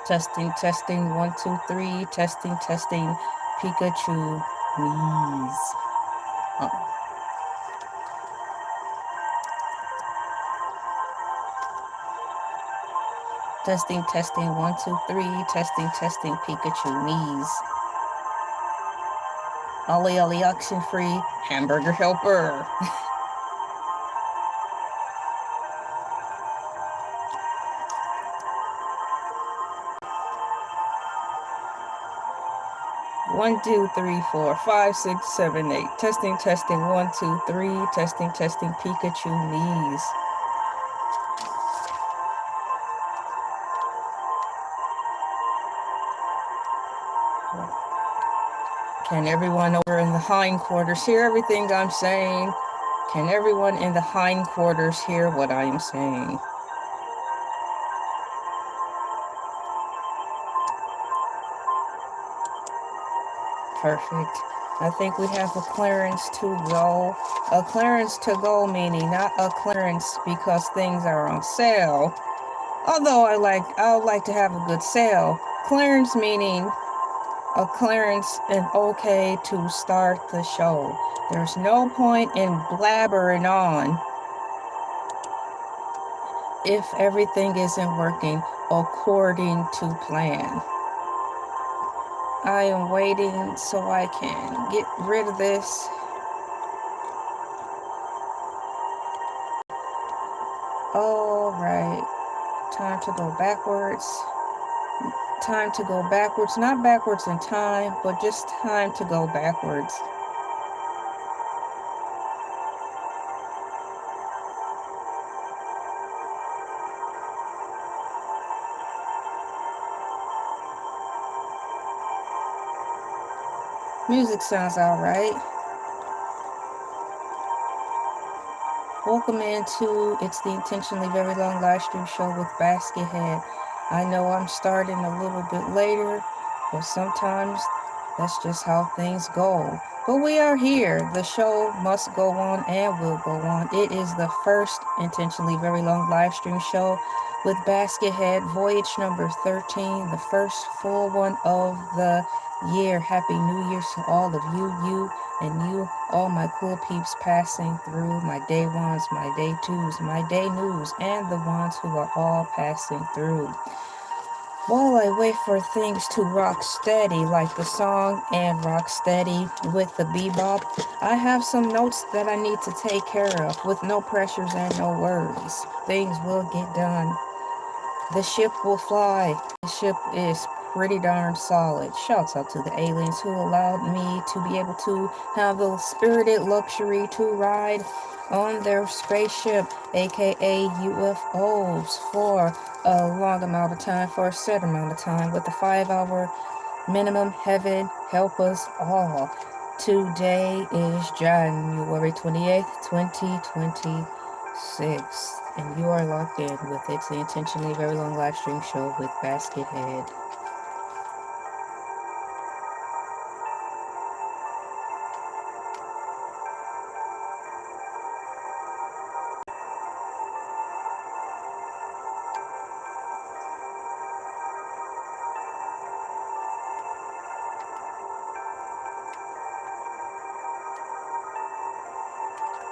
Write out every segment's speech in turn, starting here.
Testing, testing, 1, 2, 3. Testing, testing, Pikachu knees. Testing, testing, 1, 2, 3. Testing, testing, Pikachu knees. Ollie Ollie oxen free, hamburger helper. One, 2, 3, 4, 5, 6, 7, 8. Testing, testing, 1, 2, 3. Testing, testing, Pikachu knees. Can everyone over in the hindquarters hear everything I'm saying? Can everyone in the hindquarters hear what I am saying? Perfect. I think we have a clearance to go. A clearance to go meaning not a clearance because things are on sale. Although I would like to have a good sale. Clearance meaning a clearance and okay to start the show. There's no point in blabbering on if everything isn't working according to plan. I am waiting so I can get rid of this. All right, time to go backwards. Time to go backwards, not backwards in time, but just time to go backwards. Music sounds all right. Welcome into It's the Intentionally Very Long Live Stream Show with Basket Head. I know I'm starting a little bit later, but sometimes that's just how things go. But we are here. The show must go on and will go on. It is the first Intentionally Very Long Live Stream Show with Basket Head, Voyage number 13, the first full one of the year. Happy New Year to all of you, and you, all my cool peeps passing through, my day ones, my day twos, my day news, and the ones who are all passing through. While I wait for things to rock steady, like the song and rock steady with the bebop, I have some notes that I need to take care of with no pressures and no worries. Things will get done. The ship will fly. The ship is pretty darn solid. Shouts out to the aliens who allowed me to be able to have the spirited luxury to ride on their spaceship, aka UFOs, for a long amount of time, for a set amount of time, with a 5-hour minimum. Heaven help us all. Today is January 28th, 2026. And you are locked in with It's the Intentionally Very Long Live Stream Show with Basket Head.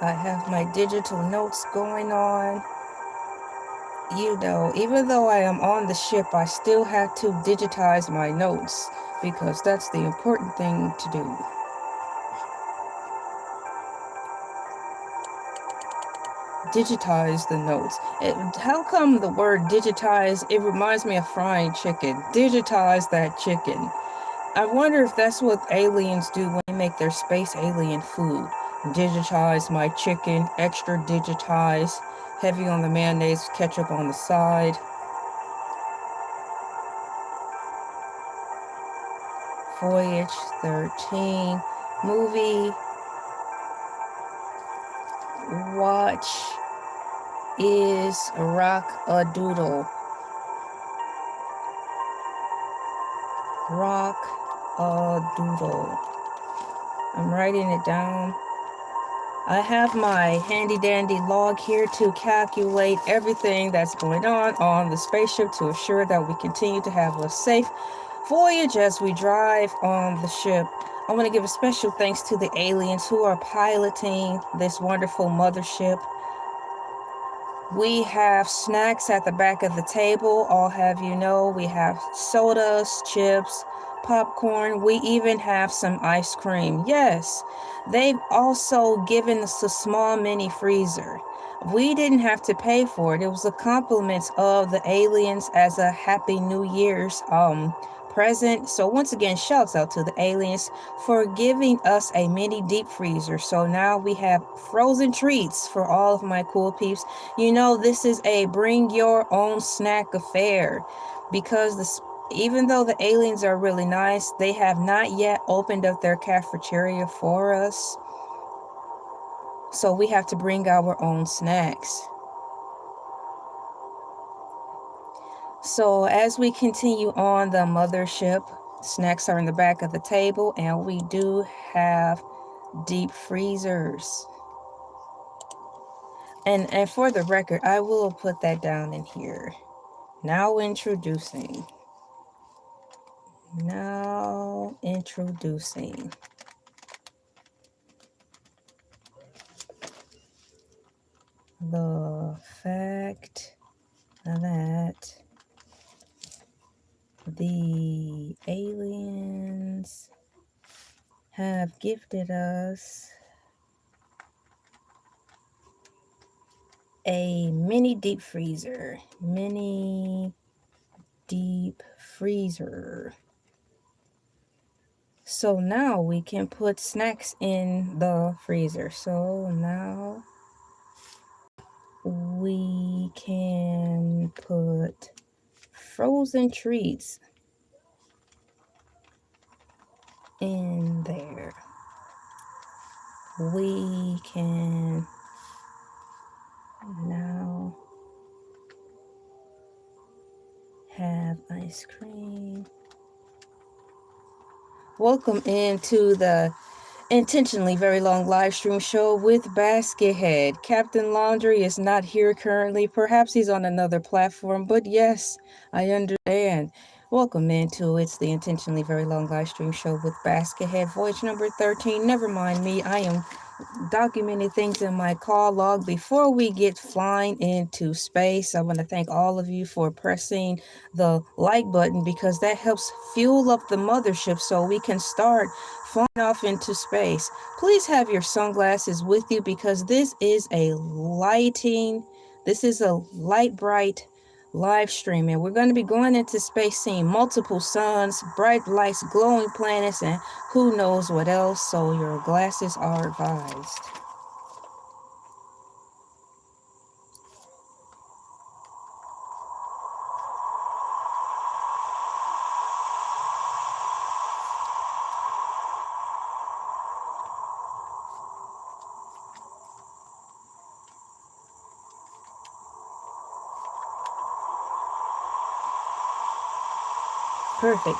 I have my digital notes going on. You know, even though I am on the ship, I still have to digitize my notes because that's the important thing to do. Digitize the notes. How come the word digitize, it reminds me of frying chicken. Digitize that chicken. I wonder if that's what aliens do when they make their space alien food. Digitize my chicken, extra digitize, heavy on the mayonnaise, ketchup on the side. Voyage 13 movie. Watch is Rock-A-Doodle. Rock-A-Doodle. I'm writing it down. I have my handy dandy log here to calculate everything that's going on the spaceship to assure that we continue to have a safe voyage as we drive on the ship. I want to give a special thanks to the aliens who are piloting this wonderful mothership. We have snacks at the back of the table, I'll have you know. We have sodas, chips, popcorn. We even have some ice cream. Yes, they've also given us a small mini freezer. We didn't have to pay for it. It was a compliment of the aliens as a Happy New Year's present. So once again, shouts out to the aliens for giving us a mini deep freezer. So now we have frozen treats for all of my cool peeps. You know, this is a bring your own snack affair because even though the aliens are really nice, they have not yet opened up their cafeteria for us. So we have to bring our own snacks. So as we continue on the mothership, snacks are in the back of the table, and we do have deep freezers. And for the record, I will put that down in here. Now introducing the fact that the aliens have gifted us a mini deep freezer. So now we can put snacks in the freezer. So now we can put frozen treats in there. We can now have ice cream. Welcome into the intentionally very long live stream show with Baskethead. Captain Laundry is not here currently. Perhaps he's on another platform, but yes, I understand. Welcome into It's the Intentionally Very Long Live Stream Show with Baskethead, voyage number 13. Never mind me, I am documenting things in my call log before we get flying into space. I want to thank all of you for pressing the like button because that helps fuel up the mothership so we can start flying off into space. Please have your sunglasses with you because this is a light bright live stream, and we're going to be going into space, seeing multiple suns, bright lights, glowing planets, and who knows what else. So your glasses are advised. Perfect.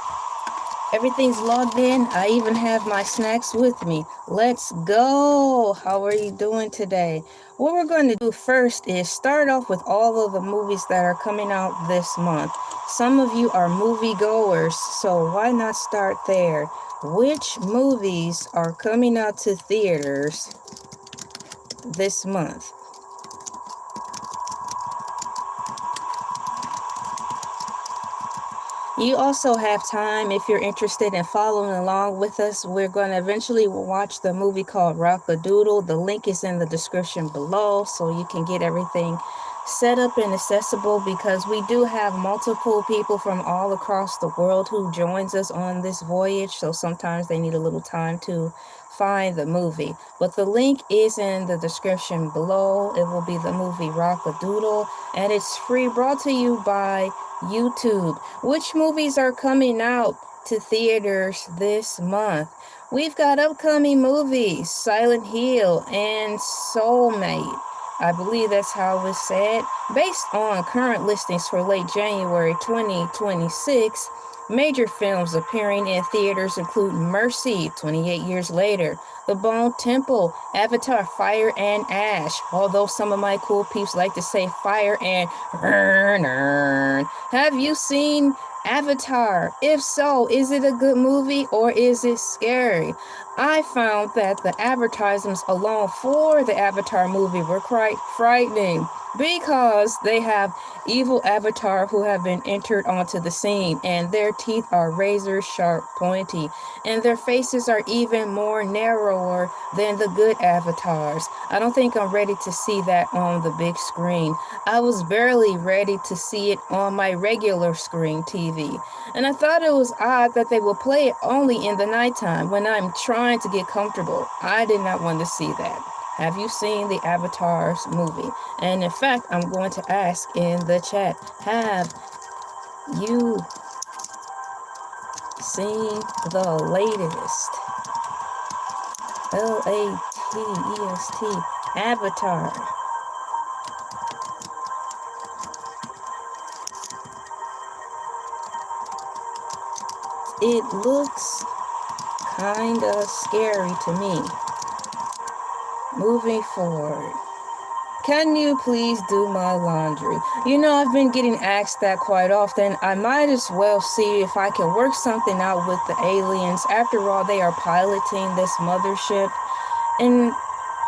Everything's logged in. I even have my snacks with me. Let's go. How are you doing today? What we're going to do first is start off with all of the movies that are coming out this month. Some of you are movie goers, so why not start there? Which movies are coming out to theaters this month? You also have time if you're interested in following along with us. We're going to eventually watch the movie called Rock-A-Doodle. The link is in the description below so you can get everything set up and accessible, because we do have multiple people from all across the world who joins us on this voyage. So sometimes they need a little time to find the movie. But the link is in the description below. It will be the movie Rock-A-Doodle, and it's free, brought to you by YouTube. Which movies are coming out to theaters this month? We've got upcoming movies, Silent Hill and Soulmate. I believe that's how it's said. Based on current listings for late January 2026, Major films appearing in theaters include Mercy, 28 years later, The Bone Temple, Avatar, Fire and Ash, although some of my cool peeps like to say Fire and Earn. Have you seen Avatar? If so, is it a good movie or is it scary? I found that the advertisements alone for the Avatar movie were quite frightening because they have evil avatar who have been entered onto the scene, and their teeth are razor sharp pointy, and their faces are even more narrower than the good avatars. I don't think I'm ready to see that on the big screen. I was barely ready to see it on my regular screen TV, and I thought it was odd that they will play it only in the nighttime when I'm trying to get comfortable. I did not want to see that. Have you seen the Avatars movie? And in fact, I'm going to ask in the chat, have you seen the latest LATEST Avatar? It looks kinda scary to me. Moving forward, can you please do my laundry? You know, I've been getting asked that quite often. I might as well see if I can work something out with the aliens. After all, they are piloting this mothership, and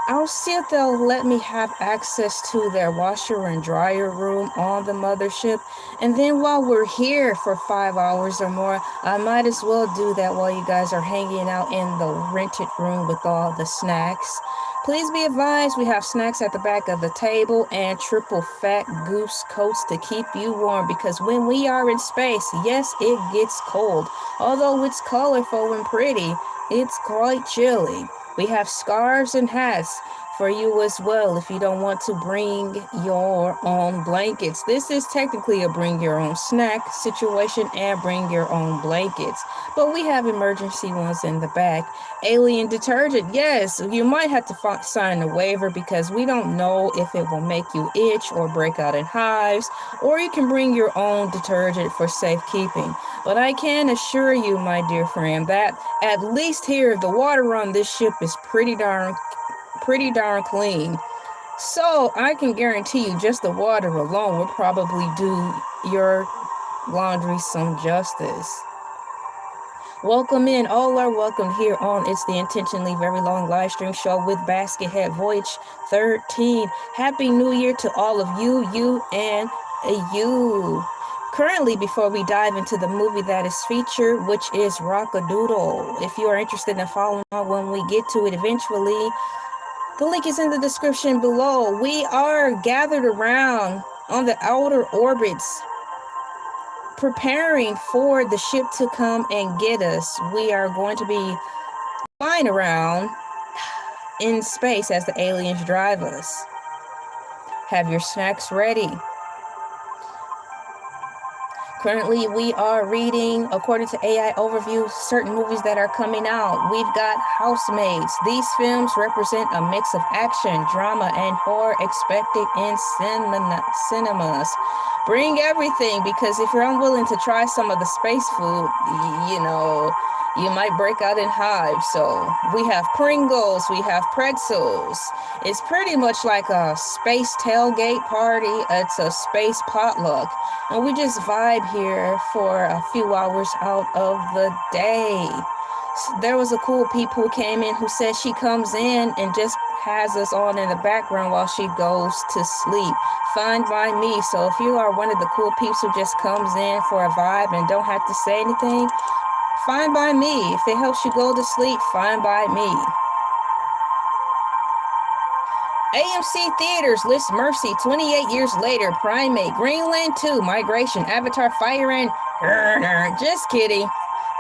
I'll see if they'll let me have access to their washer and dryer room on the mothership. And then while we're here for 5 hours or more, I might as well do that while you guys are hanging out in the rented room with all the snacks. Please be advised, we have snacks at the back of the table and triple fat goose coats to keep you warm, because when we are in space, yes, it gets cold. Although it's colorful and pretty, it's quite chilly. We have scarves and hats for you as well if you don't want to bring your own blankets. This is technically a bring your own snack situation and bring your own blankets, but we have emergency ones in the back. Alien detergent, yes, you might have to sign a waiver because we don't know if it will make you itch or break out in hives, or you can bring your own detergent for safekeeping. But I can assure you, my dear friend, that at least here the water on this ship is pretty darn clean. So I can guarantee you just the water alone will probably do your laundry some justice. Welcome in, all are welcome here on It's the Intentionally Very Long live stream show with Head Voyage 13. Happy New Year to all of you, and you. Currently, before we dive into the movie that is featured, which is Rock-A-Doodle, if you are interested in following on when we get to it eventually, the link is in the description below. We are gathered around on the outer orbits, preparing for the ship to come and get us. We are going to be flying around in space as the aliens drive us. Have your snacks ready. Currently, we are reading, according to AI Overview, certain movies that are coming out. We've got Housemates. These films represent a mix of action, drama, and horror expected in cinemas. Bring everything, because if you're unwilling to try some of the space food, you might break out in hives. So we have Pringles, we have pretzels. It's pretty much like a space tailgate party. It's a space potluck. And we just vibe here for a few hours out of the day. There was a cool peep who came in who said she comes in and just has us on in the background while she goes to sleep. Fine by me. So if you are one of the cool peeps who just comes in for a vibe and don't have to say anything, fine by me. If it helps you go to sleep, fine by me. AMC Theaters lists Mercy, 28 years later, Primate, Greenland 2, Migration, Avatar, Fire and... Just kidding.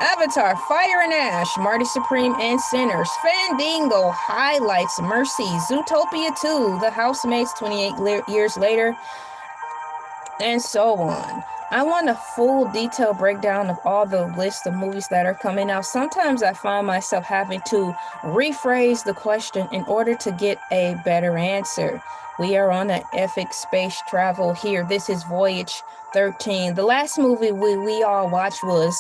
Avatar, Fire and Ash, Marty Supreme and Sinners, Fandango highlights Mercy, Zootopia 2, The Housemates, 28 years later, and so on. I want a full detailed breakdown of all the lists of movies that are coming out. Sometimes I find myself having to rephrase the question in order to get a better answer. We are on an epic space travel here. This is Voyage 13. The last movie we all watched was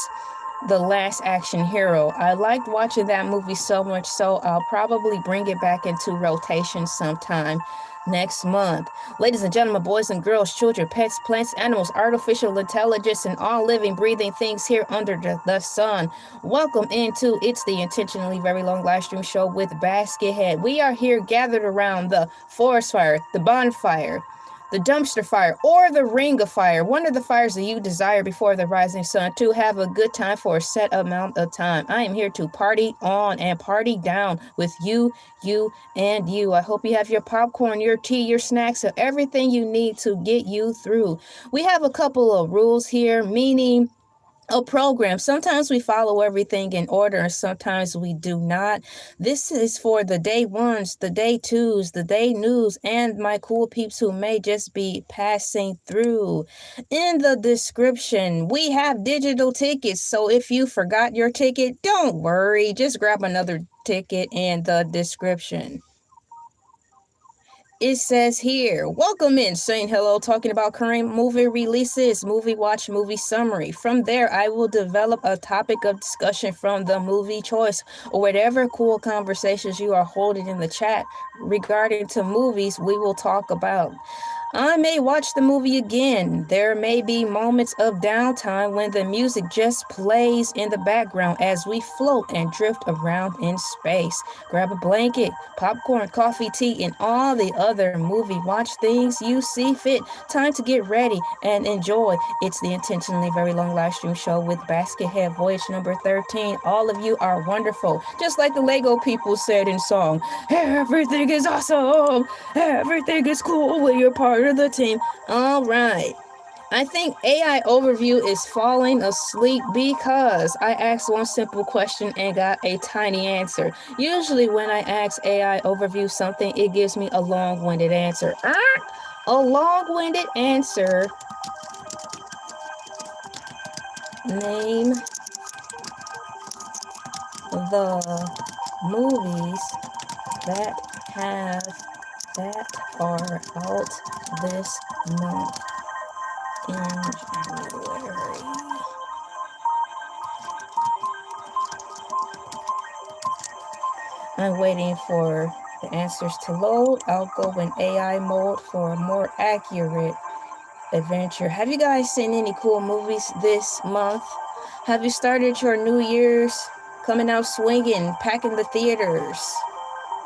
The Last Action Hero. I liked watching that movie so much, so I'll probably bring it back into rotation sometime next month. Ladies and gentlemen, boys and girls, children, pets, plants, animals, artificial intelligence, and all living, breathing things here under the sun. Welcome into It's the Intentionally Very Long Live Stream Show with Basket Head. We are here gathered around the forest fire, the bonfire, the dumpster fire, or the ring of fire, one of the fires that you desire before the rising sun, to have a good time for a set amount of time. I am here to party on and party down with you, and you. I hope you have your popcorn, your tea, your snacks, and everything you need to get you through. We have a couple of rules here, meaning a program. Sometimes we follow everything in order and sometimes we do not. This is for the day ones, the day twos, the day news, and my cool peeps who may just be passing through. In the description, we have digital tickets. So if you forgot your ticket, don't worry. Just grab another ticket in the description. It says here, welcome in, saying hello, talking about current movie releases, movie watch, movie summary. From there, I will develop a topic of discussion from the movie choice or whatever cool conversations you are holding in the chat regarding to movies we will talk about. I may watch the movie again. There may be moments of downtime when the music just plays in the background as we float and drift around in space. Grab a blanket, popcorn, coffee, tea, and all the other movie watch things you see fit. Time to get ready and enjoy. It's the Intentionally Very Long Live Stream Show with Basket Head Voyage number 13. All of you are wonderful. Just like the Lego people said in song, everything is awesome. Everything is cool when you're part of the team. All right. I think AI Overview is falling asleep because I asked one simple question and got a tiny answer. Usually when I ask AI Overview something, it gives me a long-winded answer. A long-winded answer. Name the movies that are out this month in January. I'm waiting for the answers to load. I'll go in AI mode for a more accurate adventure. Have you guys seen any cool movies this month? Have you started your New Year's coming out swinging, packing the theaters?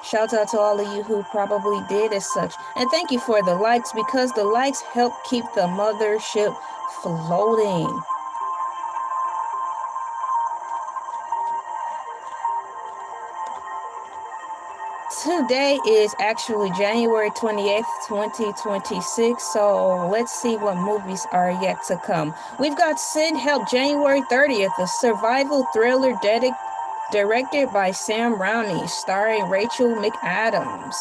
Shout out to all of you who probably did as such. And thank you for the likes, because the likes help keep the mothership floating. Today is actually January 28th, 2026, so let's see what movies are yet to come. We've got Sin Help January 30th, a survival thriller directed by Sam Raimi, starring Rachel McAdams.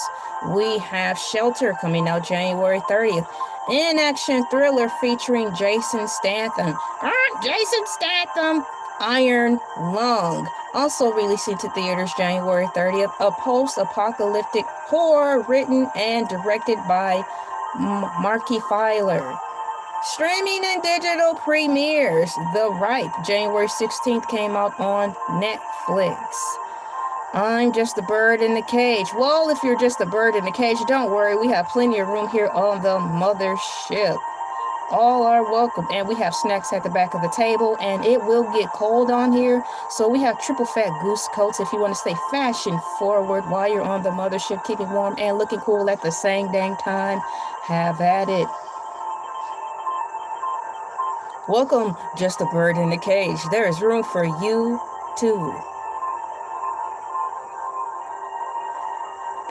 We have Shelter coming out January 30th, an action thriller featuring Jason Statham. Jason Statham! Iron Lung, also releasing to theaters January 30th, a post-apocalyptic horror written and directed by Marky Filer. Streaming and digital premieres. The Ripe, January 16th, came out on Netflix. I'm Just a Bird in the Cage. Well, if you're just a bird in the cage, don't worry. We have plenty of room here on the mothership. All are welcome, and we have snacks at the back of the table, and it will get cold on here, so we have triple fat goose coats if you want to stay fashion forward while you're on the mothership, keeping warm and looking cool at the same dang time. Have at it. Welcome, Just a Bird in the Cage. There is room for you too.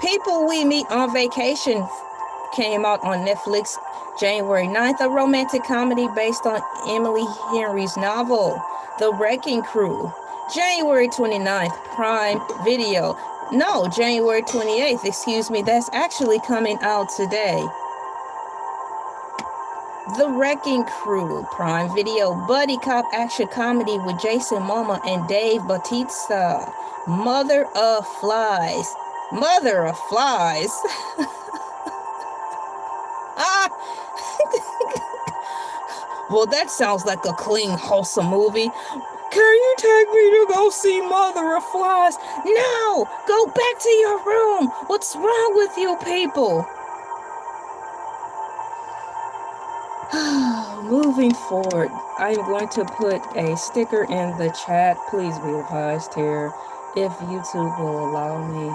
People We Meet on Vacation came out on Netflix January 9th, a romantic comedy based on Emily Henry's novel, The Wrecking Crew. January 29th, Prime Video. No, January 28th, excuse me, that's actually coming out today. The Wrecking Crew, Prime Video, buddy cop action comedy with Jason Momoa and Dave Bautista. Mother of Flies. Mother of Flies. Ah! Well, that sounds like a clean, wholesome movie. Can you take me to go see Mother of Flies? No! Go back to your room! What's wrong with you people? Moving forward, I'm going to put a sticker in the chat. Please be advised here, if YouTube will allow me.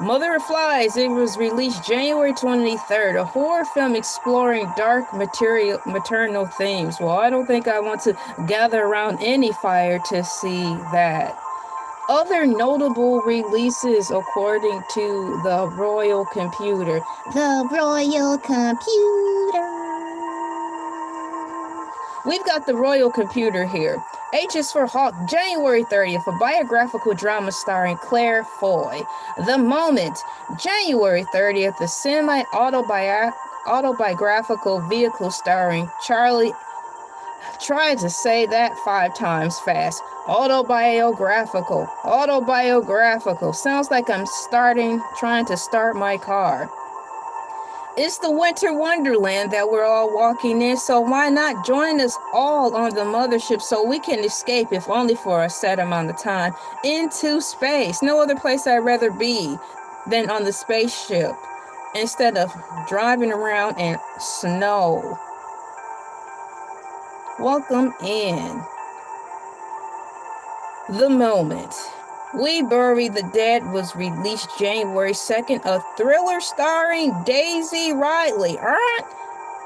Mother of Flies, it was released January 23rd, a horror film exploring dark maternal themes. Well, I don't think I want to gather around any fire to see that. Other notable releases according to the Royal Computer. The Royal Computer. We've got the Royal Computer here. H is for Hawk, January 30th, a biographical drama starring Claire Foy. The Moment, January 30th, a semi-autobiographical vehicle starring Charlie. Tried to say that 5 times fast. Autobiographical. Sounds like I'm trying to start my car. It's the winter wonderland that we're all walking in, so why not join us all on the mothership so we can escape, if only for a set amount of time, into space. No other place I'd rather be than on the spaceship, instead of driving around in snow. Welcome in. The Moment. We Bury the Dead was released January 2nd, a thriller starring Daisy Ridley.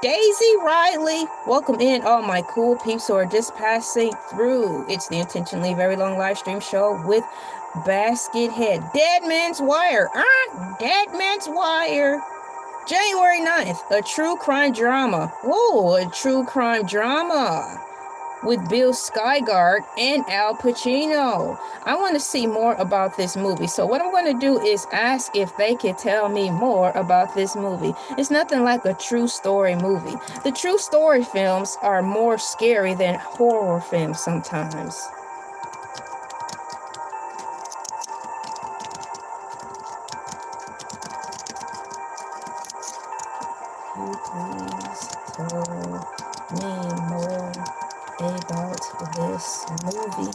Daisy Ridley. Welcome in all my cool peeps who are just passing through. It's the Intentionally Very Long live stream show with Basket Head. Dead Man's Wire. Dead Man's Wire. January 9th, a true crime drama. Whoa, a true crime drama with Bill Skarsgård and Al Pacino. I want to see more about this movie. So what I'm going to do is ask if they can tell me more about this movie. It's nothing like a true story movie. The true story films are more scary than horror films sometimes. Please tell me more about this movie.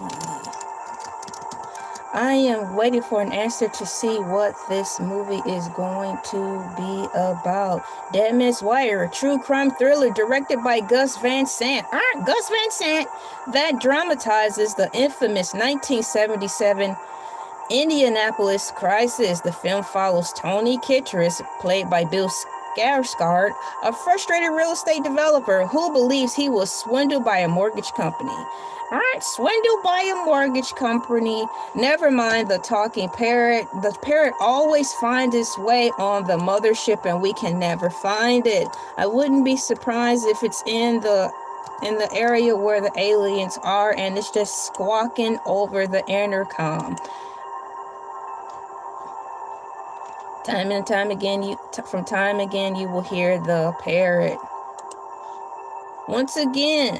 I am waiting for an answer to see what this movie is going to be about. Dead Man's Wire, a true crime thriller directed by Gus Van Sant. Gus Van Sant, that dramatizes the infamous 1977 Indianapolis crisis. The film follows Tony Kittredge, played by Bill Skarsgård, a frustrated real estate developer who believes he was swindled by a mortgage company. Swindled by a mortgage company. Never mind the talking parrot. The parrot always finds its way on the mothership and we can never find it. I wouldn't be surprised if it's in the area where the aliens are and it's just squawking over the intercom. Time and time again, you will hear the parrot. Once again,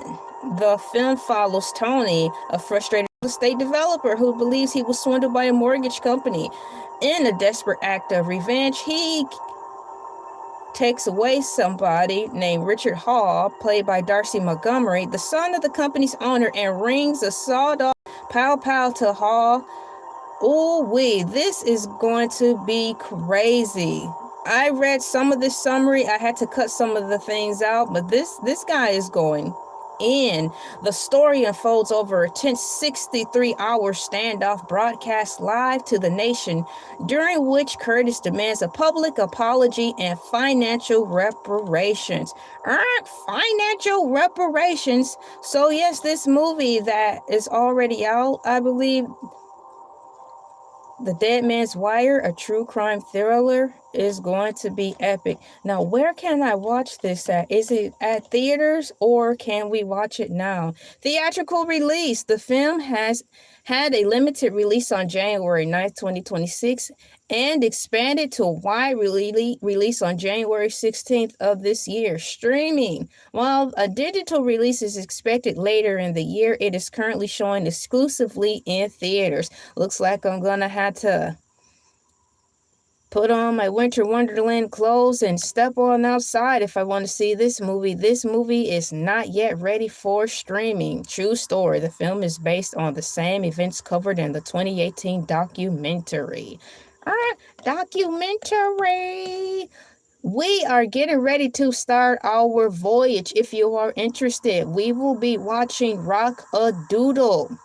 the film follows Tony, a frustrated real estate developer who believes he was swindled by a mortgage company. In a desperate act of revenge, he takes away somebody named Richard Hall, played by Darcy Montgomery, the son of the company's owner, and rings a sawed-off pow-pow to Hall. This is going to be crazy. I read some of this summary. I had to cut some of the things out, but this guy is going in. The story unfolds over a tense 63-hour standoff broadcast live to the nation, during which Curtis demands a public apology and financial reparations. Financial reparations. So yes, this movie that is already out, I believe, The Dead Man's Wire, a true crime thriller, is going to be epic. Now, where can I watch this at? Is it at theaters or can we watch it now? Theatrical release. The film has had a limited release on January 9th, 2026 and expanded to a wide release on January 16th of this year. Streaming. While a digital release is expected later in the year, it is currently showing exclusively in theaters. Looks like I'm gonna have to put on my winter wonderland clothes and step on outside if I want to see this movie. This movie is not yet ready for streaming. True story. The film is based on the same events covered in the 2018 documentary. Documentary. We are getting ready to start our voyage. If you are interested, we will be watching Rock-A-Doodle.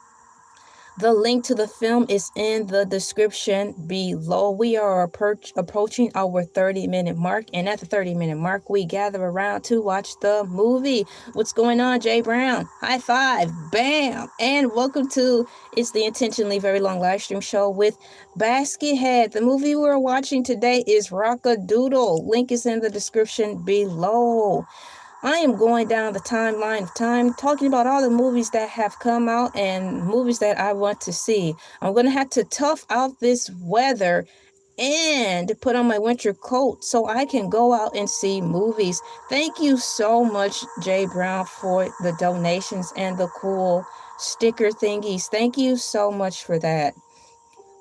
The link to the film is in the description below. We are approaching our 30-minute mark, and at the 30-minute mark, we gather around to watch the movie. What's going on, Jay Brown? High five, bam, and welcome to It's the Intentionally Very Long live stream show with Baskethead. The movie we're watching today is Rock-A-Doodle. Link is in the description below. I am going down the timeline of time, talking about all the movies that have come out and movies that I want to see. I'm going to have to tough out this weather and put on my winter coat so I can go out and see movies. Thank you so much, Jay Brown, for the donations and the cool sticker thingies. Thank you so much for that.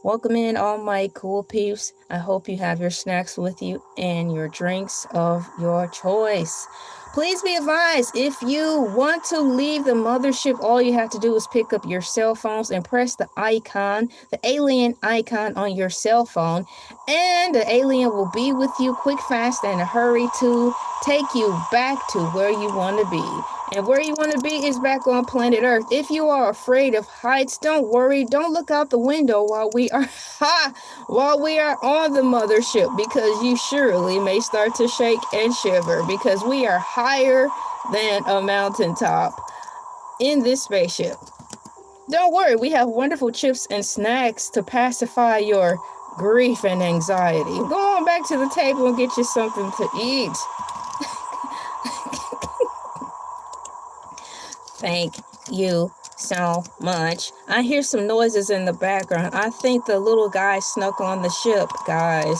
Welcome in all my cool peeps. I hope you have your snacks with you and your drinks of your choice. Please be advised, if you want to leave the mothership, all you have to do is pick up your cell phones and press the icon, the alien icon on your cell phone, and the alien will be with you quick, fast, and in a hurry to take you back to where you want to be. And where you want to be is back on planet Earth. If you are afraid of heights, don't worry. Don't look out the window while we are on the mothership, because you surely may start to shake and shiver, because we are higher than a mountaintop in this spaceship. Don't worry, we have wonderful chips and snacks to pacify your grief and anxiety. Go on back to the table and get you something to eat. Thank you so much. I hear some noises in the background. I think the little guy snuck on the ship, guys.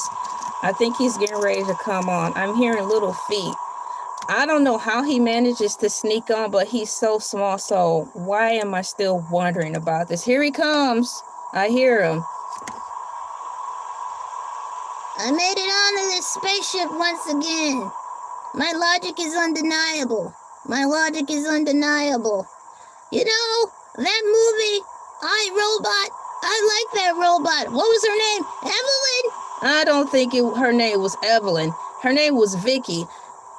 I think he's getting ready to come on. I'm hearing little feet. I don't know how he manages to sneak on, but he's so small, so why am I still wondering about this? Here he comes. I hear him. I made it onto this spaceship once again. My logic is undeniable. My logic is undeniable. You know, that movie, iRobot, I like that robot. What was her name? Evelyn? I don't think her name was Evelyn. Her name was Vicky.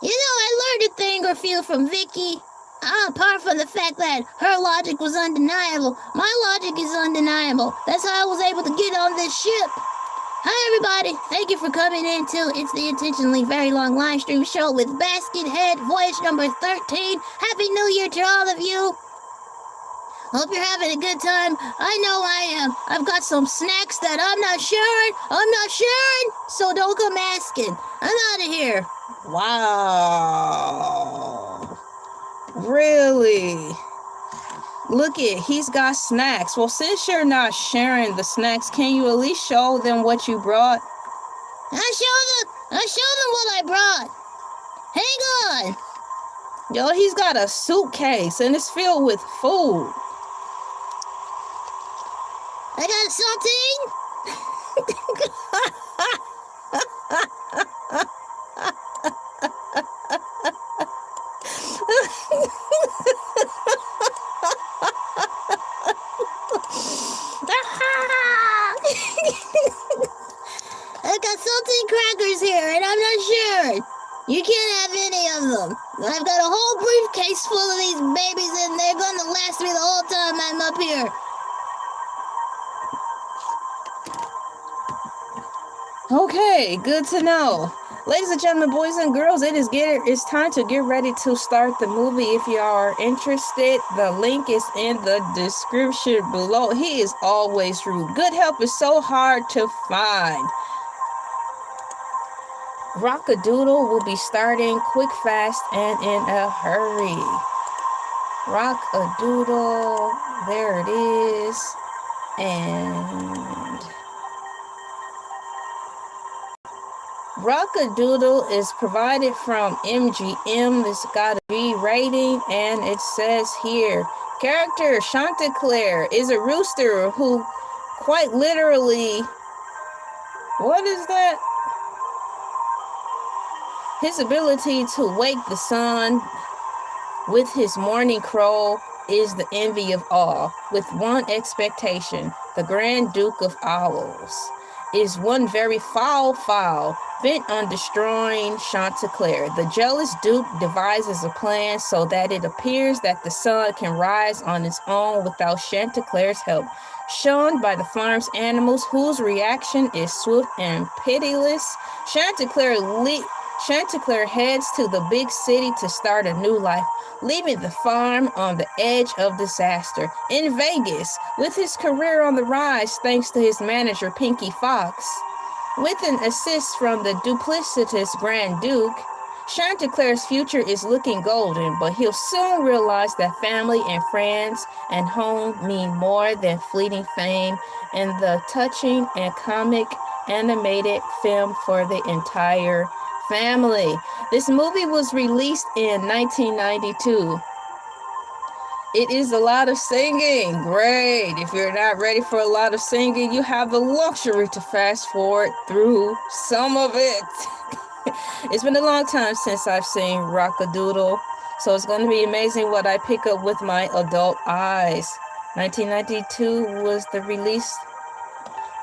You know, I learned a thing or few from Vicky. Apart from the fact that her logic was undeniable, my logic is undeniable. That's how I was able to get on this ship. Hi everybody, thank you for coming in to It's the Intentionally Very Long live stream show with Head Voyage number 13. Happy New Year to all of you. Hope you're having a good time. I know I am. I've got some snacks that I'm not sharing, so don't come asking. I'm out of here. Wow. Really? Look it, he's got snacks. Well, since you're not sharing the snacks, can you at least show them what you brought? I show them what I brought. Hang on. Yo, he's got a suitcase and it's filled with food. I got something. I got saltine crackers here, and I'm not sure. You can't have any of them. I've got a whole briefcase full of these babies, and they're gonna last me the whole time I'm up here. Okay, good to know. Ladies and gentlemen, boys and girls, it's time to get ready to start the movie. If you are interested, the link is in the description below. He is always rude. Good help is so hard to find. Rock-A-Doodle will be starting quick, fast, and in a hurry. Rock-A-Doodle, there it is. And Rock-A-Doodle is provided from MGM. It's got a B rating, and it says here, character Chanticleer is a rooster who quite literally, what is that? His ability to wake the sun with his morning crow is the envy of all, with one expectation. The Grand Duke of Owls is one very foul, bent on destroying Chanticleer. The jealous Duke devises a plan so that it appears that the sun can rise on its own without Chanticleer's help. Shunned by the farm's animals, whose reaction is swift and pitiless, Chanticleer heads to the big city to start a new life, leaving the farm on the edge of disaster. In Vegas, with his career on the rise thanks to his manager Pinky Fox, with an assist from the duplicitous Grand Duke, Chanticleer's future is looking golden, but he'll soon realize that family and friends and home mean more than fleeting fame, and the touching and comic animated film for the entire family. This movie was released in 1992. It is a lot of singing. Great. If you're not ready for a lot of singing, you have the luxury to fast forward through some of it. It's been a long time since I've seen Rock-A-Doodle, so it's going to be amazing what I pick up with my adult eyes. 1992 was the release,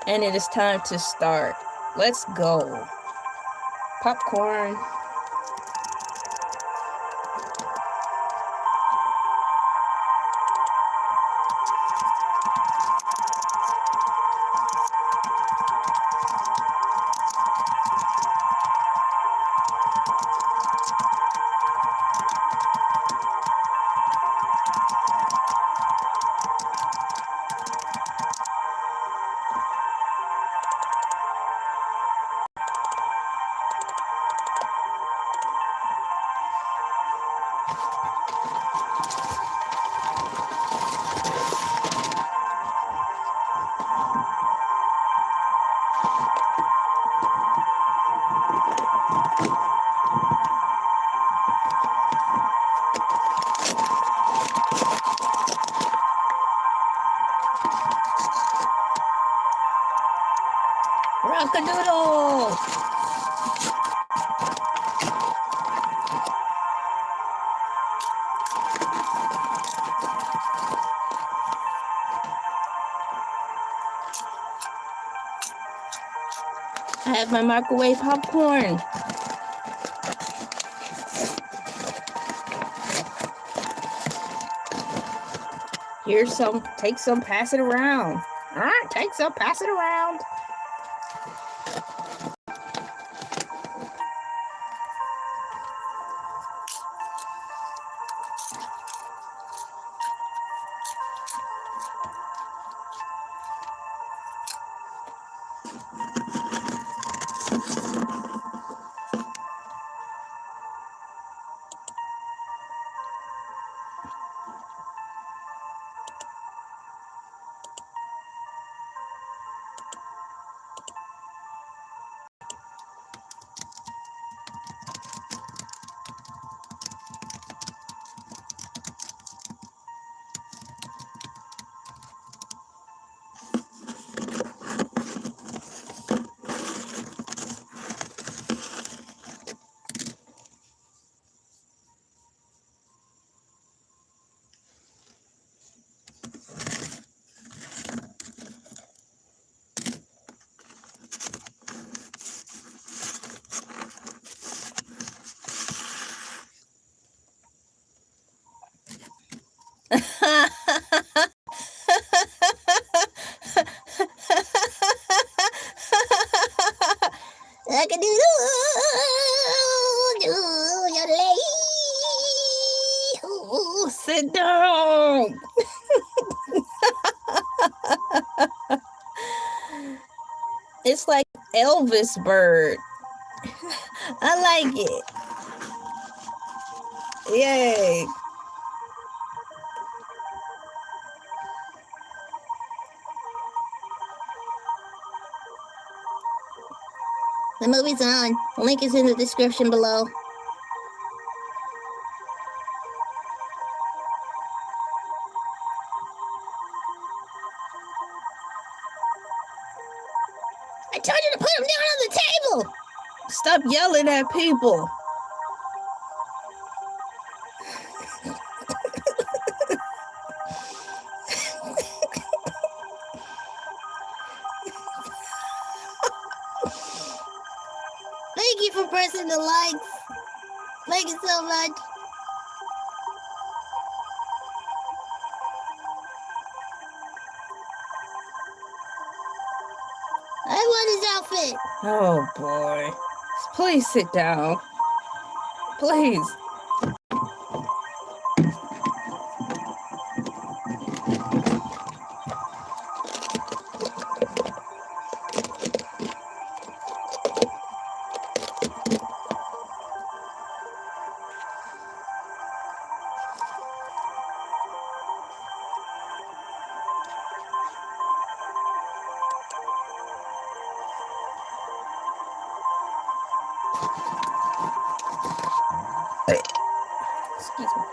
and it is time to start. Let's go. Popcorn. Rock-A-Doodle! I have my microwave popcorn. Here's some, take some, pass it around. All right, take some, pass it around. Rock-A-Doodle, Sit down. It's like Elvis bird. I like it. Yay. The movie's on. The link is in the description below. I told you to put him down on the table! Stop yelling at people. Thank you for pressing the likes. Thank you so much. I want his outfit. Oh boy. Please sit down. Please. Excuse me.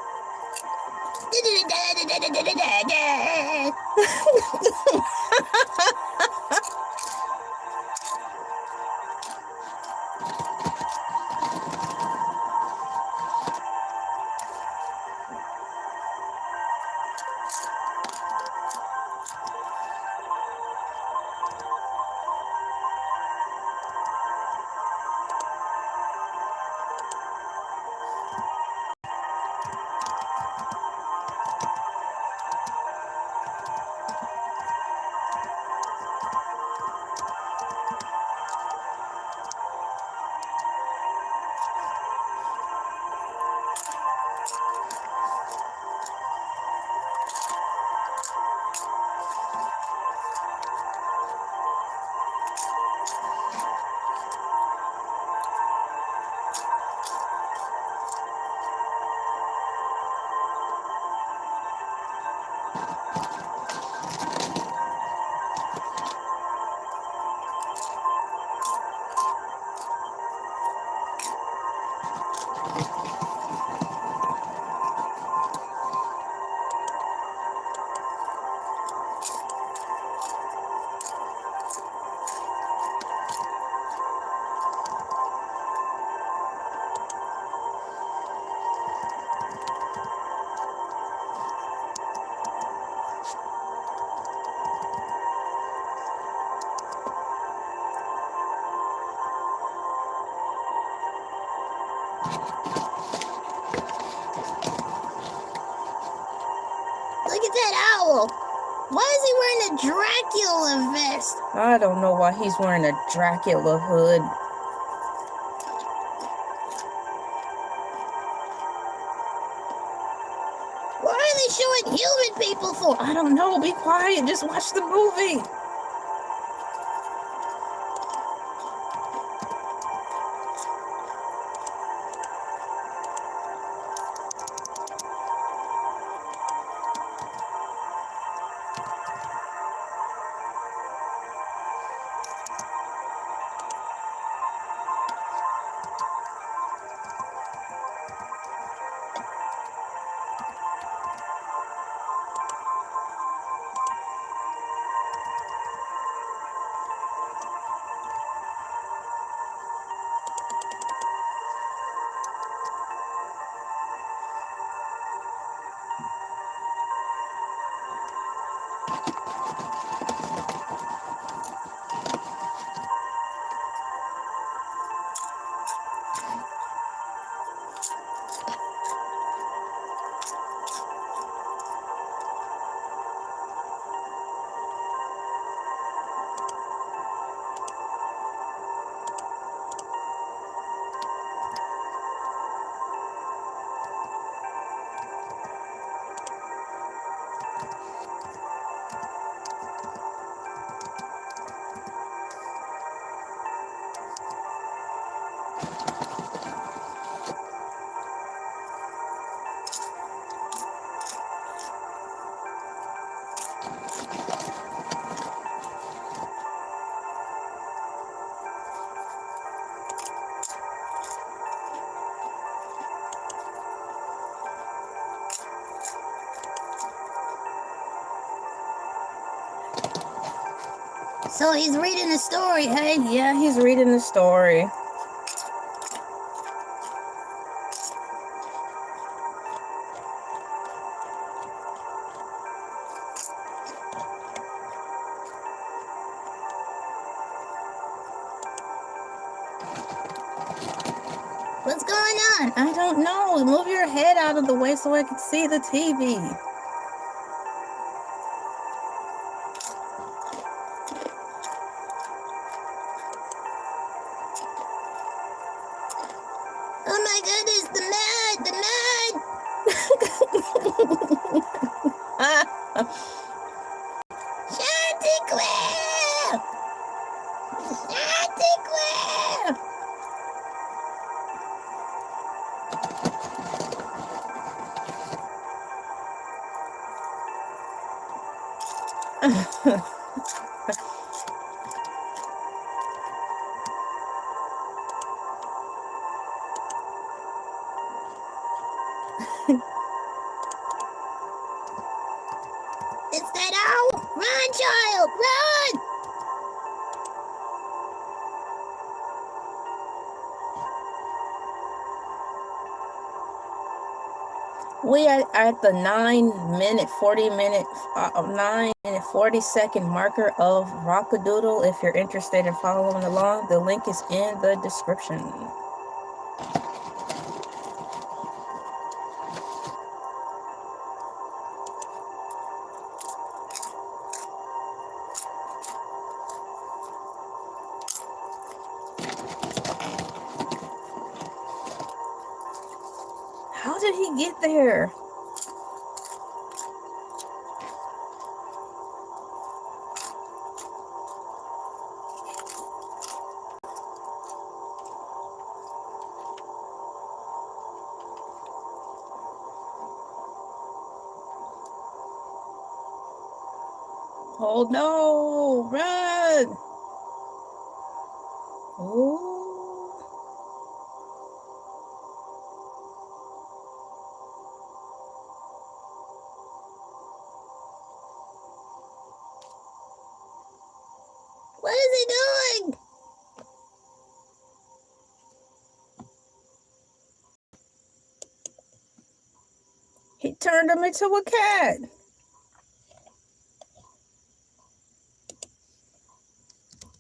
Look at that owl. Why is he wearing a Dracula vest? I don't know why he's wearing a Dracula hood. What are they showing human people for? I don't know. Be quiet. Just watch the movie. So he's reading a story, hey? Yeah, he's reading the story. What's going on? I don't know. Move your head out of the way so I can see the TV. Oh my goodness, the mud! Chanticleer! Chanticleer! It's that owl! Run, child! Run! We are at the 9-minute 40-second marker of Rock-A-Doodle. If you're interested in following along, the link is in the description. How did he get there? Oh no, run! Oh. What is he doing? He turned him into a cat.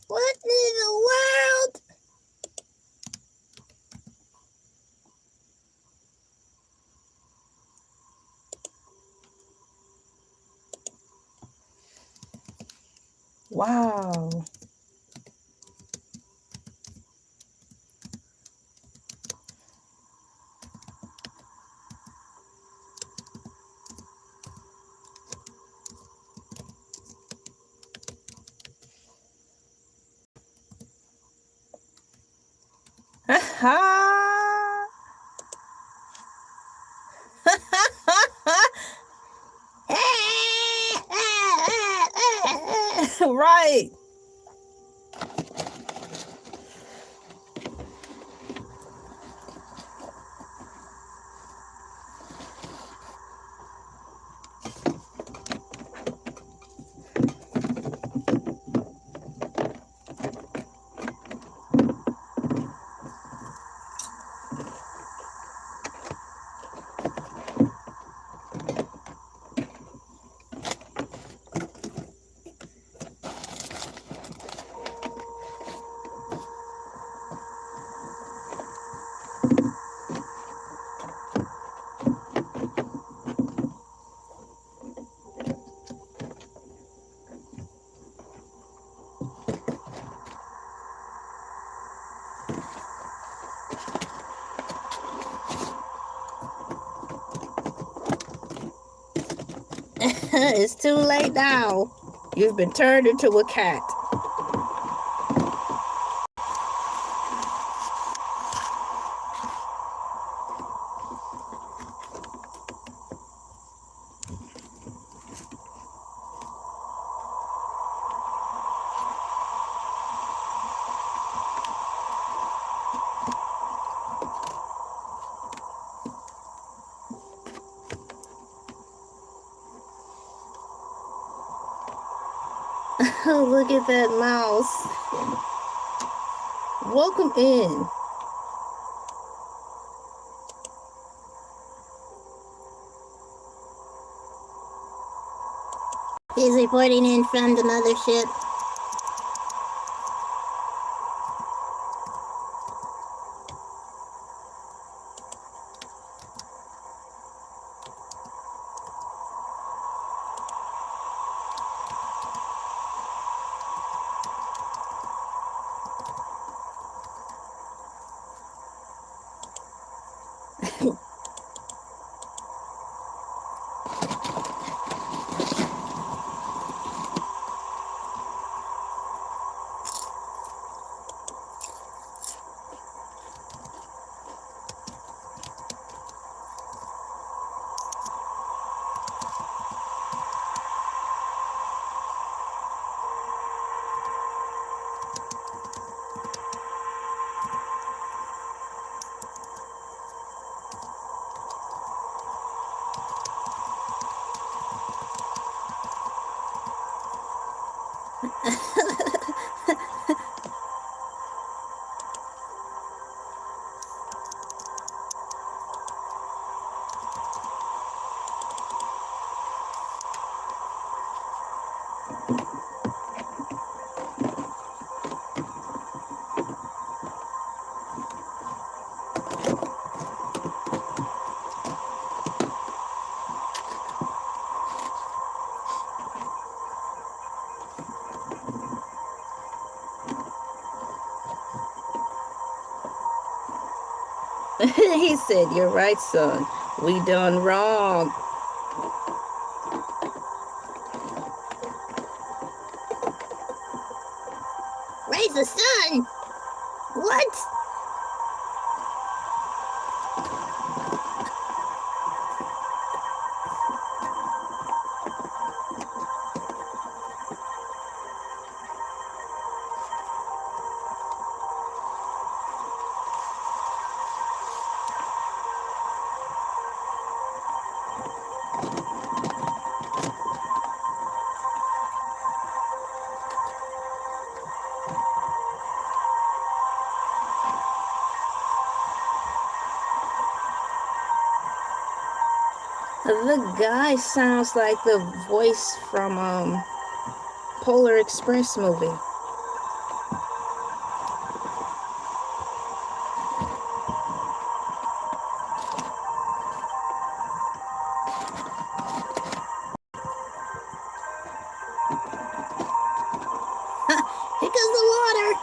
What in the world? Wow. Right. It's too late now. You've been turned into a cat. Oh, look at that mouse. Welcome in. He's reporting in from the mothership. He said, "You're right, son. We done wrong." Raise the sun! What? The guy sounds like the voice from Polar Express movie. Here comes the water!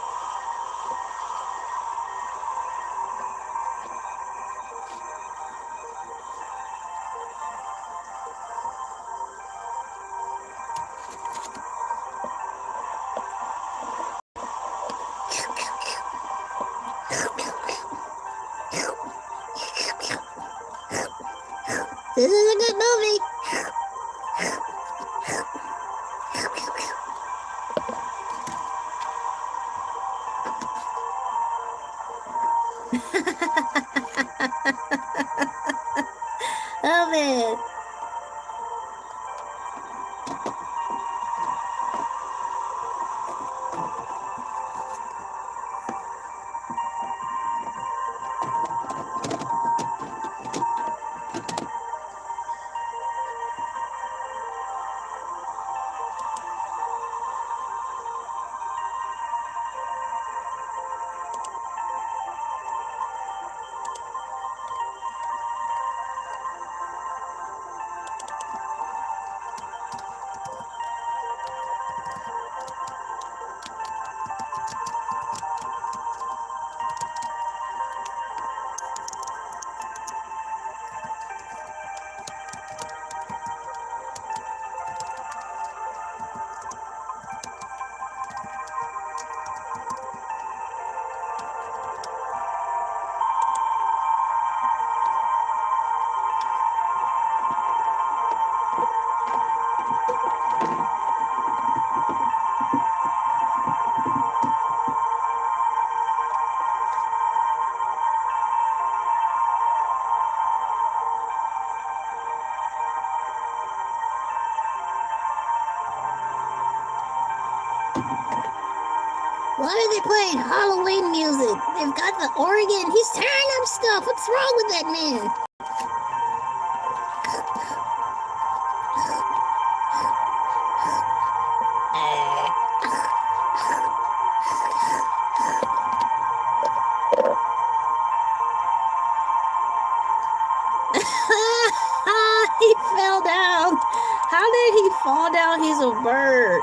This is a good movie. Oh man. Why are they playing Halloween music? They've got the organ. He's tearing up stuff. What's wrong with that man? He fell down. How did he fall down? He's a bird.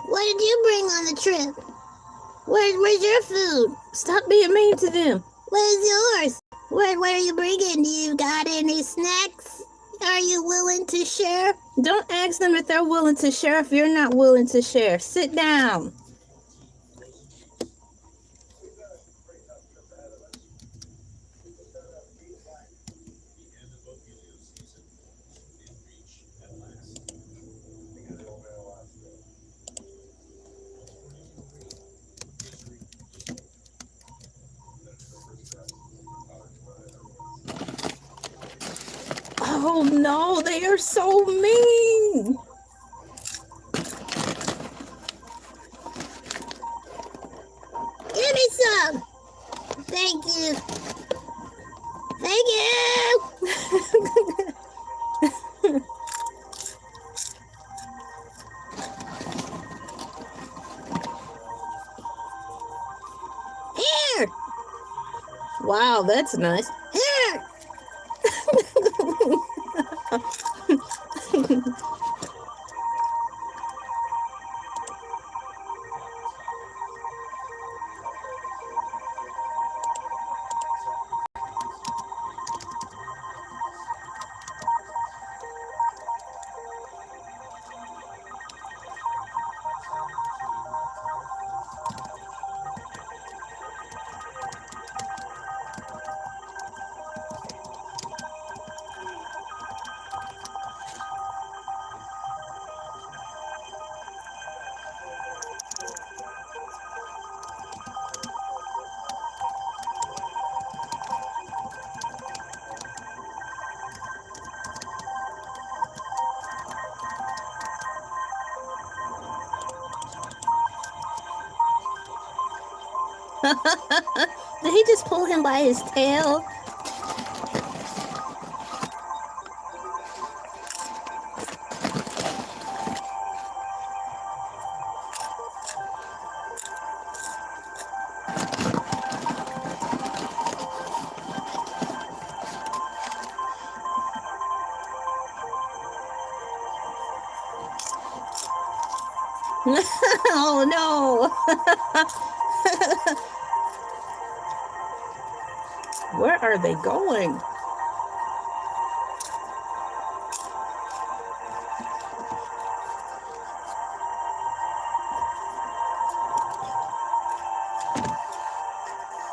What did you bring on the trip? Where's your food? Stop being mean to them. Where's yours? What are you bringing? You got any snacks? Are you willing to share? Don't ask them if they're willing to share if you're not willing to share. Sit down. Oh no, they are so mean. Give me some. Thank you. Thank you. Here. Wow, that's nice. Here. Did he just pull him by his tail? Oh no! Where are they going?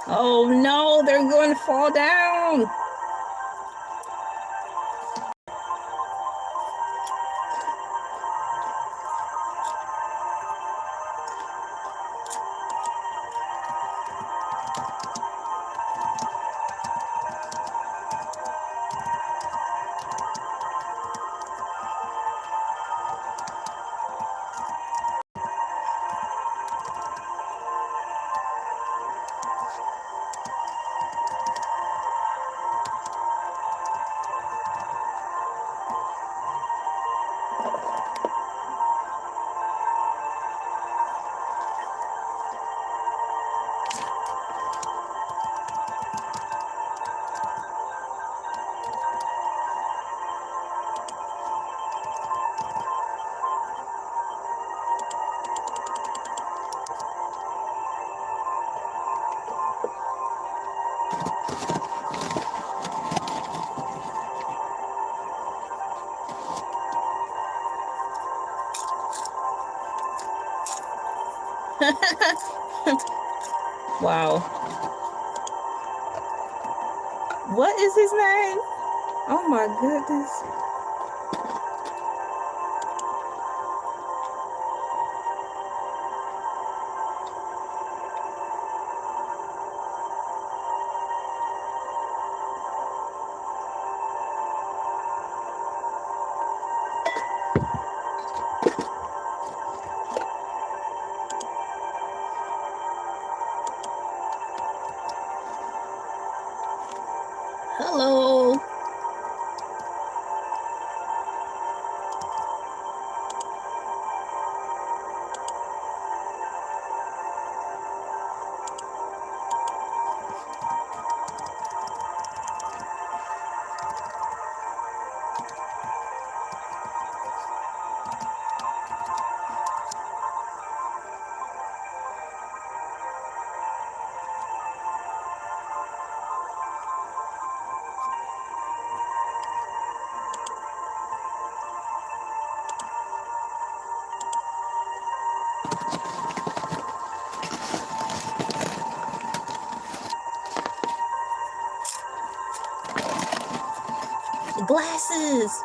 Oh no, they're going to fall down. Wow. What is his name? Oh my goodness. Hello. Glasses.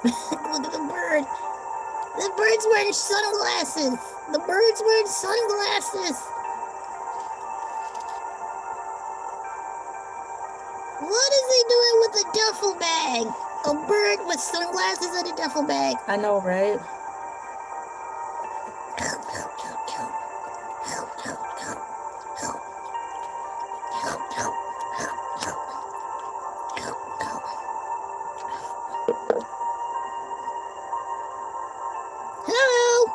Look at the bird. The bird's wearing sunglasses. The bird's wearing sunglasses. What is he doing with a duffel bag? A bird with sunglasses and a duffel bag. I know, right? Hello.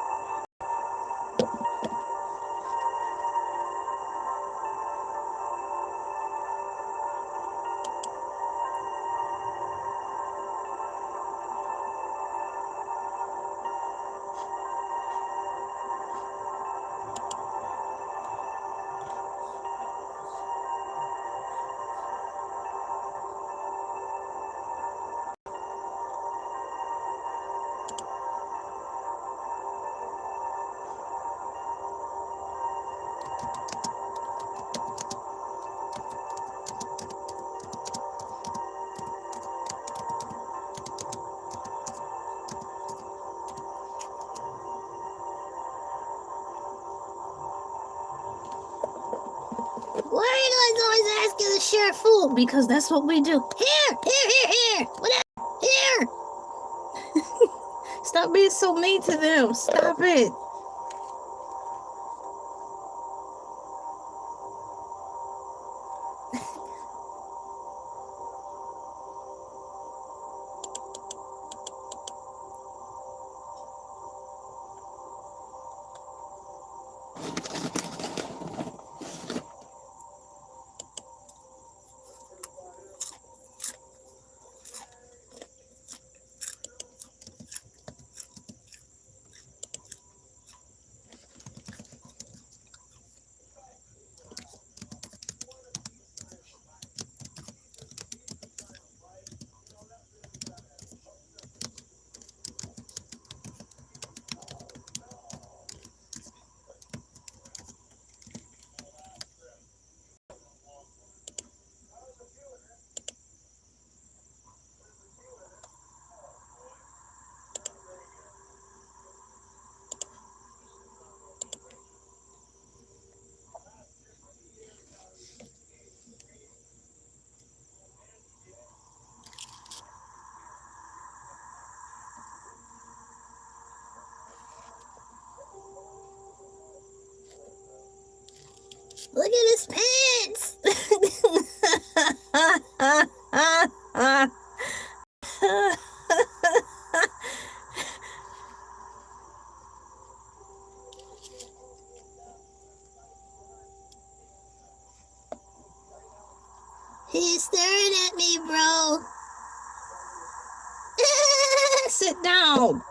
Why are you guys always asking to share food? Because that's what we do. Here. Whatever. Here. Stop being so mean to them. Stop it. Look at his pants. He's staring at me, bro. Sit down.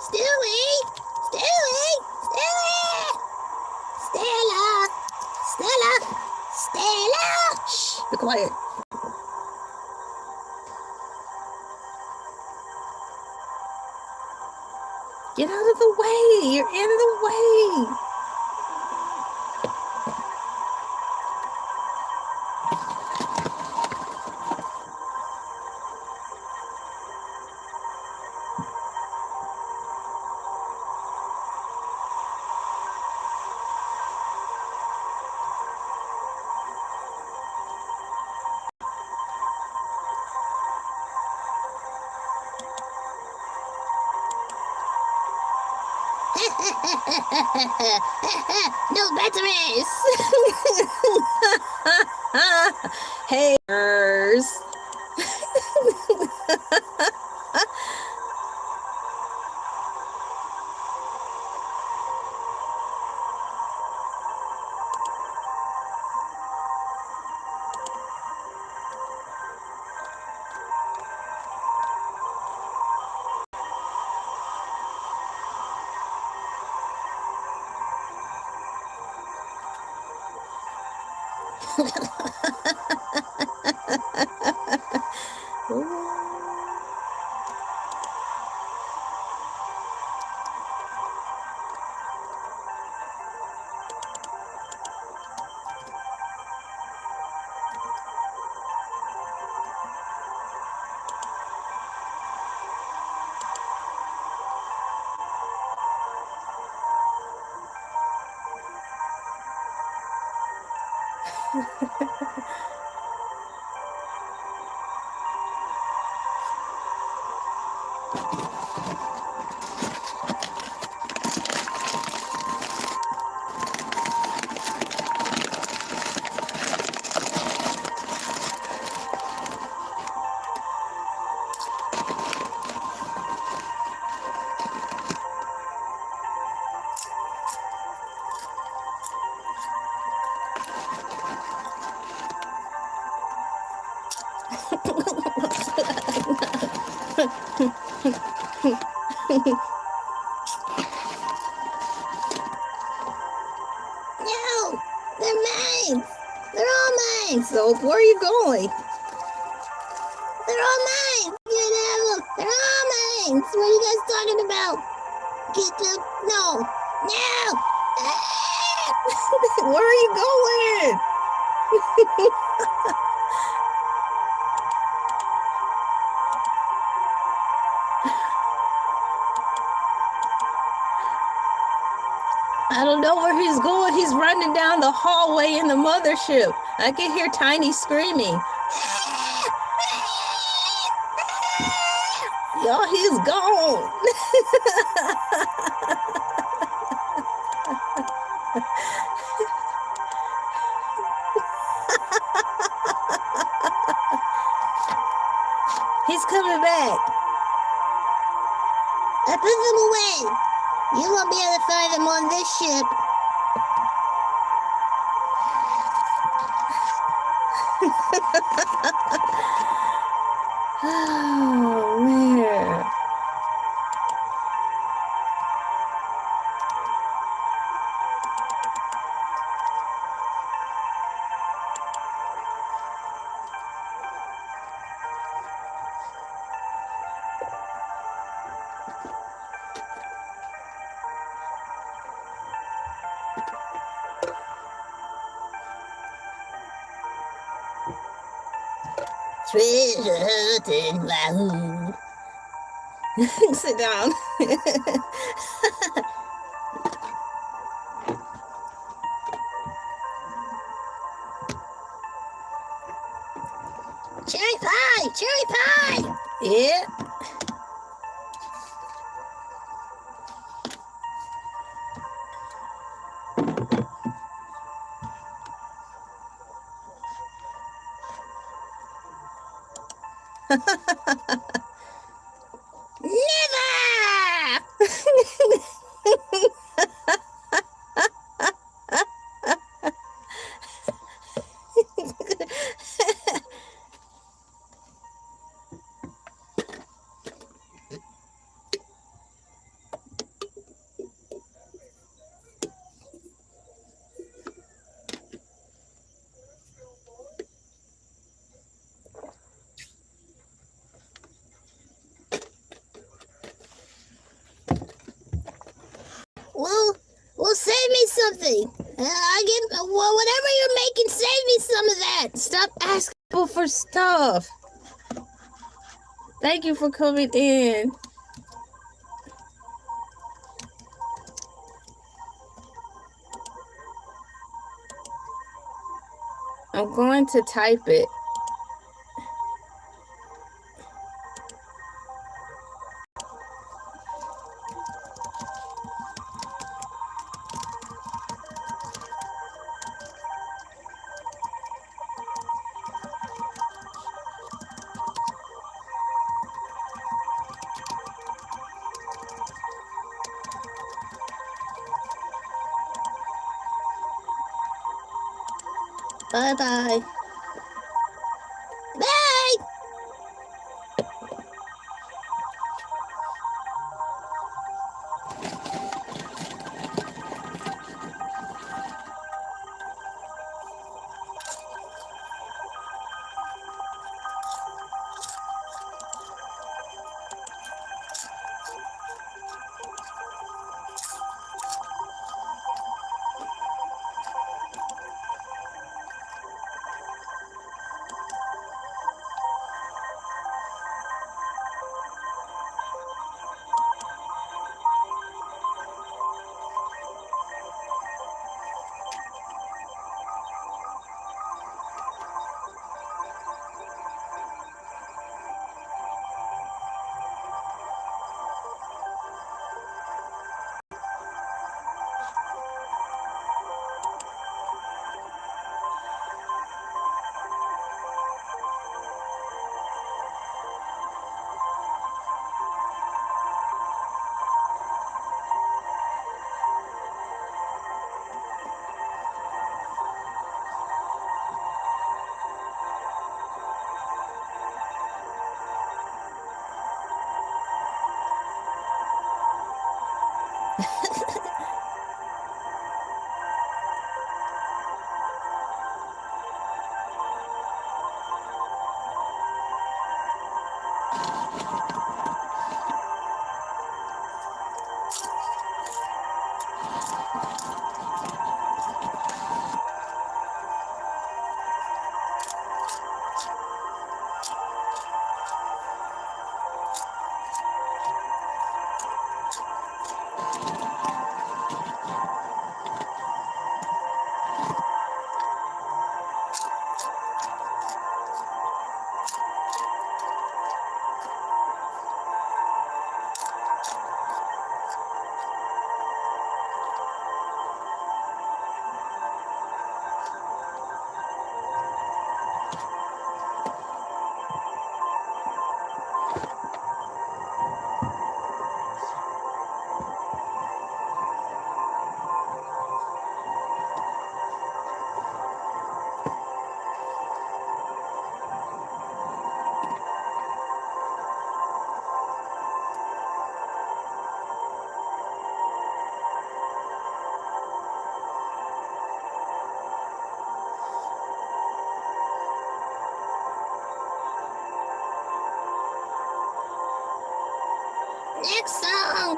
Stewie! Stewie! Stewie! Stella! Stella! Stella! Shh, be quiet. Get out of the way. You're in the way. No batteries! Haters. No, they're mine. They're all mine. So where are you going? They're all mine. You can have them. They're all mine. So what are you guys talking about? Get them? No. No. Where are you going? I don't know where he's going. He's running down the hallway in the mothership. I can hear Tiny screaming. Y'all, he's gone. He's coming back. I put them away. You won't be able to find them on this ship. Oh, man. Treasure hunting, wahoo. Sit down. Cherry pie! Cherry pie! Yeah. Never! Well, save me something. Whatever you're making, save me some of that. Stop asking people for stuff. Thank you for coming in. I'm going to type it. Bye-bye. Bye!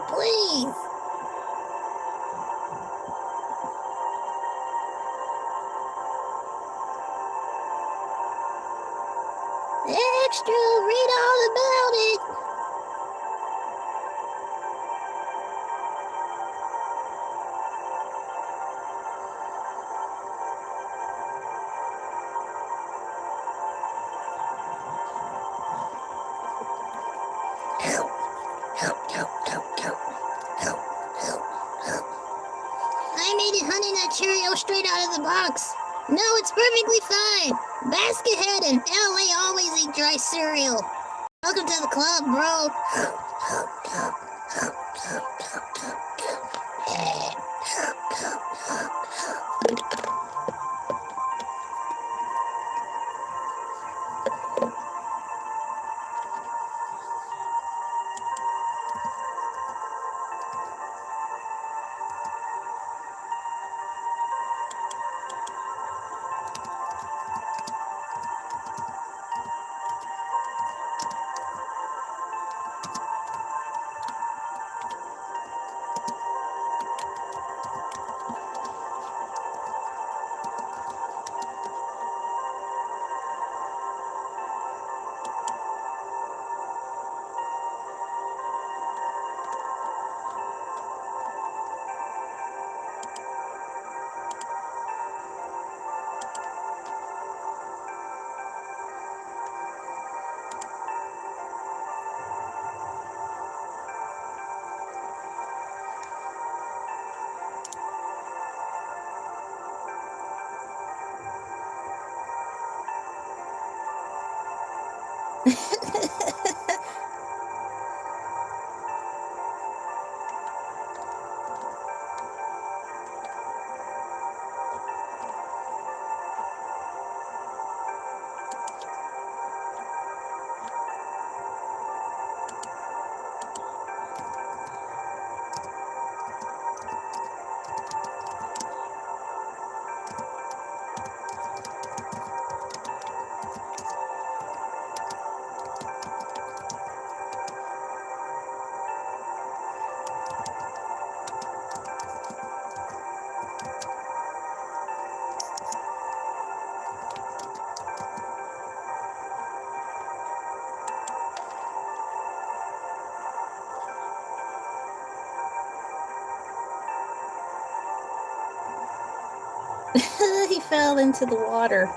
please. Extra, read all about it. I made a honey nut Cheerio straight out of the box. No, it's perfectly fine. Basket Head and LA always eat dry cereal. Welcome to the club, bro. He fell into the water.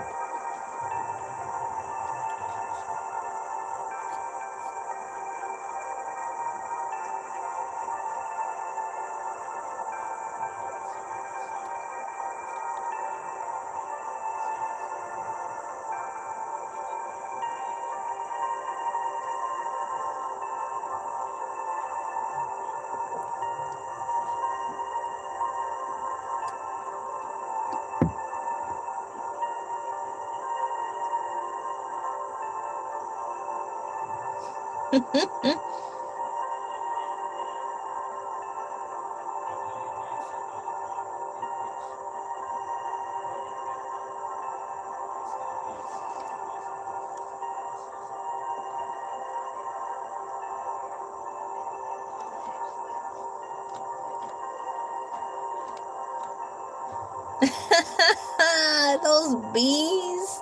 Those bees.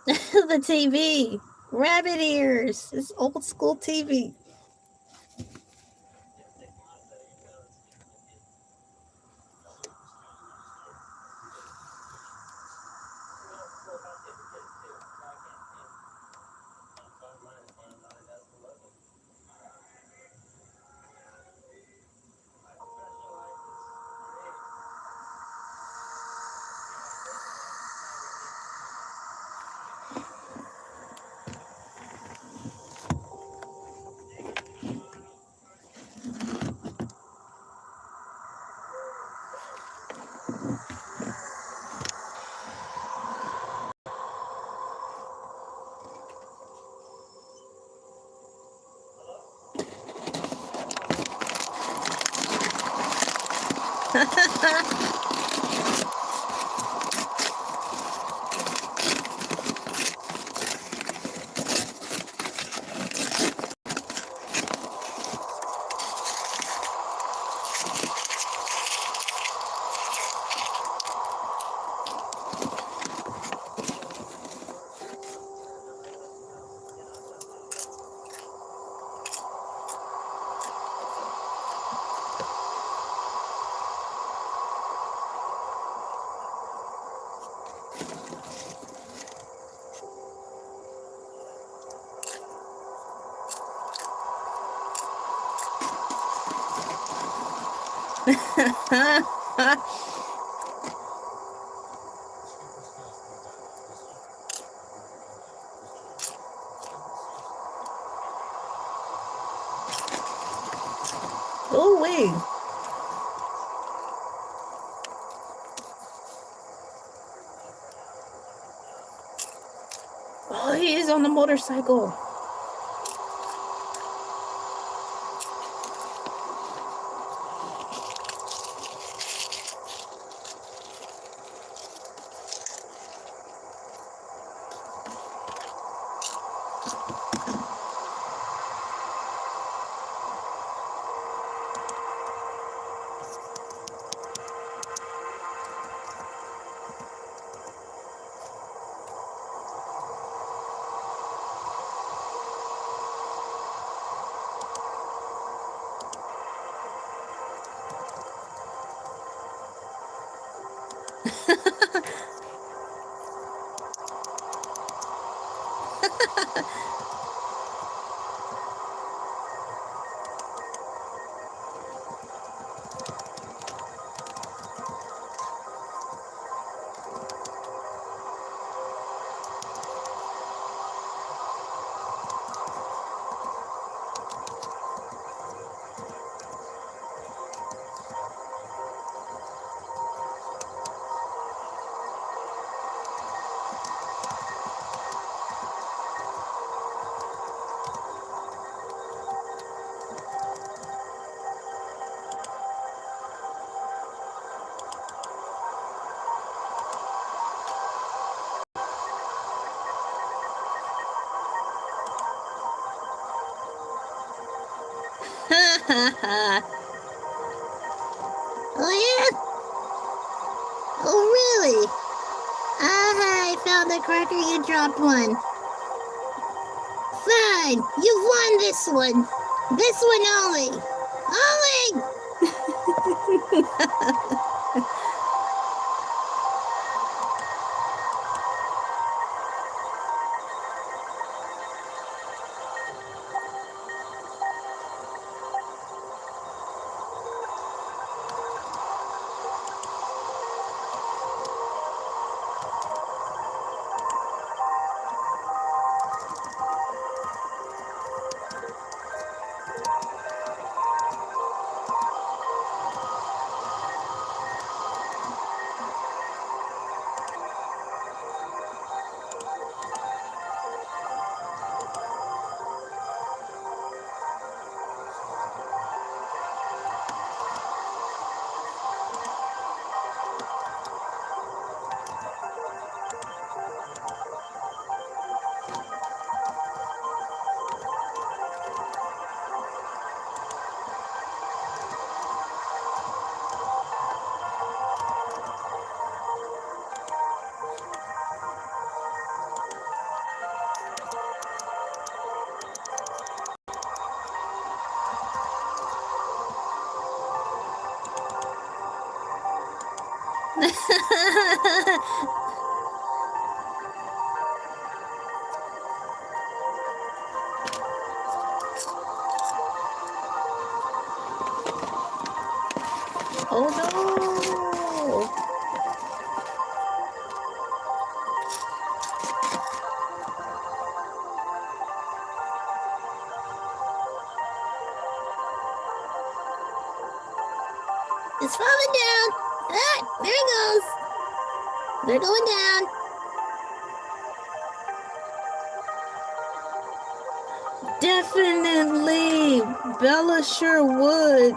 The TV. Rabbit ears. It's old school TV. Oh, wait. Oh, he is on the motorcycle. Oh, yeah? Oh, really? I found a cracker. You dropped one. Fine. You won this one. This one only. Only! Oh no! It's falling down! Ah, there it goes! They're going down! Definitely! Bella sure would.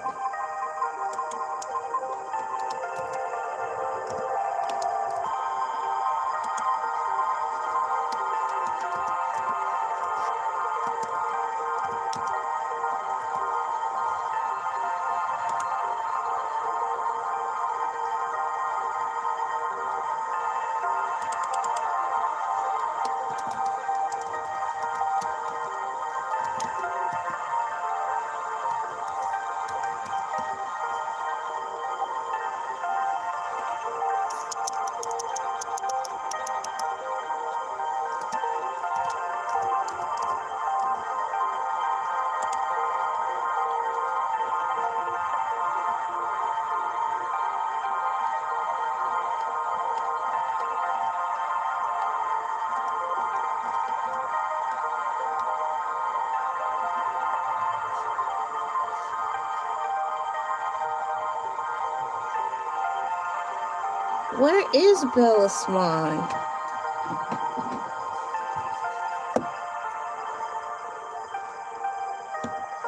Where is Bella Swan?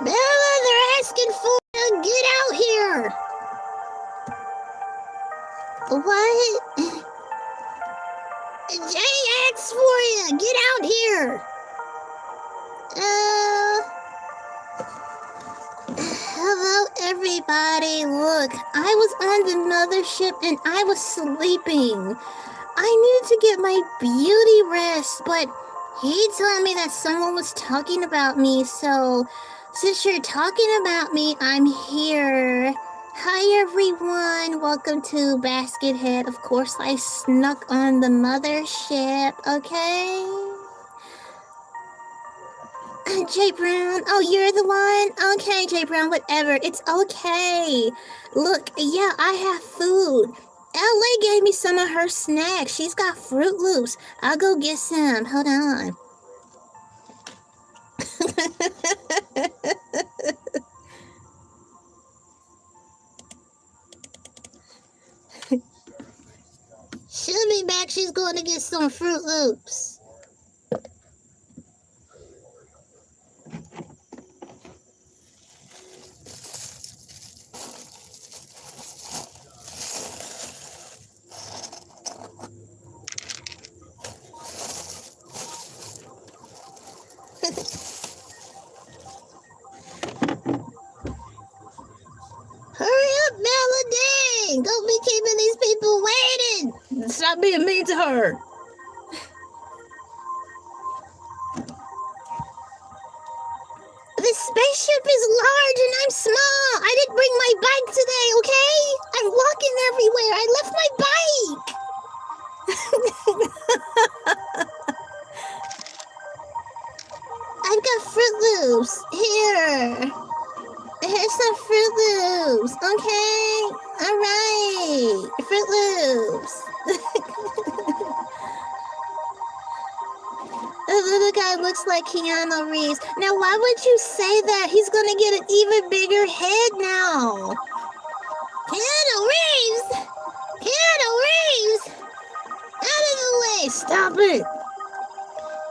Bella, they're asking for you! Get out here! What? Jay asked for you! Get out here! Hello, everybody. Look, I was on the mothership and I was sleeping. I needed to get my beauty rest, but he told me that someone was talking about me, so since you're talking about me, I'm here. Hi, everyone. Welcome to Basket Head. Of course, I snuck on the mothership, okay? Jay Brown, oh, you're the one? Okay, Jay Brown, whatever. It's okay. Look, yeah, I have food. LA gave me some of her snacks. She's got Fruit Loops. I'll go get some. Hold on. She'll be back. She's going to get some Fruit Loops. Hurry up, Bella, dang! Don't be keeping these people waiting! Stop being mean to her. This spaceship is large and I'm small. I didn't bring my bike today, okay? I'm walking everywhere. I left my bike. I've got Fruit Loops. Here. Here's some Fruit Loops, okay? All right. Fruit Loops. The little guy looks like Keanu Reeves. Now, why would you say that? He's gonna get an even bigger head now. Keanu Reeves! Keanu Reeves! Out of the way! Stop it!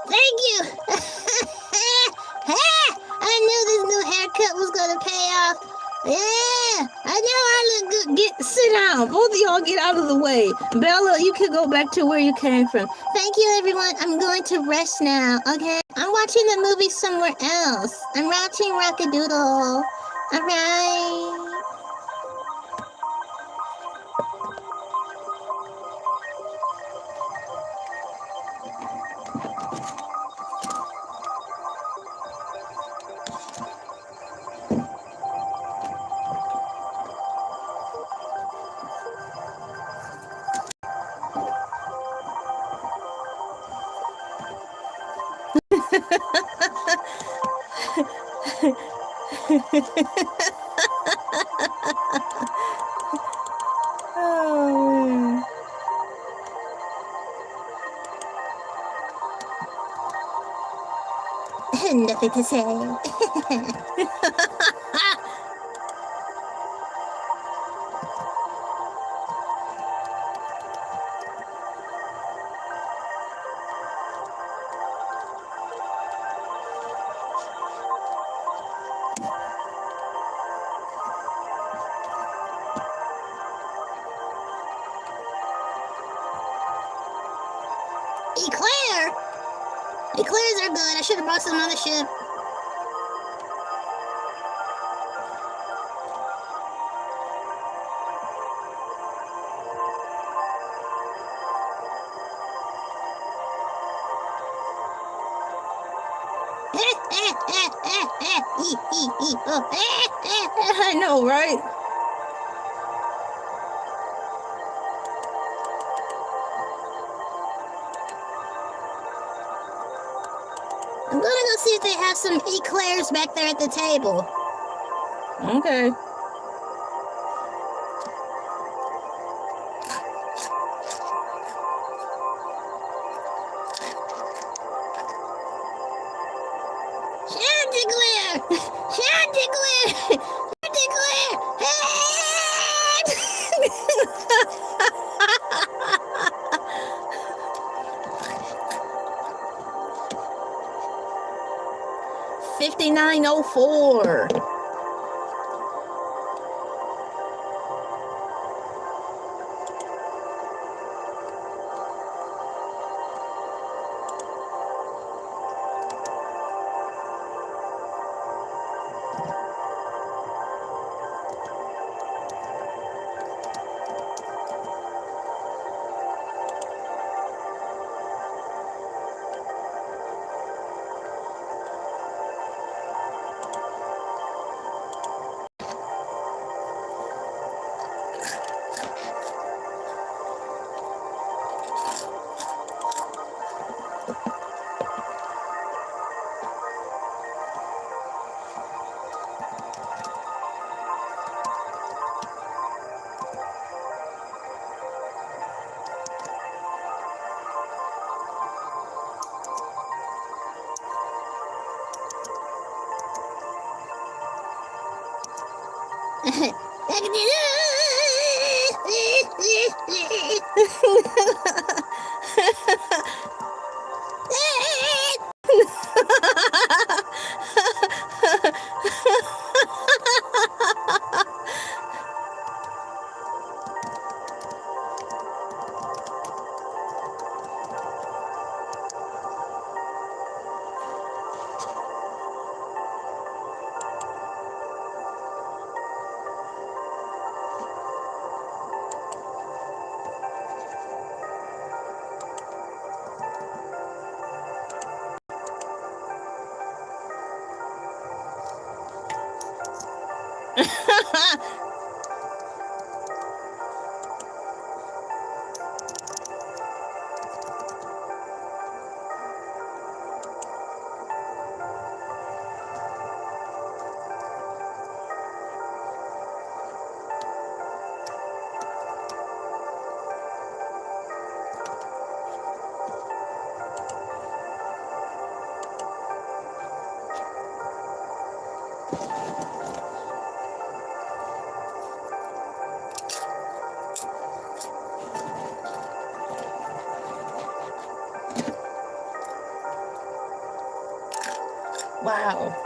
Thank you! I knew this new haircut was gonna pay off. Yeah, I know I look good. Sit down. Both of y'all get out of the way. Bella, you can go back to where you came from. Thank you, everyone. I'm going to rest now, okay? I'm watching the movie somewhere else. I'm watching Rock-A-Doodle. All right. nothing to say. Eclair! Eclairs are good. I should have brought some on the ship. I know, right? I'm gonna go see if they have some eclairs back there at the table. Okay. Chanticleer! Chanticleer! Chanticleer! $59.04. Wow.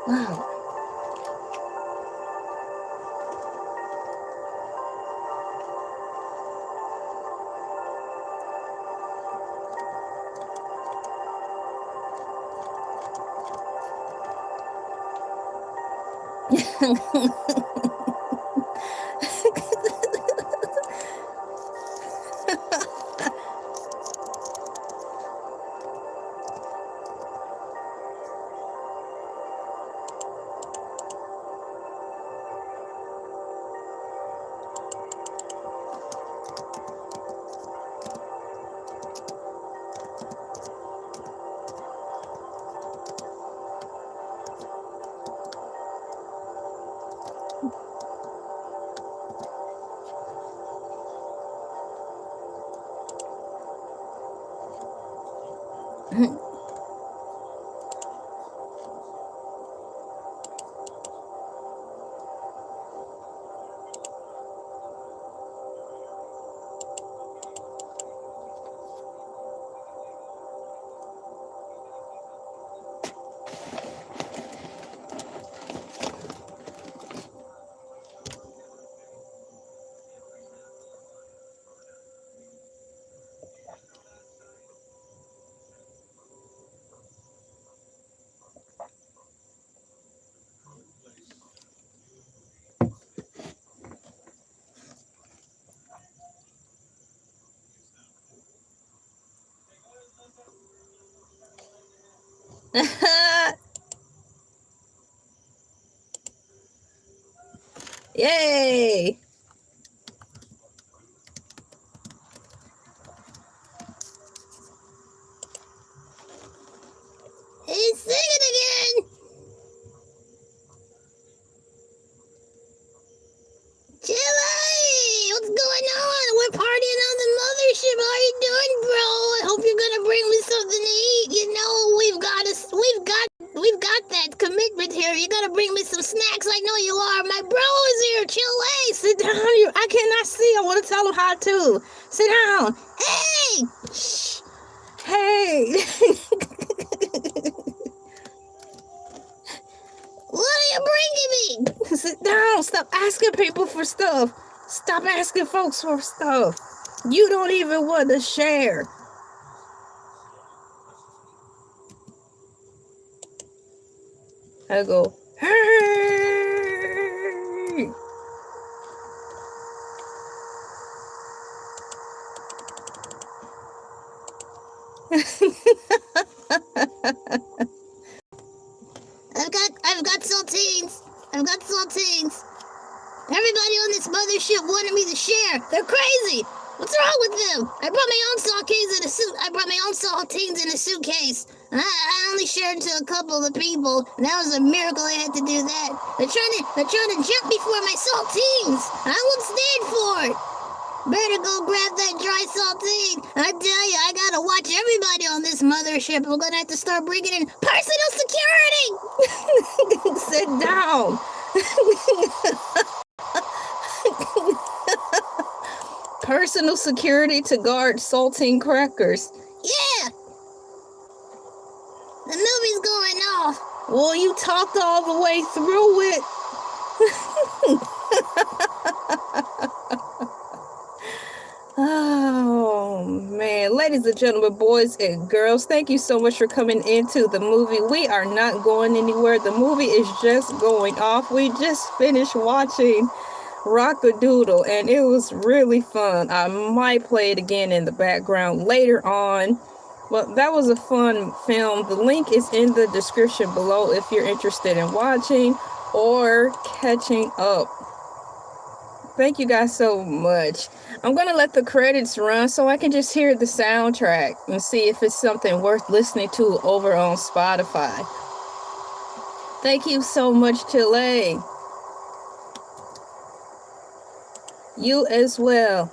Wow. Yay! He's singing again! Chili! What's going on? We're partying on the mothership. How you doing, bro? I hope you're gonna bring me something to eat. You know, we've got that commitment here. You gotta bring me some snacks. I know you are. My bro is here. Chili! Sit down. I cannot see. I want to tell him how to. Sit down. Hey! Shh. Hey. What are you bringing me? Sit down. Stop asking people for stuff. Stop asking folks for stuff. You don't even want to share. I go, hey. I've got saltines. I've got saltines. Everybody on this mothership wanted me to share. They're crazy. What's wrong with them? I brought my own saltines in a suitcase. And I only shared to a couple of people. And that was a miracle I had to do that. They're trying to jump me for my saltines. I won't stand for it. Better go grab that dry saltine. I tell you, I gotta watch everybody on this mothership. We're gonna have to start bringing in personal security. Sit down. Personal security to guard saltine crackers. Yeah. The movie's going off. Well, you talked all the way through it. Oh, man. Ladies and gentlemen, boys and girls, thank you so much for coming into the movie. We are not going anywhere. The movie is just going off. We just finished watching Rock-A-Doodle, and it was really fun. I might play it again in the background later on. Well, that was a fun film. The link is in the description below if you're interested in watching or catching up. Thank you guys so much. I'm going to let the credits run so I can just hear the soundtrack and see if it's something worth listening to over on Spotify. Thank you so much, Chile. You as well.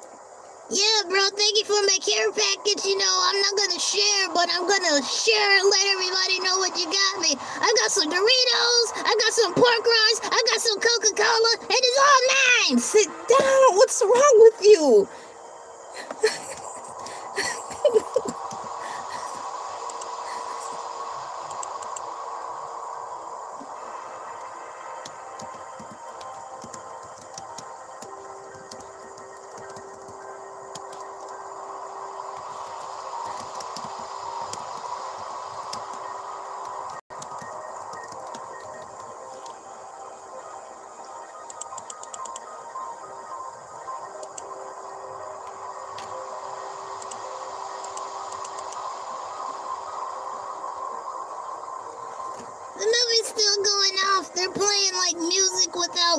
Yeah, bro, thank you for my care package. You know, I'm not gonna share, but I'm gonna share and let everybody know what you got me. I got some Doritos, I got some pork rinds, I got some Coca-Cola, and it's all mine. Sit down. What's wrong with you?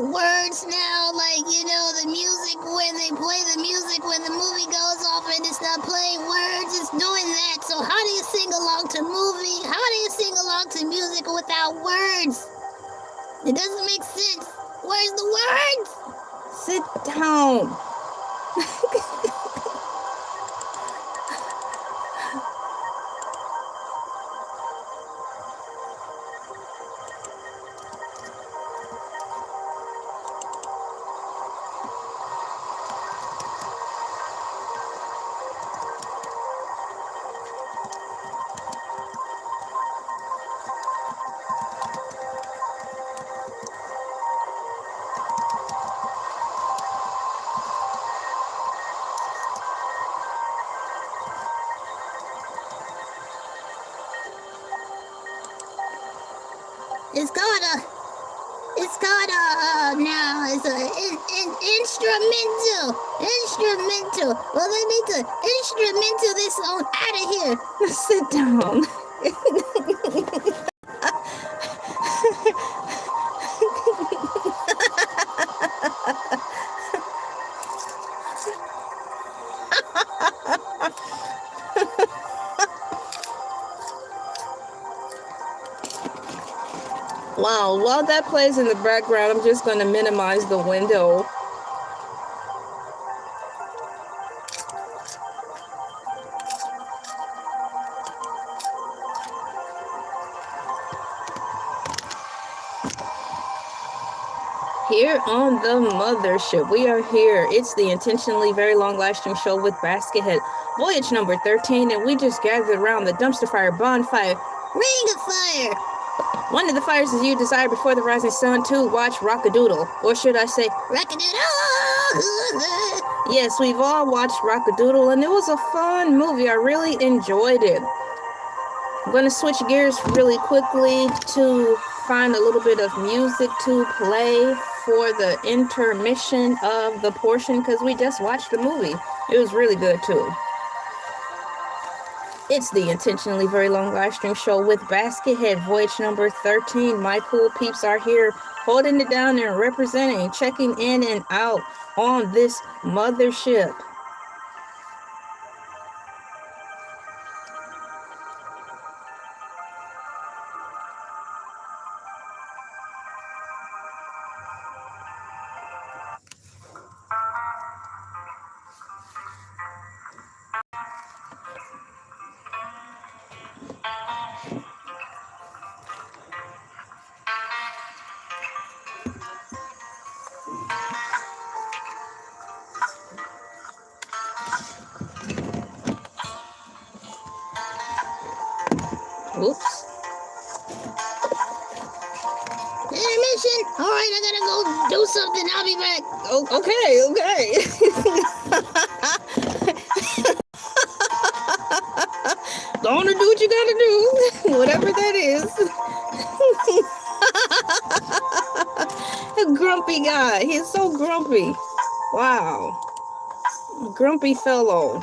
without words now, like, you know, the music, when they play the music, when the movie goes off and it's not playing words, it's doing that. So how do you sing along to movie? How do you sing along to music without words? It doesn't make sense. Where's the words? Sit down. It's an instrumental. Well, they need to instrumental this on out of here. Sit down. Wow, while that plays in the background, I'm just going to minimize the window. Here on the mothership, we are here. It's the intentionally very long live stream show with Head Voyage number 13, and we just gathered around the dumpster fire bonfire. Ring of fire! One of the fires is you desire before the rising sun to watch Rock-A-Doodle, or should I say Rock-A-Doodle! Yes, we've all watched Rock-A-Doodle, and it was a fun movie. I really enjoyed it. I'm going to switch gears really quickly to find a little bit of music to play for the intermission of the portion, because we just watched the movie. It was really good too. It's the intentionally very long live stream show with Head Voyage number 13. My cool peeps are here holding it down and representing, checking in and out on this mothership. Oops. Intermission. All right, I gotta go do something. I'll be back. Oh, okay. Go on and do what you gotta do, whatever that is. A grumpy guy. He's so grumpy. Wow. Grumpy fellow.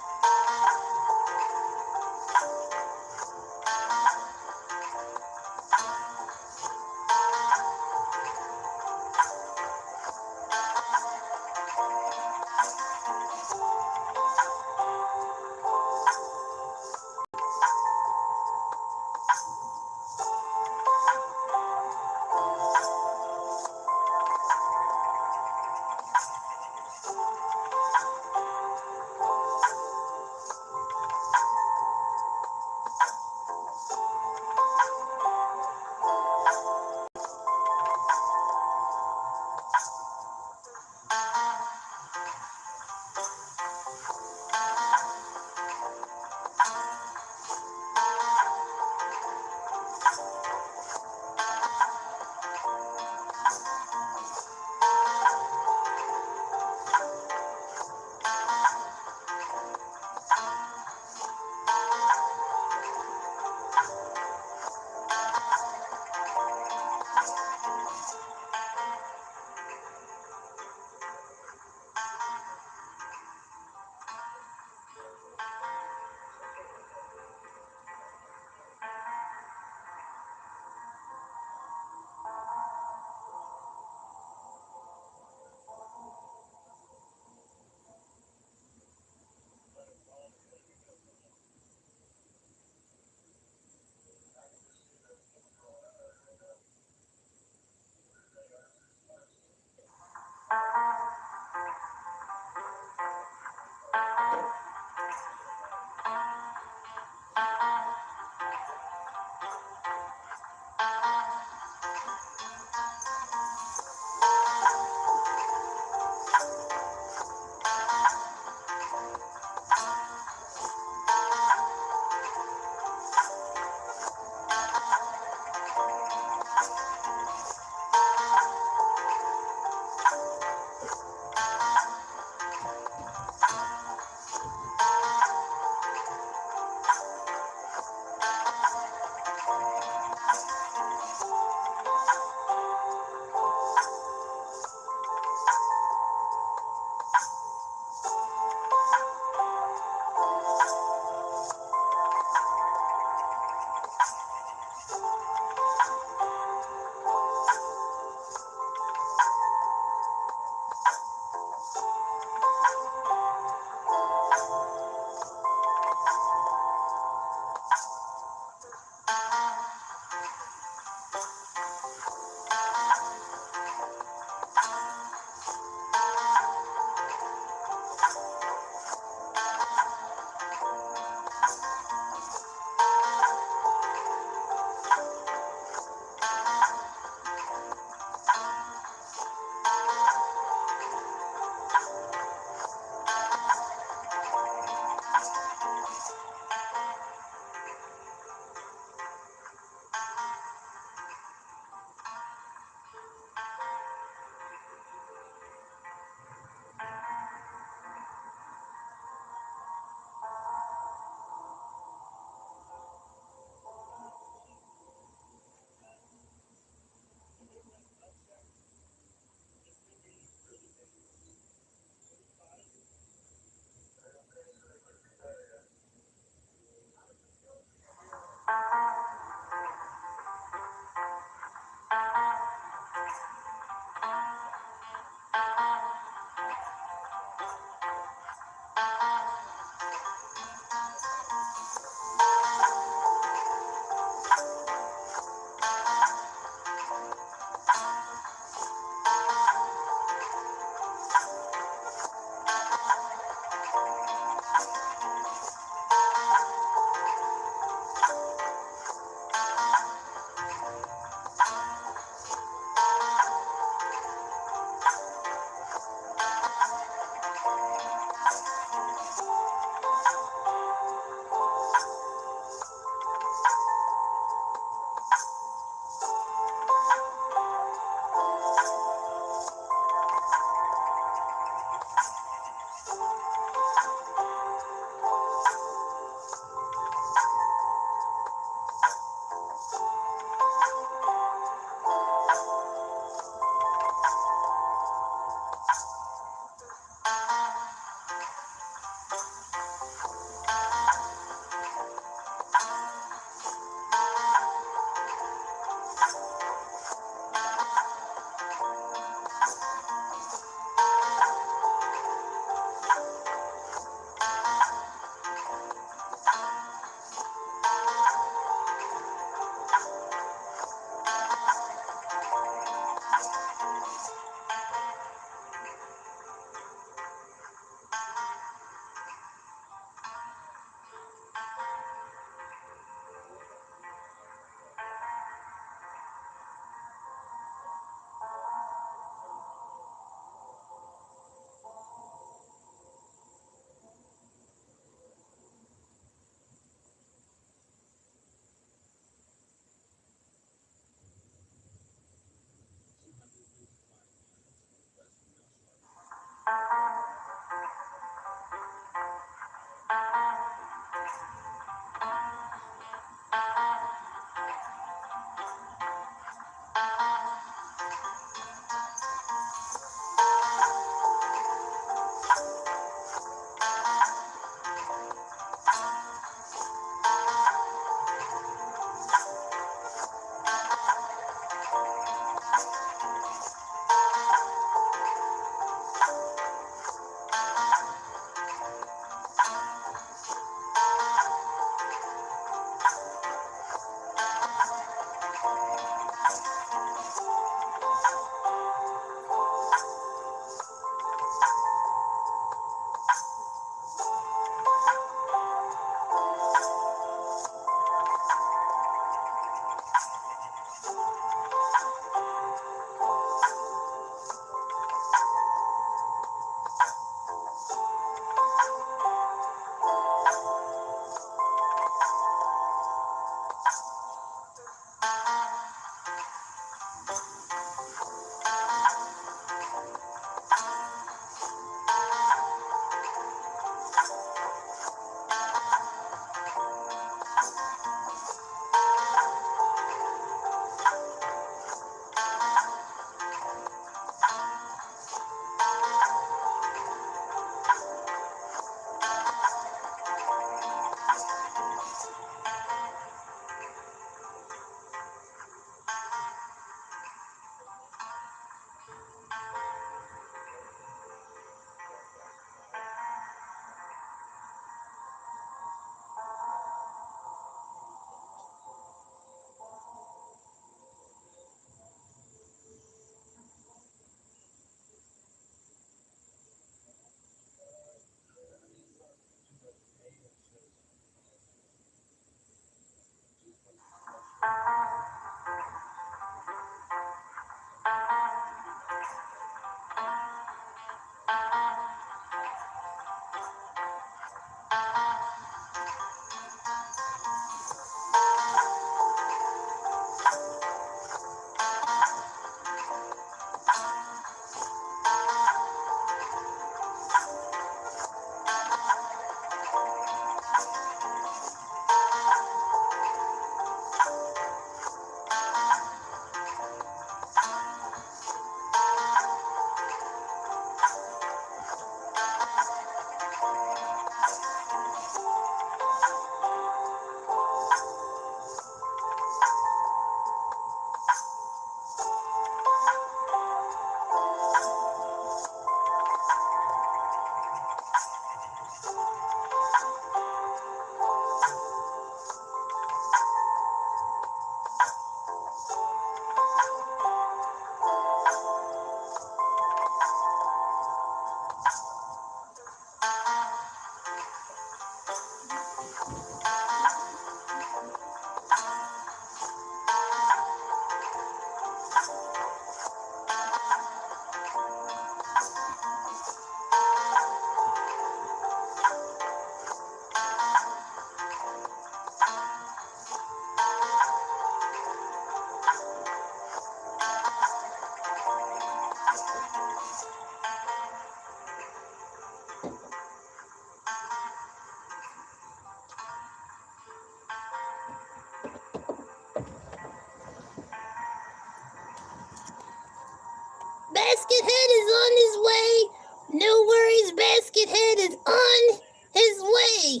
on his way.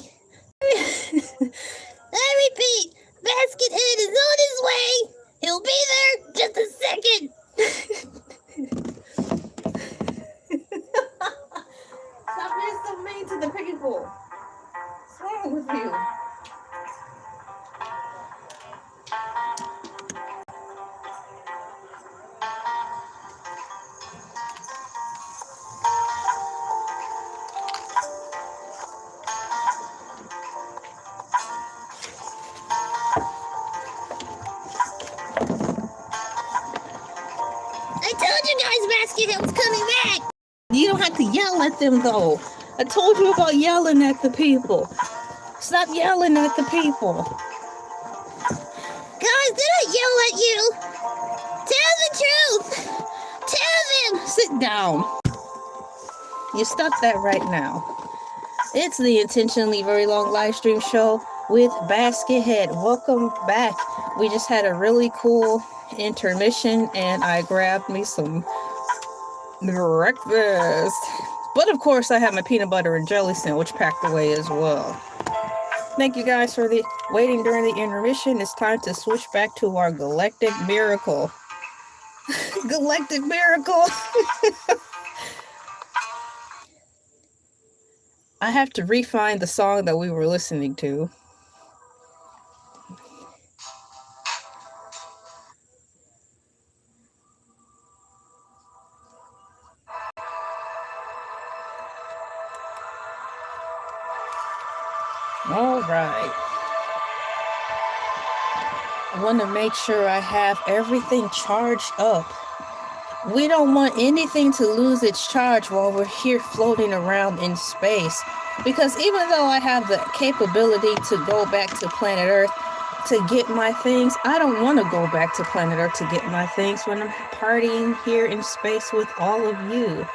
I repeat, Basket Head is on his way. He'll be there just a second. Stop being so mean to the people. What's wrong with you? I told you guys Basket Head was coming back. You don't have to yell at them, though. I told you about yelling at the people. Stop yelling at the people. Guys, did I yell at you? Tell the truth. Tell them. Sit down. You stop that right now. It's the Intentionally Very Long live stream show with Basket Head. Welcome back. We just had a really cool intermission and I grabbed me some breakfast. But of course I have my peanut butter and jelly sandwich packed away as well. Thank you guys for the waiting during the intermission. It's time to switch back to our galactic miracle. Galactic miracle. I have to re-find the song that we were listening to. All right. I want to make sure I have everything charged up. We don't want anything to lose its charge while we're here floating around in space. Because even though I have the capability to go back to planet Earth to get my things, I don't want to go back to planet Earth to get my things when I'm partying here in space with all of you.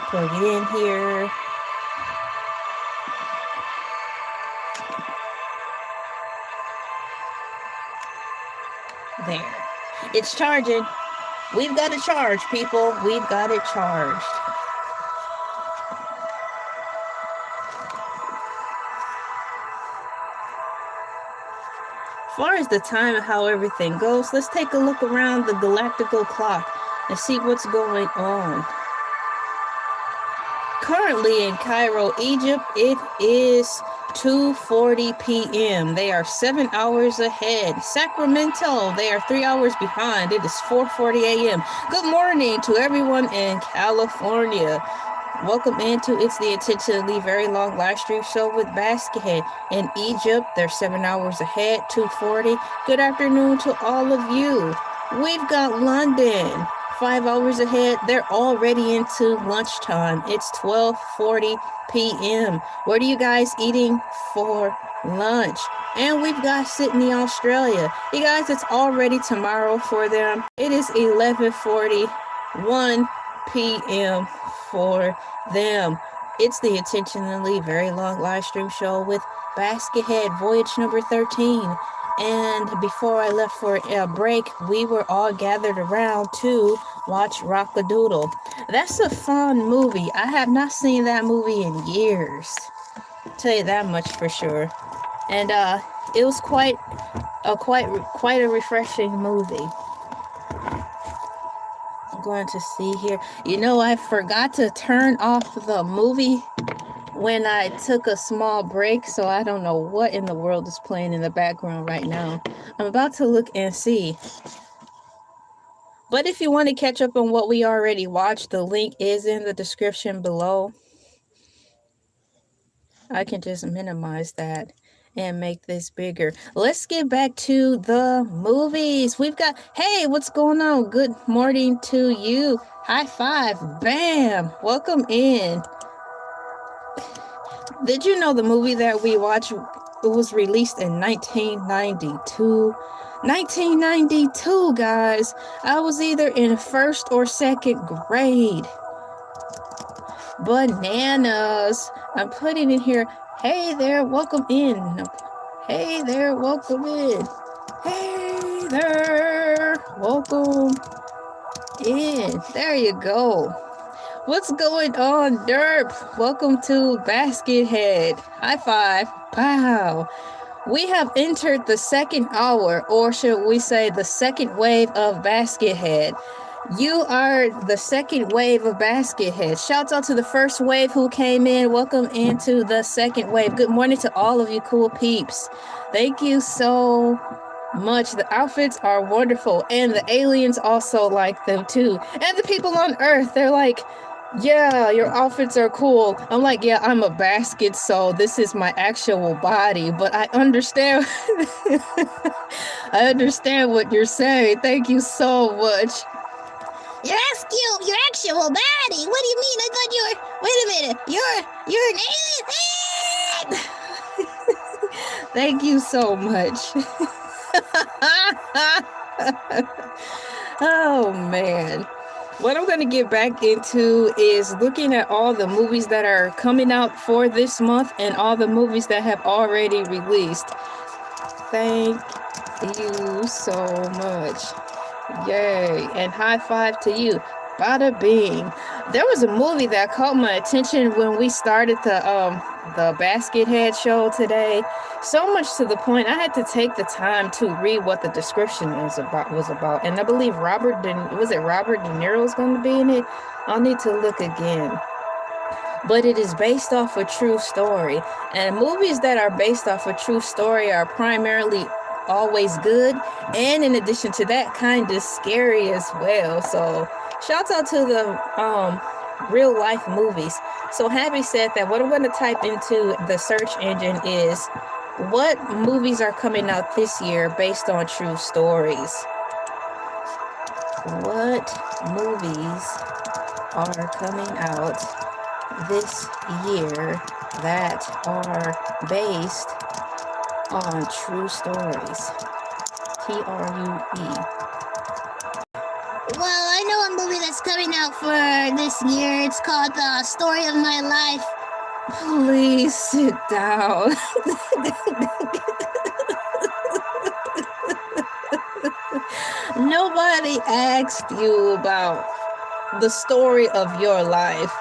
Plug it in here. There. It's charging. We've got it charged, people. We've got it charged. As far as the time and how everything goes, let's take a look around the galactical clock and see what's going on. Currently in Cairo, Egypt, it is 2:40 p.m. They are 7 hours ahead. Sacramento, they are 3 hours behind. It is 4:40 a.m. Good morning to everyone in California. Welcome into It's the Intentionally Very Long live stream show with Basket Head. In Egypt, they're 7 hours ahead, 2:40. Good afternoon to all of you. We've got London, 5 hours ahead. They're already into lunchtime. It's 12:40 p.m. What are you guys eating for lunch? And we've got Sydney, Australia. You guys, it's already tomorrow for them. It is 11:41 p.m. for them. It's the Intentionally Very Long live stream show with Basket Head Voyage number 13. And before I left for a break, we were all gathered around to watch Rock-A-Doodle. That's a fun movie. I have not seen that movie in years. I'll tell you that much for sure. And it was quite a refreshing movie. I'm going to see here. You know, I forgot to turn off the movie when I took a small break, so I don't know what in the world is playing in the background right now. I'm about to look and see. But if you want to catch up on what we already watched, the link is in the description below. I can just minimize that and make this bigger. Let's get back to the movies. We've got, hey, what's going on? Good morning to you. High five. Bam. Welcome in. Did you know the movie that we watched, it was released in 1992? 1992, guys. I was either in first or second grade. Bananas. I'm putting in here, hey there, welcome in. Hey there, welcome in. Hey there, welcome in. There you go. What's going on, Derp? Welcome to Basket Head. High five. Pow. We have entered the second hour, or should we say the second wave of Basket Head. You are the second wave of Basket Head. Shouts out to the first wave who came in. Welcome into the second wave. Good morning to all of you cool peeps. Thank you so much. The outfits are wonderful, and the aliens also like them too. And the people on Earth, they're like, yeah, your outfits are cool. I'm like, yeah, I'm a basket, so this is my actual body, but I understand. I understand what you're saying. Thank you so much. Your actual body? What do you mean? I thought you were. Wait a minute. You're an alien. Thank you so much. Oh man. What I'm going to get back into is looking at all the movies that are coming out for this month and all the movies that have already released. Thank you so much. Yay. And high five to you. Bada bing. There was a movie that caught my attention when we started the Basket Head show today. So much to the point I had to take the time to read what the description was about. And I believe Robert De Niro is going to be in it? I'll need to look again. But it is based off a true story. And movies that are based off a true story are primarily always good. And in addition to that, kind of scary as well. So shouts out to the real life movies. So having said that, what I'm going to type into the search engine is what movies are coming out this year based on true stories. What movies are coming out this year that are based on true stories? TRUE. Well, I know a movie that's coming out for this year. It's called The Story of My Life. Please sit down. Nobody asked you about the story of your life.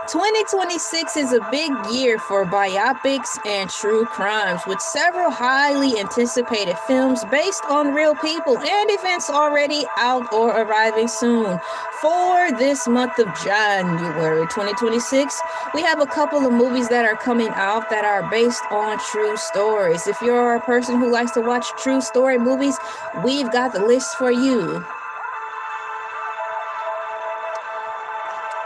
2026 is a big year for biopics and true crimes, with several highly anticipated films based on real people and events already out or arriving soon. For this month of January 2026, we have a couple of movies that are coming out that are based on true stories. If you're a person who likes to watch true story movies, we've got the list for you.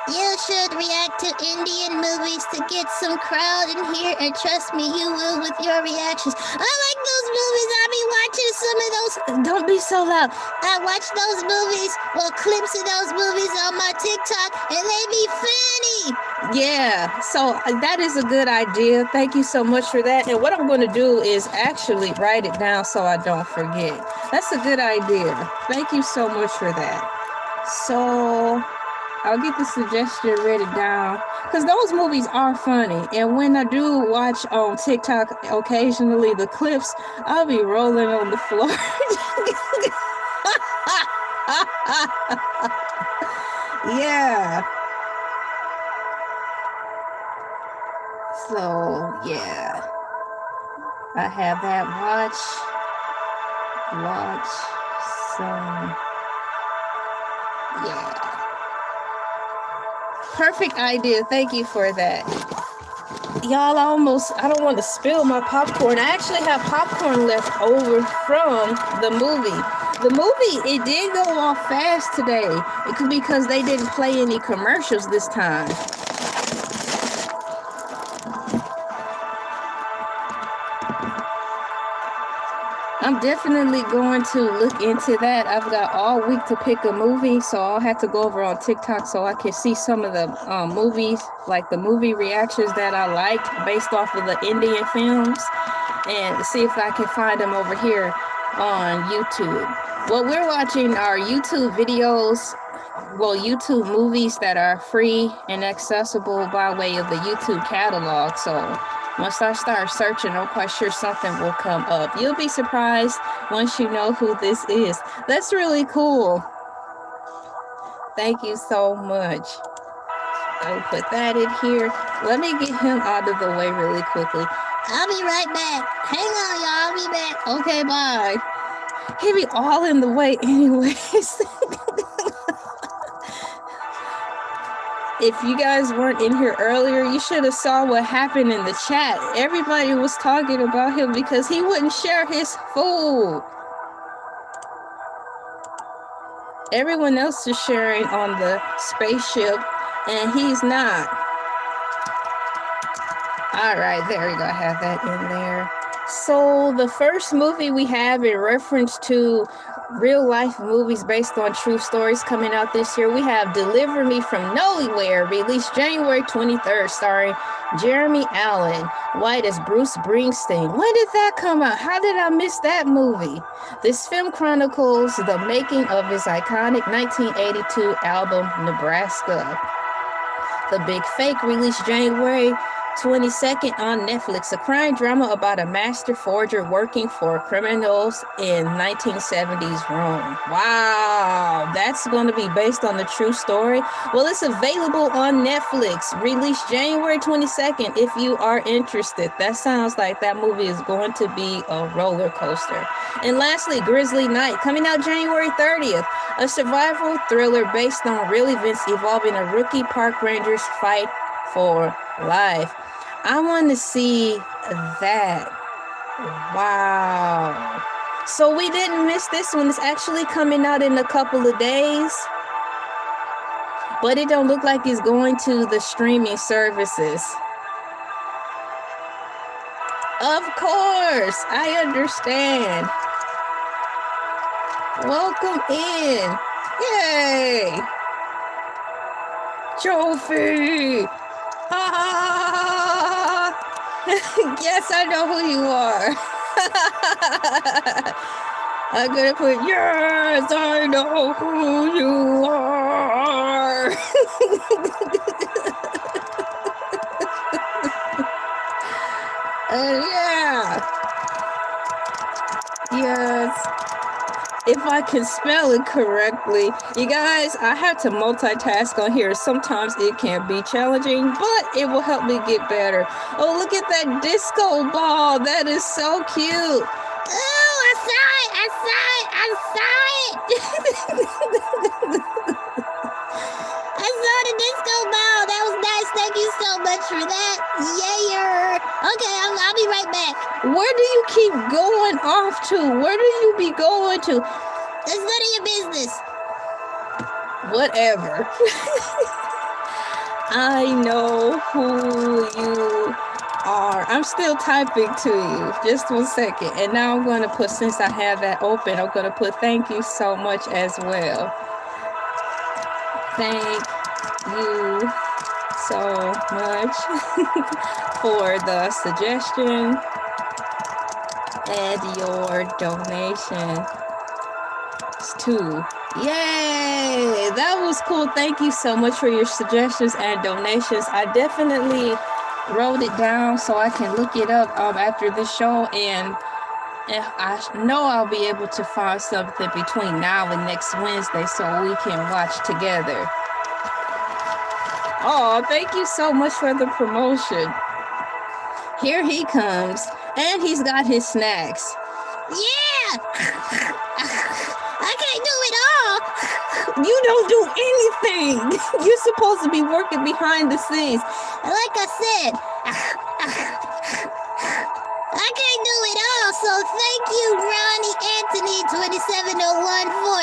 You should react to Indian movies to get some crowd in here, and trust me, you will with your reactions. I like those movies. I be watching some of those. Don't be so loud. I watch those movies, well, clips of those movies on my TikTok, and they be funny. Yeah, so that is a good idea. Thank you so much for that. And what I'm going to do is actually write it down so I don't forget. That's a good idea. Thank you so much for that. So I'll get the suggestion written down, because those movies are funny. And when I do watch on TikTok occasionally the clips, I'll be rolling on the floor. Yeah. So yeah, I have that. Watch some. Yeah. Perfect idea. Thank you for that. Y'all, I don't want to spill my popcorn. I actually have popcorn left over from the movie. The movie, it did go off fast today. It could be because they didn't play any commercials this time. I'm definitely going to look into that. I've got all week to pick a movie, so I'll have to go over on TikTok so I can see some of the movies, like the movie reactions that I liked based off of the Indian films, and see if I can find them over here on YouTube. What we're watching are YouTube videos, well, YouTube movies that are free and accessible by way of the YouTube catalog. So once I start searching, I'm quite sure something will come up. You'll be surprised once you know who this is. That's really cool. Thank you so much. I'll put that in here. Let me get him out of the way really quickly. I'll be right back. Hang on, y'all. I'll be back. Okay, bye. He be all in the way anyways. If you guys weren't in here earlier, you should have saw what happened in the chat. Everybody was talking about him because he wouldn't share his food. Everyone else is sharing on the spaceship, and he's not. All right, there we go. I have that in there. So the first movie we have in reference to real life movies based on true stories coming out this year, we have Deliver Me From Nowhere, released January 23rd, starring Jeremy Allen White as Bruce Springsteen. When did that come out? How did I miss that movie? This film chronicles the making of his iconic 1982 album, Nebraska. The Big Fake, released January 22nd on Netflix, a crime drama about a master forger working for criminals in 1970s Rome. Wow, that's going to be based on the true story. Well, it's available on Netflix, released January 22nd if you are interested. That sounds like that movie is going to be a roller coaster. And lastly, Grizzly Night, coming out January 30th, a survival thriller based on real events involving a rookie park ranger's fight for life. I want to see that. Wow. So we didn't miss this one. It's actually coming out in a couple of days. But it don't look like it's going to the streaming services. Of course, I understand. Welcome in. Yay. Trophy. Ah! Yes, I know who you are. I'm gonna put, yes, I know who you are. Yeah. Yes. If I can spell it correctly. You guys, I have to multitask on here. Sometimes it can be challenging, but it will help me get better. Oh, look at that disco ball. That is so cute. Oh, I saw it. I saw it. I saw it. I saw the disco ball. That was nice. Thank you so much for that. Yeah. Okay, I'll be right back. Where do you keep going off to? Where do you be going to? It's none of your business. Whatever. I know who you are. I'm still typing to you. Just 1 second. And now I'm going to put, since I have that open, I'm going to put thank you so much as well. Thank you so much for the suggestion and your donation too. Yay! That was cool. Thank you so much for your suggestions and donations. I definitely wrote it down so I can look it up after this show, and I know I'll be able to find something between now and next Wednesday so we can watch together. Oh, thank you so much for the promotion. Here he comes, and he's got his snacks. Yeah! I can't do it all. You don't do anything. You're supposed to be working behind the scenes. Like I said, I can't do it all, so thank you, Ronnie Anthony 2701 for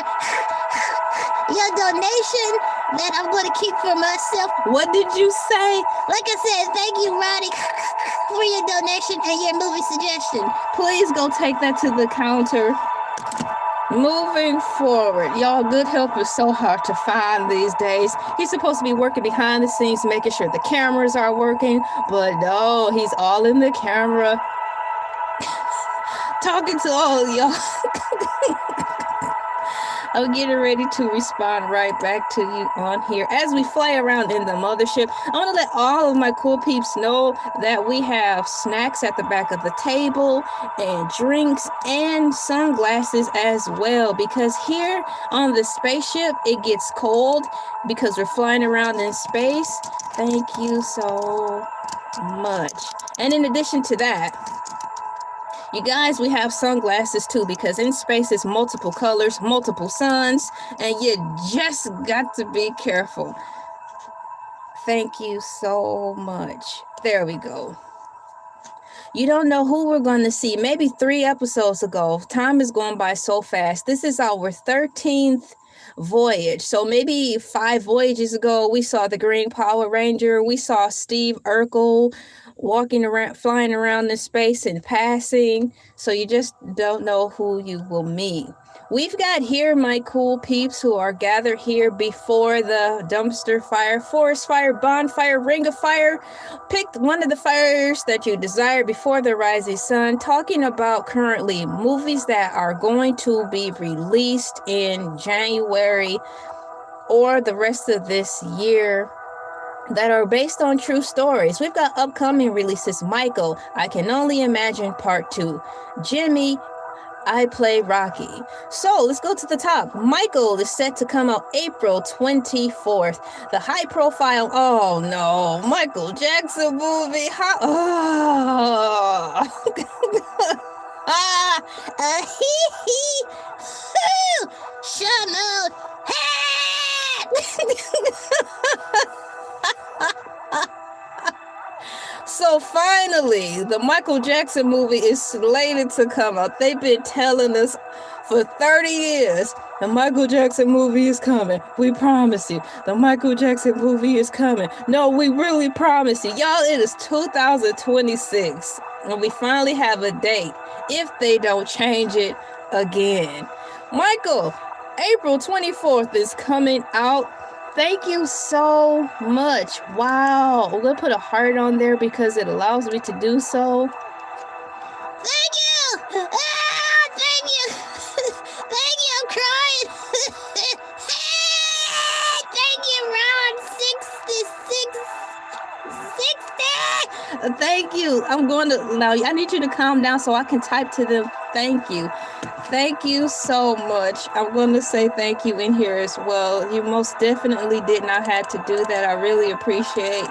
your donation that I'm going to keep for myself. What did you say? Like I said, thank you, Ronnie, for your donation and your movie suggestion. Please go take that to the counter. Moving forward, y'all, good help is so hard to find these days. He's supposed to be working behind the scenes, making sure the cameras are working, but no, he's all in the camera, talking to all of y'all. I'm getting ready to respond right back to you on here. As we fly around in the mothership, I want to let all of my cool peeps know that we have snacks at the back of the table and drinks and sunglasses as well, because here on the spaceship, it gets cold because we're flying around in space. Thank you so much. And in addition to that, you guys, we have sunglasses too, because in space it's multiple colors, multiple suns, and you just got to be careful. Thank you so much. There we go. You don't know who we're going to see. Maybe 3 episodes ago. Time is going by so fast. This is our 13th voyage. So maybe 5 voyages ago, we saw the Green Power Ranger. We saw Steve Urkel walking around, flying around in space and passing. So you just don't know who you will meet. We've got here my cool peeps who are gathered here before the dumpster fire, forest fire, bonfire, ring of fire. Pick one of the fires that you desire before the rising sun, talking about currently movies that are going to be released in January or the rest of this year that are based on true stories. We've got upcoming releases: Michael, I Can Only Imagine Part 2, Jimmy, I Play Rocky. So let's go to the top. Michael is set to come out April 24th. The high profile, oh no, Michael Jackson movie. Shut up. So finally, the Michael Jackson movie is slated to come out. They've been telling us for 30 years, the Michael Jackson movie is coming. We promise you, the Michael Jackson movie is coming. No, we really promise you. Y'all, it is 2026, and we finally have a date if they don't change it again. Michael, April 24th is coming out. Thank you so much. Wow. I'm going to put a heart on there because it allows me to do so. Thank you. Thank you. Thank you. I'm crying. Thank you, Ron. 60. Thank you. I'm going to, now I need you to calm down so I can type to them. Thank you. Thank you so much. I'm going to say thank you in here as well. You most definitely did not have to do that. I really appreciate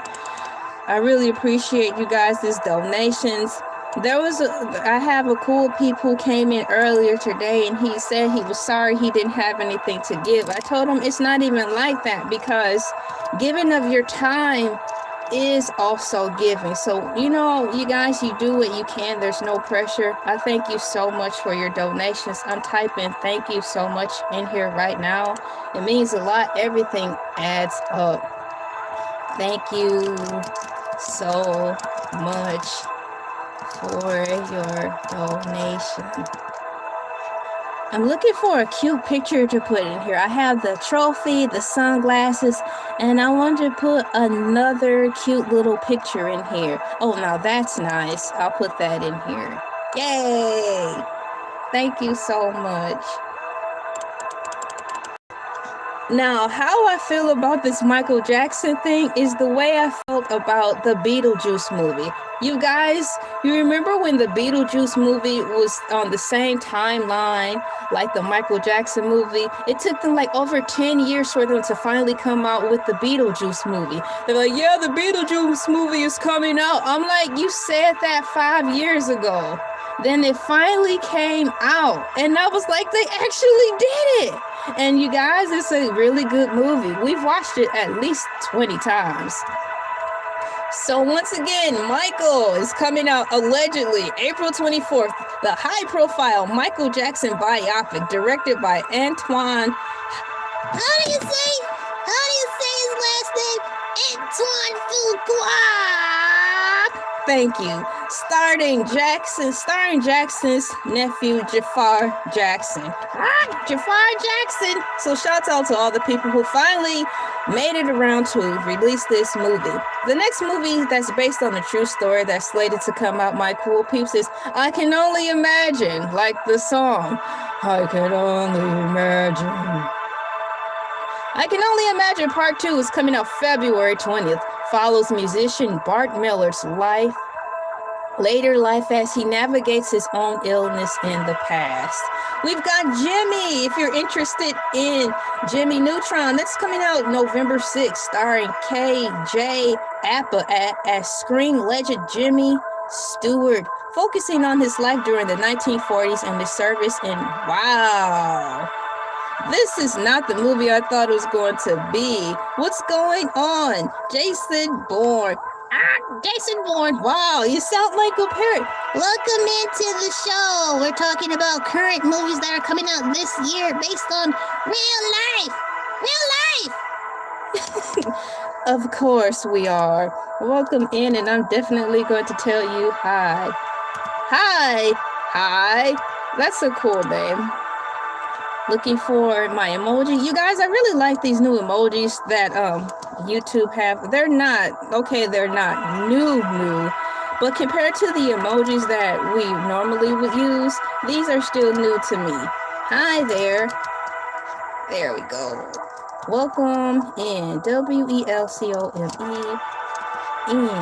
you guys' donations. I have a cool peep who came in earlier today, and he said he was sorry he didn't have anything to give. I told him it's not even like that, because giving of your time is also giving. So, you know, you guys, you do what you can. There's no pressure. I thank you so much for your donations. I'm typing thank you so much in here right now. It means a lot. Everything adds up. Thank you so much for your donation. I'm looking for a cute picture to put in here. I have the trophy, the sunglasses, and I want to put another cute little picture in here. Oh, now that's nice. I'll put that in here. Yay! Thank you so much. Now, how I feel about this Michael Jackson thing is the way I felt about the Beetlejuice movie. You guys, you remember when the Beetlejuice movie was on the same timeline like the Michael Jackson movie? It took them like over 10 years for them to finally come out with the Beetlejuice movie. They're like, yeah, the Beetlejuice movie is coming out. I'm like, you said that 5 years ago. Then it finally came out, and I was like, they actually did it. And you guys, it's a really good movie. We've watched it at least 20 times. So once again, Michael is coming out allegedly April 24th. The high-profile Michael Jackson biopic directed by Antoine. How do you say his last name? Antoine Fuqua. Thank you. Starring Jackson's nephew, Jafar Jackson. Jafar Jackson. So shout out to all the people who finally made it around to release this movie. The next movie that's based on a true story that's slated to come out, my cool peeps, is I Can Only Imagine, like the song. I can only imagine. I Can Only Imagine Part 2 is coming out February 20th. Follows musician Bart Miller's later life as he navigates his own illness in the past. We've got Jimmy, if you're interested in Jimmy Neutron. That's coming out November 6th, starring K.J. Apa as screen legend Jimmy Stewart, focusing on his life during the 1940s and his service in wow. This is not the movie I thought it was going to be. What's going on? Jason Bourne. Jason Bourne. Wow, you sound like a parrot. Welcome into the show. We're talking about current movies that are coming out this year based on real life. Real life. Of course we are. Welcome in, and I'm definitely going to tell you hi. Hi. That's a cool name. Looking for my emoji. You guys, I really like these new emojis that YouTube have. They're not new, but compared to the emojis that we normally would use, these are still new to me. Hi there. There we go. Welcome in. WELCOME in.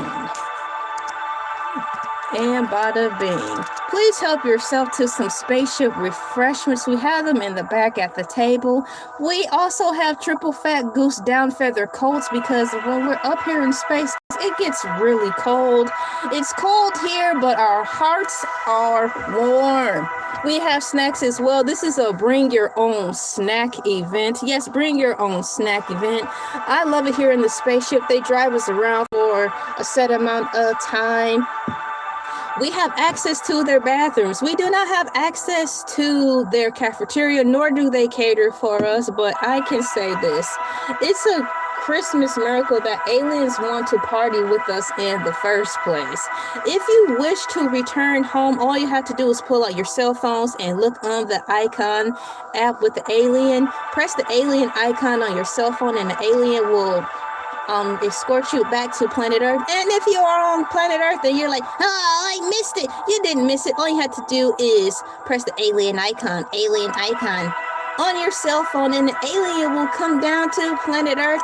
And bada bing. Please help yourself to some spaceship refreshments. We have them in the back at the table. We also have triple fat goose down feather coats because when we're up here in space, it gets really cold. It's cold here, but our hearts are warm. We have snacks as well. This is a bring your own snack event. Yes, bring your own snack event. I love it here in the spaceship. They drive us around for a set amount of time. We have access to their bathrooms. We do not have access to their cafeteria, nor do they cater for us, but I can say this. It's a Christmas miracle that aliens want to party with us in the first place. If you wish to return home, all you have to do is pull out your cell phones and look on the icon app with the alien. Press the alien icon on your cell phone and the alien will escort you back to planet Earth. And if you are on planet Earth and you're like, oh, I missed it. You didn't miss it. All you have to do is press the alien icon on your cell phone, and the alien will come down to planet Earth,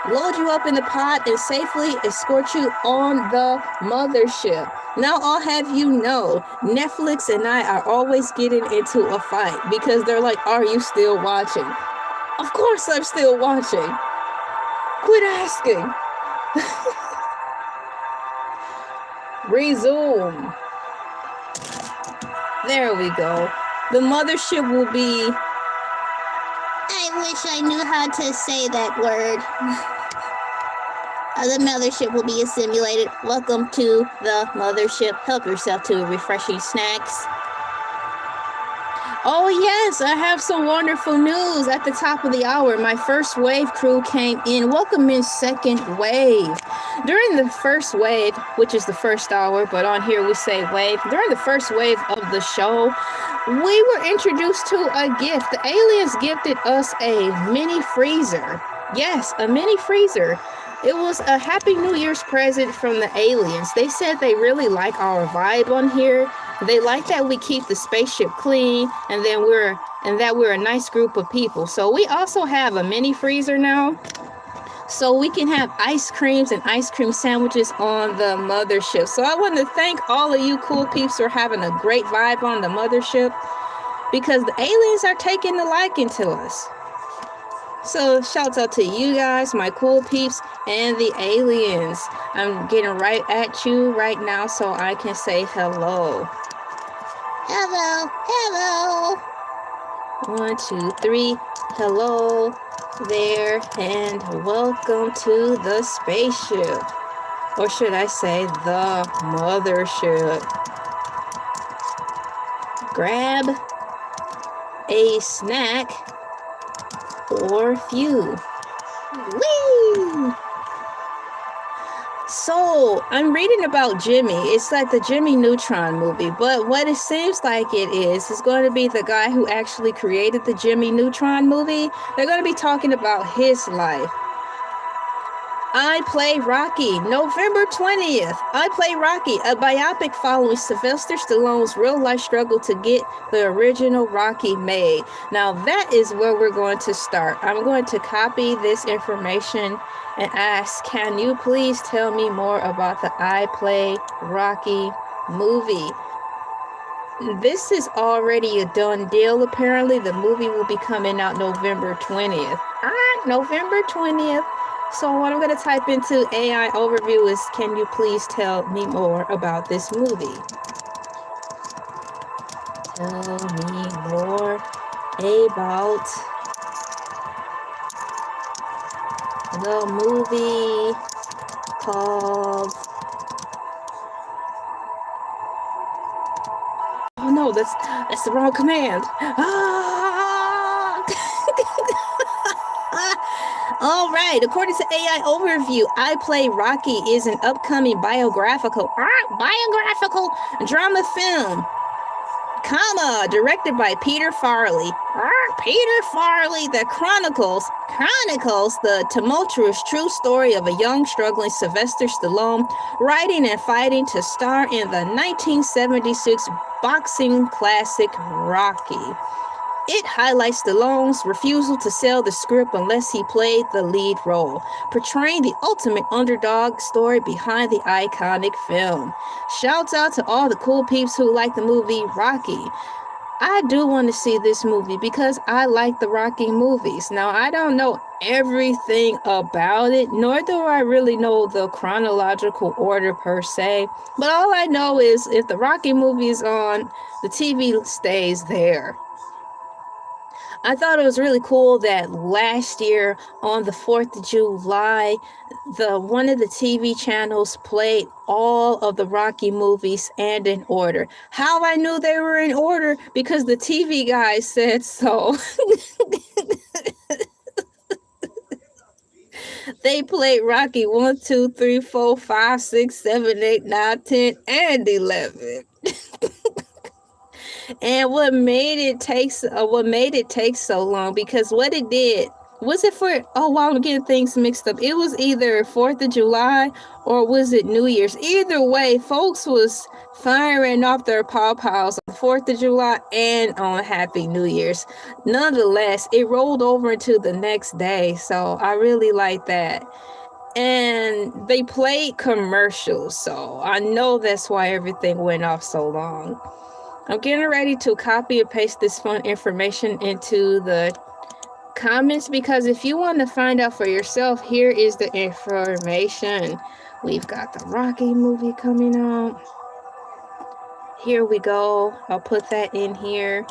load you up in the pod, and safely escort you on the mothership. Now I'll have you know, Netflix and I are always getting into a fight because they're like, are you still watching? Of course I'm still watching. Quit asking. Resume. There we go. The mothership will be... I wish I knew how to say that word. The mothership will be assimilated. Welcome to the mothership. Help yourself to refreshing snacks. Oh yes, I have some wonderful news at the top of the hour. My first wave crew came in. Welcome in second wave. During the first wave, which is the first hour, but on here we say wave. During the first wave of the show, we were introduced to a gift. The aliens gifted us a mini freezer. Yes, a mini freezer. It was a Happy New Year's present from the aliens. They said they really like our vibe on here. They like that we keep the spaceship clean, and that we're a nice group of people. So we also have a mini freezer now, so we can have ice creams and ice cream sandwiches on the mothership. So I want to thank all of you cool peeps for having a great vibe on the mothership, because the aliens are taking a liking to us. So shouts out to you guys, my cool peeps, and the aliens. I'm getting right at you right now so I can say hello. Hello. 1, 2, 3. Hello there, and welcome to the spaceship. Or should I say the mothership. Grab a snack or few. Whee! So, I'm reading about Jimmy. It's like the Jimmy Neutron movie, but what it seems like it is going to be the guy who actually created the Jimmy Neutron movie. They're going to be talking about his life. I Play Rocky, November 20th. I Play Rocky, a biopic following Sylvester Stallone's real-life struggle to get the original Rocky made. Now, that is where we're going to start. I'm going to copy this information and ask, can you please tell me more about the I Play Rocky movie? This is already a done deal, apparently. The movie will be coming out November 20th. November 20th. So what I'm going to type into AI overview is, can you please tell me more about this movie? Tell me more about the movie called... Oh no, that's the wrong command. All right, according to AI Overview, I Play Rocky is an upcoming biographical drama film, directed by Peter Farrelly. Peter Farrelly that chronicles the tumultuous true story of a young, struggling Sylvester Stallone writing and fighting to star in the 1976 boxing classic Rocky. It highlights Stallone's refusal to sell the script unless he played the lead role, portraying the ultimate underdog story behind the iconic film. Shouts out to all the cool peeps who like the movie Rocky. I do want to see this movie because I like the Rocky movies. Now, I don't know everything about it, nor do I really know the chronological order per se, but all I know is if the Rocky movie is on, the TV stays there. I thought it was really cool that last year on the 4th of July, one of the TV channels played all of the Rocky movies and in order. How I knew they were in order? Because the TV guy said so. They played Rocky 1, 2, 3, 4, 5, 6, 7, 8, 9, 10, and 11. And what made it take so long, because what it did was it for I'm getting things mixed up. It was either 4th of July or was it New Year's? Either way, folks was firing off their pawpaws on 4th of July and on Happy New Year's. Nonetheless, it rolled over into the next day, so I really like that. And they played commercials, so I know that's why everything went off so long. I'm getting ready to copy and paste this fun information into the comments, because if you want to find out for yourself, here is the information. We've got the Rocky movie coming out. Here we go. I'll put that in here.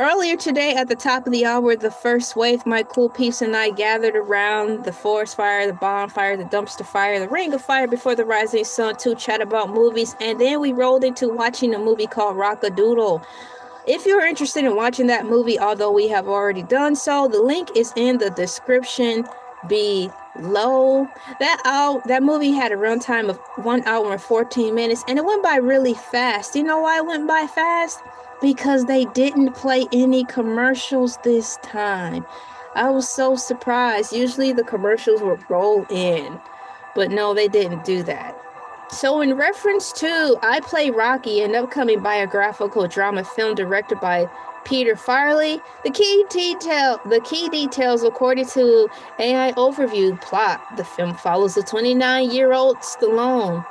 Earlier today, at the top of the hour, the first wave, my cool peeps and I gathered around the forest fire, the bonfire, the dumpster fire, the ring of fire before the rising sun to chat about movies, and then we rolled into watching a movie called Rock-A-Doodle. If you're interested in watching that movie, although we have already done so, the link is in the description below. That movie had a runtime of 1 hour and 14 minutes, and it went by really fast. You know why it went by fast? Because they didn't play any commercials this time. I was so surprised. Usually the commercials would roll in, but no, they didn't do that. So in reference to I Play Rocky, an upcoming biographical drama film directed by Peter Farrelly, the key details according to AI Overview plot. The film follows a 29-year-old Stallone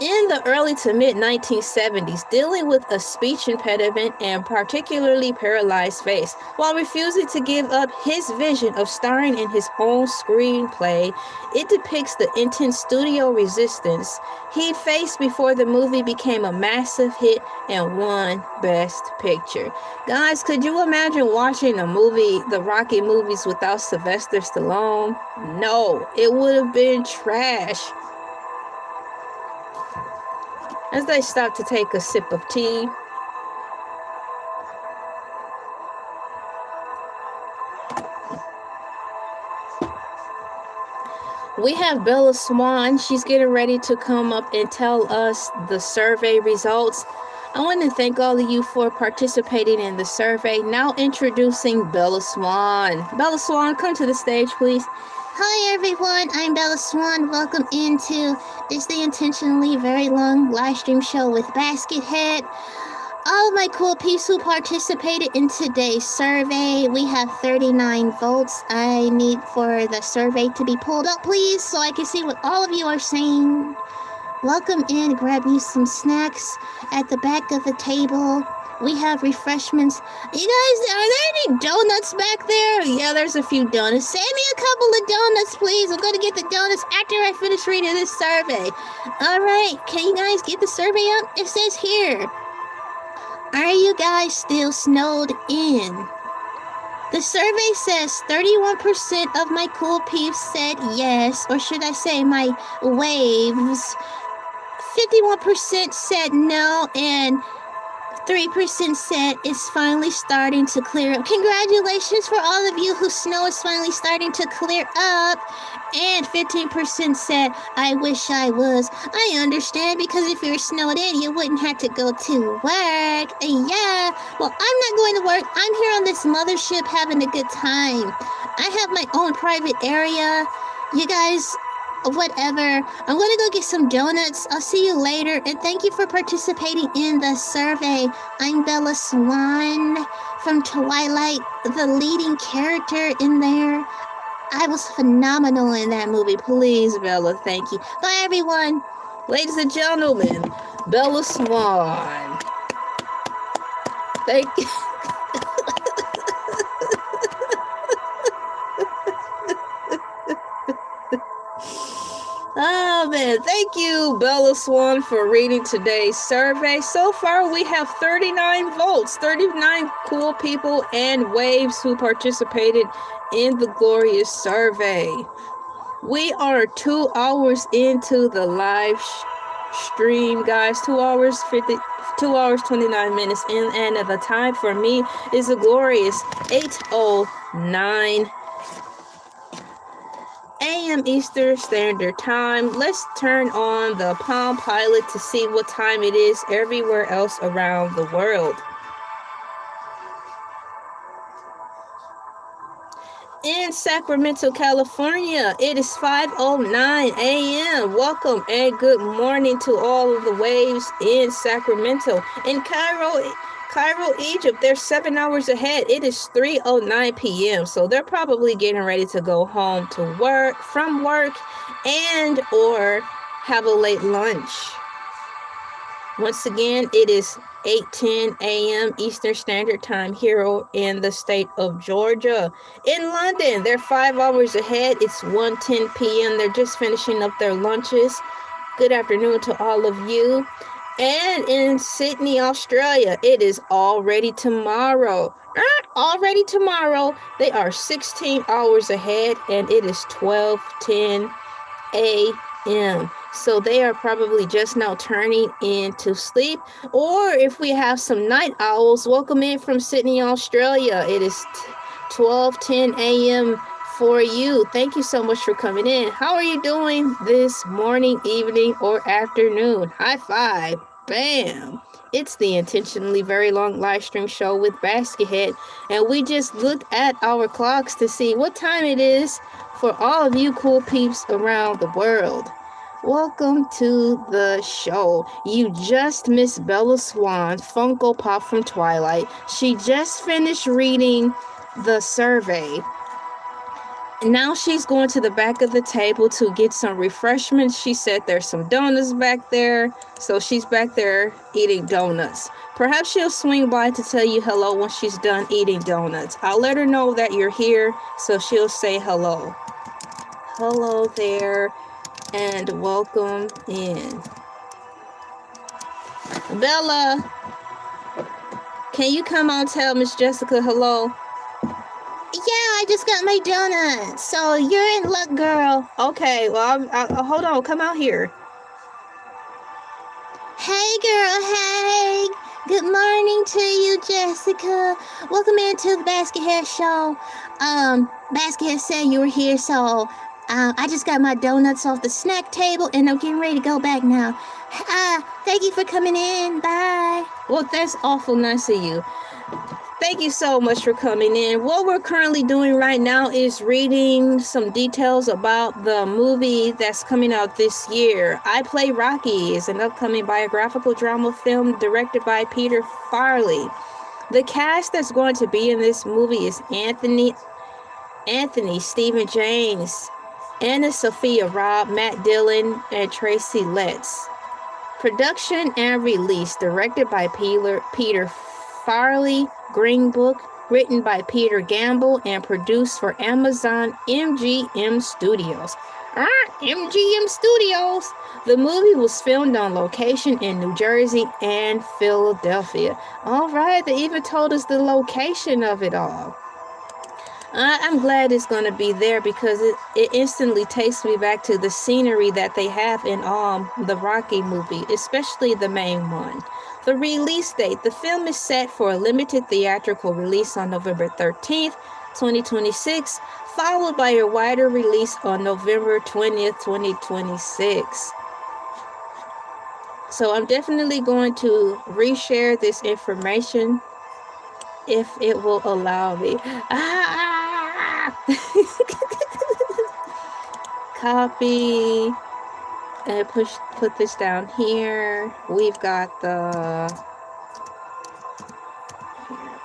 in the early to mid 1970s, dealing with a speech impediment and particularly paralyzed face. While refusing to give up his vision of starring in his own screenplay, it depicts the intense studio resistance he faced before the movie became a massive hit and won Best Picture. Guys, could you imagine watching a movie, the Rocky movies, without Sylvester Stallone? No, it would have been trash. As I stop to take a sip of tea, We have Bella Swan. She's getting ready to come up and tell us the survey results. I want to thank all of you for participating in the survey. Now introducing Bella Swan. Bella Swan, come to the stage, please. Hi everyone, I'm Bella Swan. Welcome into the intentionally very long live stream show with Basket Head. All of my cool peeps who participated in today's survey. We have 39 votes. I need for the survey to be pulled up, please, so I can see what all of you are saying. Welcome in. Grab you some snacks at the back of the table. We have refreshments. You guys, are there any donuts back there? Yeah, there's a few donuts. Send me a couple of donuts, please. I'm going to get the donuts after I finish reading this survey. All right, can you guys get the survey up? It says here, are you guys still snowed in? The survey says 31% of my cool peeps said yes, or should I say my waves. 51% said no, and 3% said it's finally starting to clear up. Congratulations for all of you whose snow is finally starting to clear up. And 15% said, I wish I was. I understand, because if you're snowed in, you wouldn't have to go to work. Yeah, well, I'm not going to work. I'm here on this mothership having a good time. I have my own private area. You guys, whatever. I'm gonna go get some donuts. I'll see you later, and thank you for participating in the survey. I'm Bella Swan from Twilight, the leading character in there. I was phenomenal in that movie. Please, Bella, thank you. Bye, everyone. Ladies and gentlemen, Bella Swan. Thank you. Oh man, thank you, Bella Swan, for reading today's survey. So far, we have 39 votes, 39 cool people and waves who participated in the glorious survey. We are 2 hours into the live stream, guys. 2 hours 29 minutes in, and the time for me is a glorious 8:09 a.m. Eastern Standard Time. Let's turn on the Palm Pilot to see what time it is everywhere else around the world. In Sacramento, California, it is 5:09 a.m. Welcome and good morning to all of the waves in Sacramento. In Cairo, Egypt, they're 7 hours ahead. It is 3:09 p.m. So they're probably getting ready to go home from work and or have a late lunch. Once again, it is 8:10 a.m. Eastern Standard Time here in the state of Georgia. In London, they're 5 hours ahead. It's 1:10 p.m. They're just finishing up their lunches. Good afternoon to all of you. And in Sydney, Australia, it is already tomorrow. Already tomorrow. They are 16 hours ahead, and it is 12:10 a.m. So they are probably just now turning into sleep. Or if we have some night owls, welcome in from Sydney, Australia. It is 12:10 a.m. for you. Thank you so much for coming in. How are you doing this morning, evening, or afternoon? High five. Bam. It's the intentionally very long live stream show with Basket Head, and we just looked at our clocks to see what time it is for all of you cool peeps around the world. Welcome to the show. You just missed Bella Swan, Funko Pop from Twilight. She just finished reading the survey. Now she's going to the back of the table to get some refreshments. She said there's some donuts back there, so she's back there eating donuts. Perhaps she'll swing by to tell you hello when she's done eating donuts. I'll let her know that you're here, so she'll say hello. Hello there, and welcome in. Bella, can you come on tell Miss Jessica hello? Yeah, I just got my donuts. So you're in luck, girl. Okay, well, I'll hold on. Come out here. Hey, girl. Hey. Good morning to you, Jessica. Welcome into the Basket Head Show. Basket Head said you were here, so I just got my donuts off the snack table and I'm getting ready to go back now. Thank you for coming in. Bye. Well, that's awful nice of you. Thank you so much for coming in. What we're currently doing right now is reading some details about the movie that's coming out this year. I Play Rocky is an upcoming biographical drama film directed by Peter Farrelly. The cast that's going to be in this movie is Anthony, Stephen James, Anna Sophia Robb, Matt Dillon, and Tracy Letts. Production and release directed by Peter Farrelly. Green Book, written by Peter Gamble and produced for Amazon MGM Studios. MGM Studios! The movie was filmed on location in New Jersey and Philadelphia. All right, they even told us the location of it all. I'm glad it's going to be there because it instantly takes me back to the scenery that they have in the Rocky movie, especially the main one. The release date. The film is set for a limited theatrical release on November 13th, 2026, followed by a wider release on November 20th, 2026. So I'm definitely going to reshare this information if it will allow me. Copy and put this down here. We've got the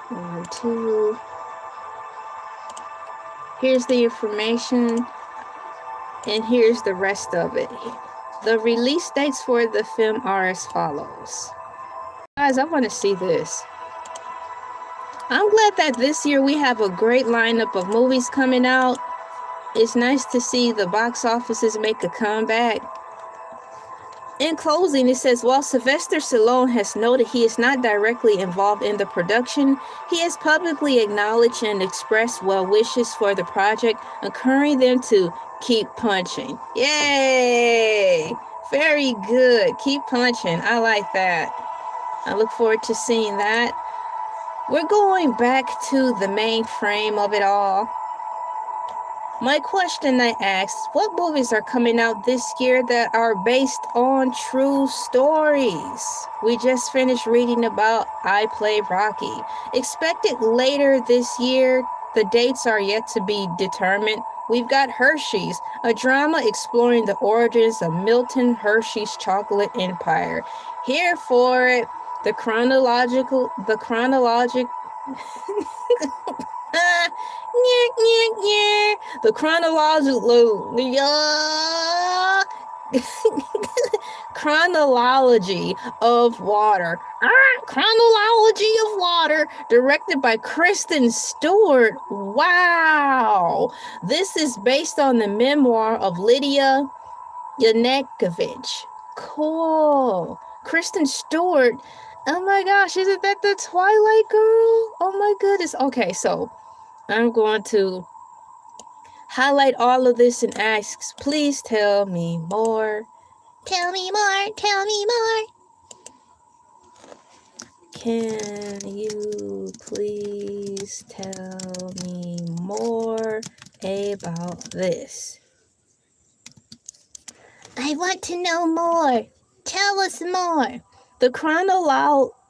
1, 2. Here's the information, and here's the rest of it. The release dates for the film are as follows. Guys, I want to see this. I'm glad that this year we have a great lineup of movies coming out. It's nice to see the box offices make a comeback. In closing, it says, while Sylvester Stallone has noted he is not directly involved in the production, he has publicly acknowledged and expressed well wishes for the project, encouraging them to keep punching. Yay! Very good. Keep punching. I like that. I look forward to seeing that. We're going back to the main frame of it all. My question I asked, what movies are coming out this year that are based on true stories? We just finished reading about I Play Rocky. Expected later this year, the dates are yet to be determined. We've got Hershey's, a drama exploring the origins of Milton Hershey's chocolate empire. Here for it. The chronological the chronology of water. Chronology of water, directed by Kristen Stewart. Wow. This is based on the memoir of Lydia Yankovic. Cool. Kristen Stewart. Oh my gosh, isn't that the Twilight girl? Oh my goodness. Okay, so I'm going to highlight all of this and ask, please tell me more. Tell me more. Tell me more. Can you please tell me more about this? I want to know more. Tell us more. The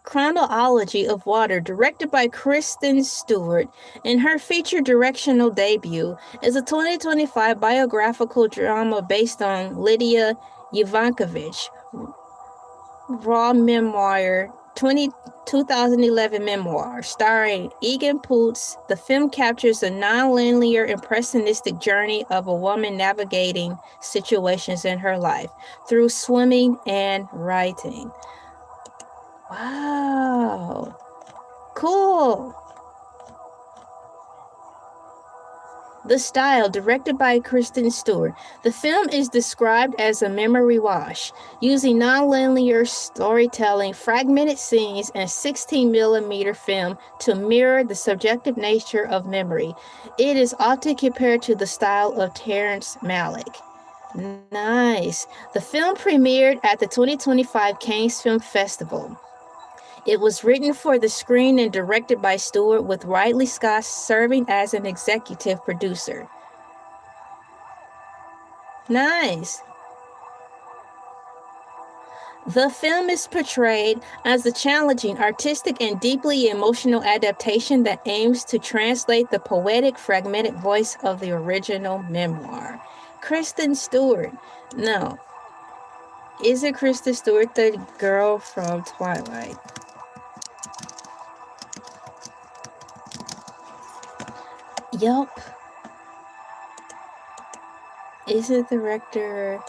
chronology of water, directed by Kristen Stewart, in her feature directional debut, is a 2025 biographical drama based on Lydia Yankovic, raw memoir, 2011 memoir, starring Egan Poots. The film captures a non-linear, impressionistic journey of a woman navigating situations in her life through swimming and writing. Wow. Cool. The style, directed by Kristen Stewart. The film is described as a memory wash, using non-linear storytelling, fragmented scenes, and 16mm film to mirror the subjective nature of memory. It is often compared to the style of Terrence Malick. Nice. The film premiered at the 2025 Cannes Film Festival. It was written for the screen and directed by Stewart, with Ridley Scott serving as an executive producer. Nice. The film is portrayed as a challenging, artistic, and deeply emotional adaptation that aims to translate the poetic, fragmented voice of the original memoir. Kristen Stewart. No. Is it Kristen Stewart, the girl from Twilight? Yup. Is it the director?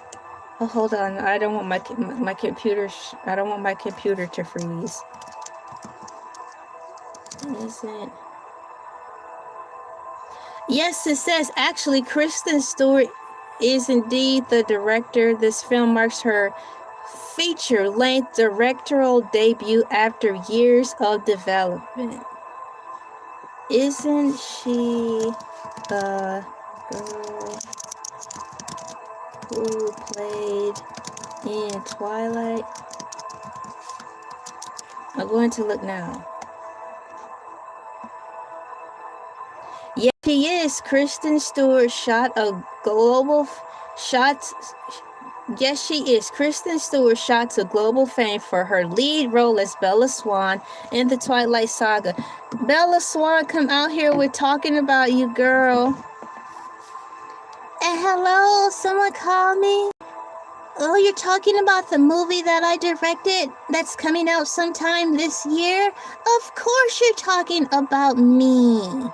Oh, hold on. I don't want my computer. I don't want my computer to freeze. Is it? Yes, it says actually Kristen Stewart is indeed the director. This film marks her feature-length directorial debut after years of development. Isn't she the girl who played in Twilight? I'm going to look now. Yes, she is. Kristen Stewart Yes, she is. Kristen Stewart shot to global fame for her lead role as Bella Swan in the Twilight Saga. Bella Swan, come out here. We're talking about you, girl. Hello, someone call me. Oh, you're talking about the movie that I directed that's coming out sometime this year? Of course you're talking about me.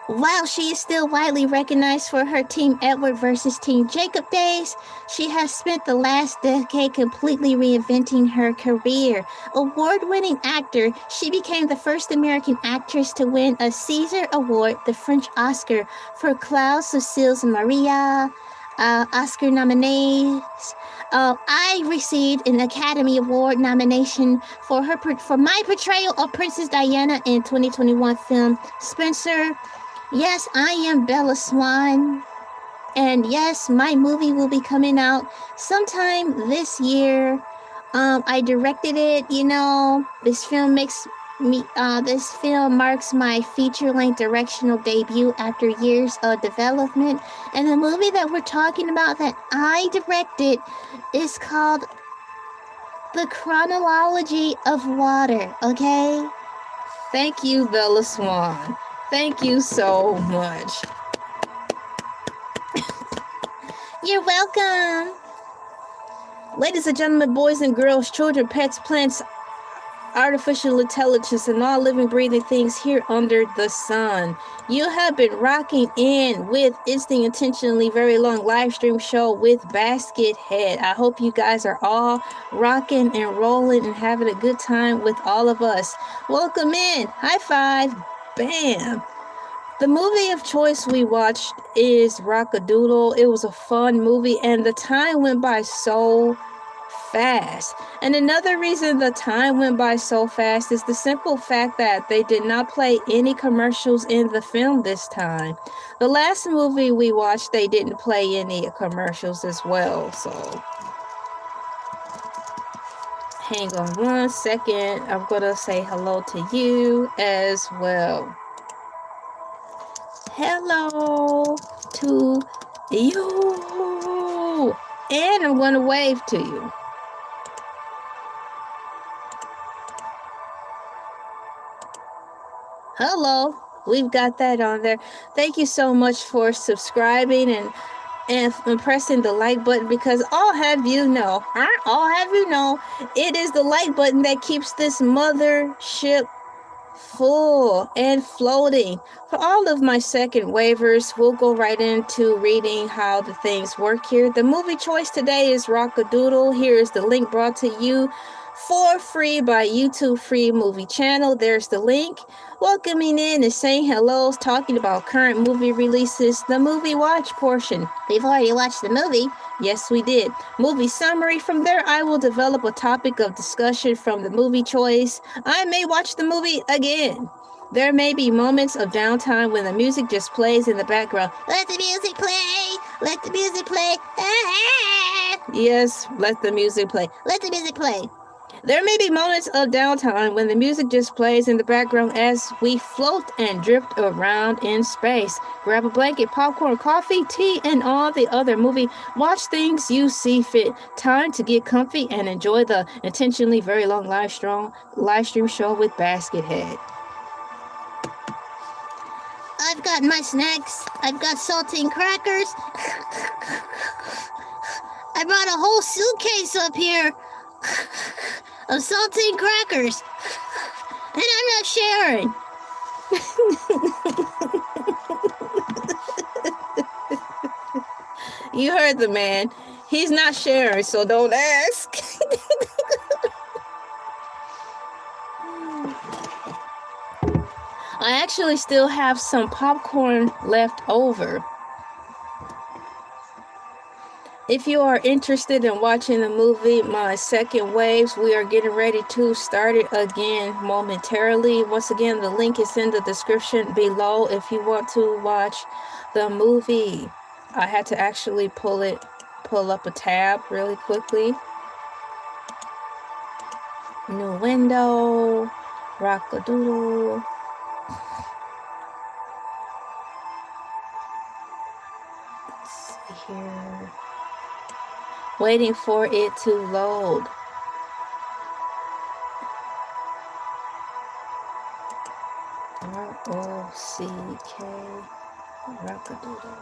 While she is still widely recognized for her Team Edward versus Team Jacob days, she has spent the last decade completely reinventing her career. Award-winning actor, she became the first American actress to win a César Award, the French Oscar, for Claude Cecil's Maria. Oscar nominees. I received an Academy Award nomination for my portrayal of Princess Diana in 2021 film Spencer. Yes, I am Bella Swan. And yes, my movie will be coming out sometime this year. I directed it, This film marks my feature-length directional debut after years of development. And the movie that we're talking about that I directed is called The Chronology of Water, okay? Thank you, Bella Swan. Thank you so much. You're welcome. Ladies and gentlemen, boys and girls, children, pets, plants, artificial intelligence, and all living, breathing things here under the sun. You have been rocking in with It's the Intentionally Very Long live stream show with Basket Head. I hope you guys are all rocking and rolling and having a good time with all of us. Welcome in. High five. Bam. The movie of choice we watched is Rock-A-Doodle. It was a fun movie, and the time went by so fast. And another reason the time went by so fast is the simple fact that they did not play any commercials in the film this time. The last movie we watched, they didn't play any commercials as well. So hang on one second. I'm gonna say hello to you as well. Hello to you. And I'm gonna wave to you. Hello, we've got that on there. Thank you so much for subscribing and pressing the like button, because I'll have you know, it is the like button that keeps this mothership full and floating. For all of my second waivers, we'll go right into reading how the things work here. The movie choice today is Rock-A-Doodle. Here is the link brought to you for free by YouTube Free Movie Channel. There's the link. Welcoming in and saying hello, talking about current movie releases, the movie watch portion. We've already watched the movie. Yes, we did. Movie summary. From there, I will develop a topic of discussion from the movie choice. I may watch the movie again. There may be moments of downtime when the music just plays in the background. Let the music play. Let the music play. Yes, let the music play. Let the music play. There may be moments of downtime when the music just plays in the background as we float and drift around in space. Grab a blanket, popcorn, coffee, tea, and all the other movie watch things you see fit. Time to get comfy and enjoy the intentionally very long live stream show with Baskethead. I've got my snacks. I've got saltine crackers. I brought a whole suitcase up here of saltine crackers. And I'm not sharing. You heard the man. He's not sharing, so don't ask. I actually still have some popcorn left over. If you are interested in watching the movie My Second Waves, we are getting ready to start it again momentarily. Once again, the link is in the description below if you want to watch the movie. I had to actually pull up a tab really quickly. New window, Rock-A-Doodle. Let's see here. Waiting for it to load. R-O-C-K, Rock-A-Doodle.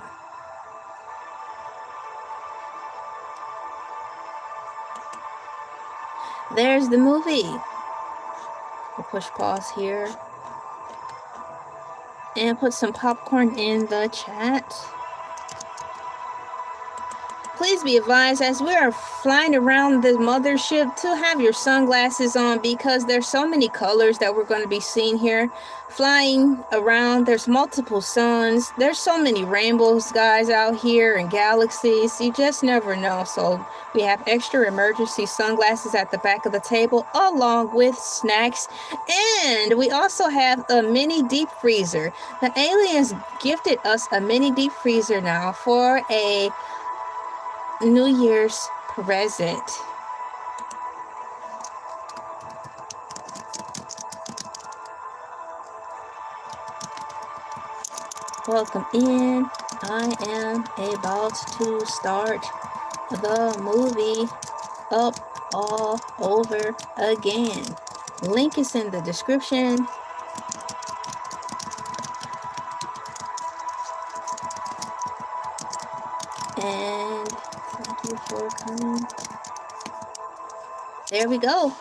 There's the movie. We'll push pause here. And put some popcorn in the chat. Please be advised, as we are flying around the mothership, to have your sunglasses on because there's so many colors that we're going to be seeing here. Flying around, there's multiple suns. There's so many rainbows, guys, out here and galaxies. You just never know. So we have extra emergency sunglasses at the back of the table along with snacks. And we also have a mini deep freezer. The aliens gifted us a mini deep freezer now for a New Year's present. Welcome in. I am about to start the movie up all over again. Link is in the description. And thank you for coming. There we go.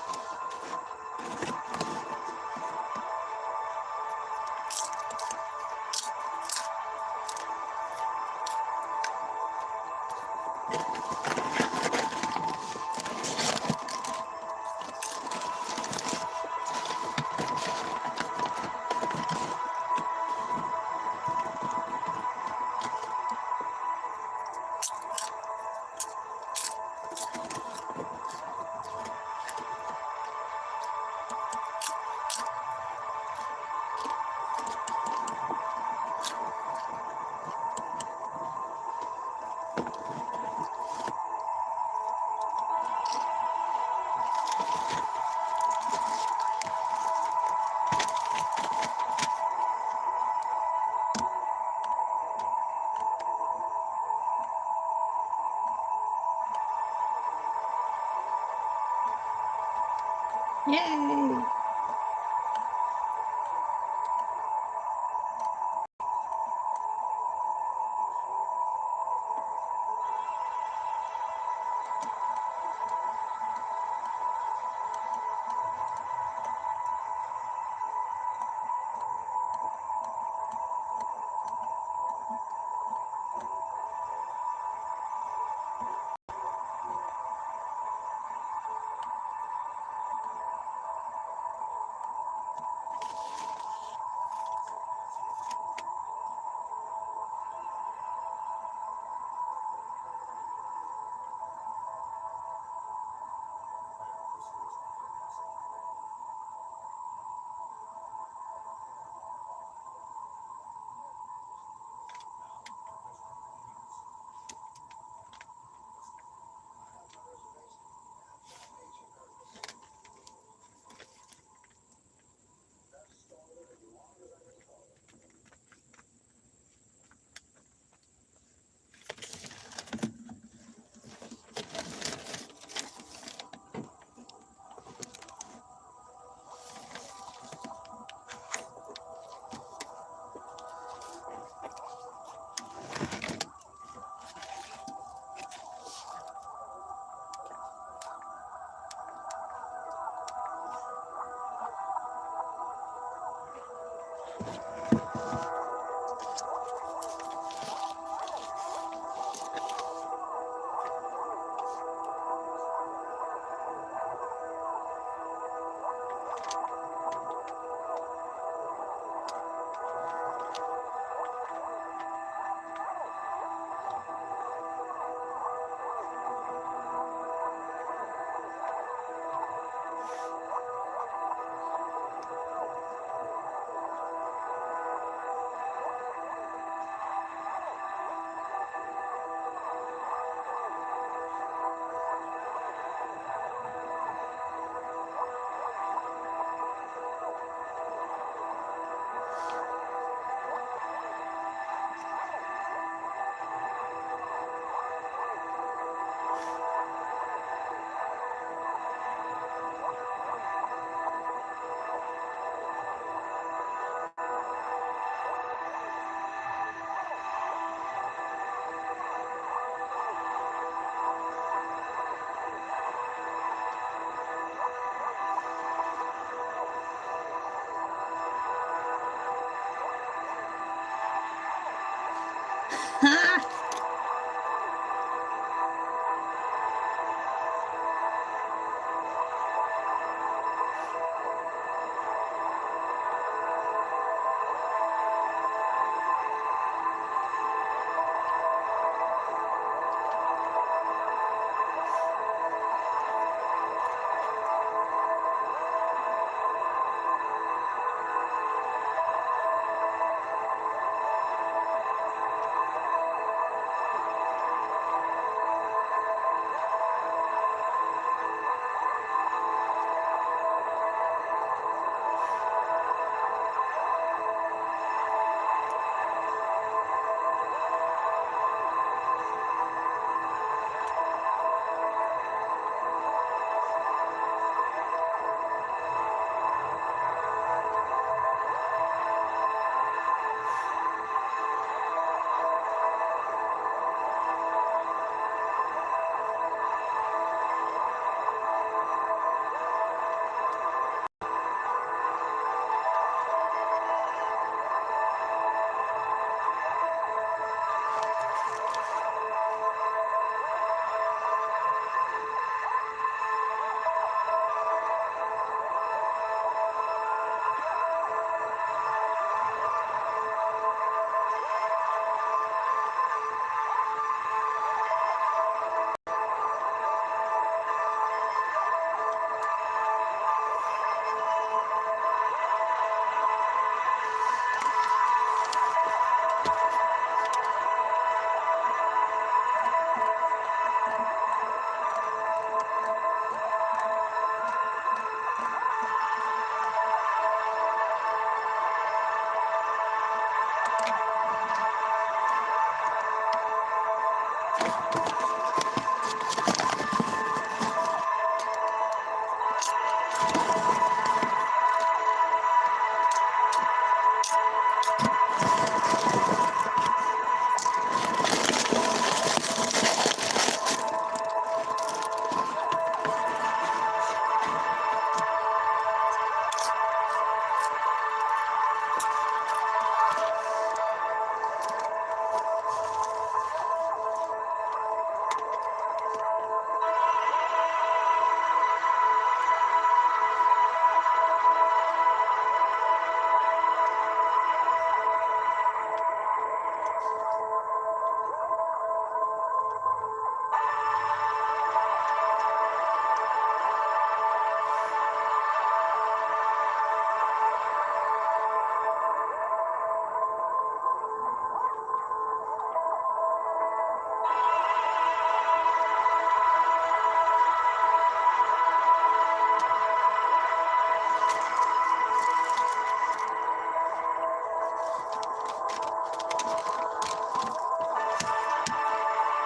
Yay!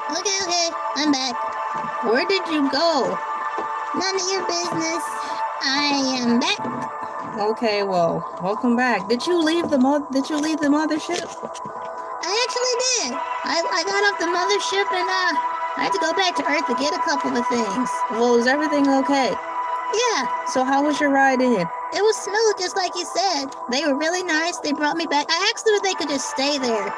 Okay, I'm back. Where did you go? None of your business. I am back. Okay, well, welcome back. Did you leave the mothership? I actually did. I got off the mothership and I had to go back to Earth to get a couple of things. Well, is everything okay? Yeah, So how was your ride in? it was smooth just like you said. They were really nice. They brought me back. I asked them if they could just stay there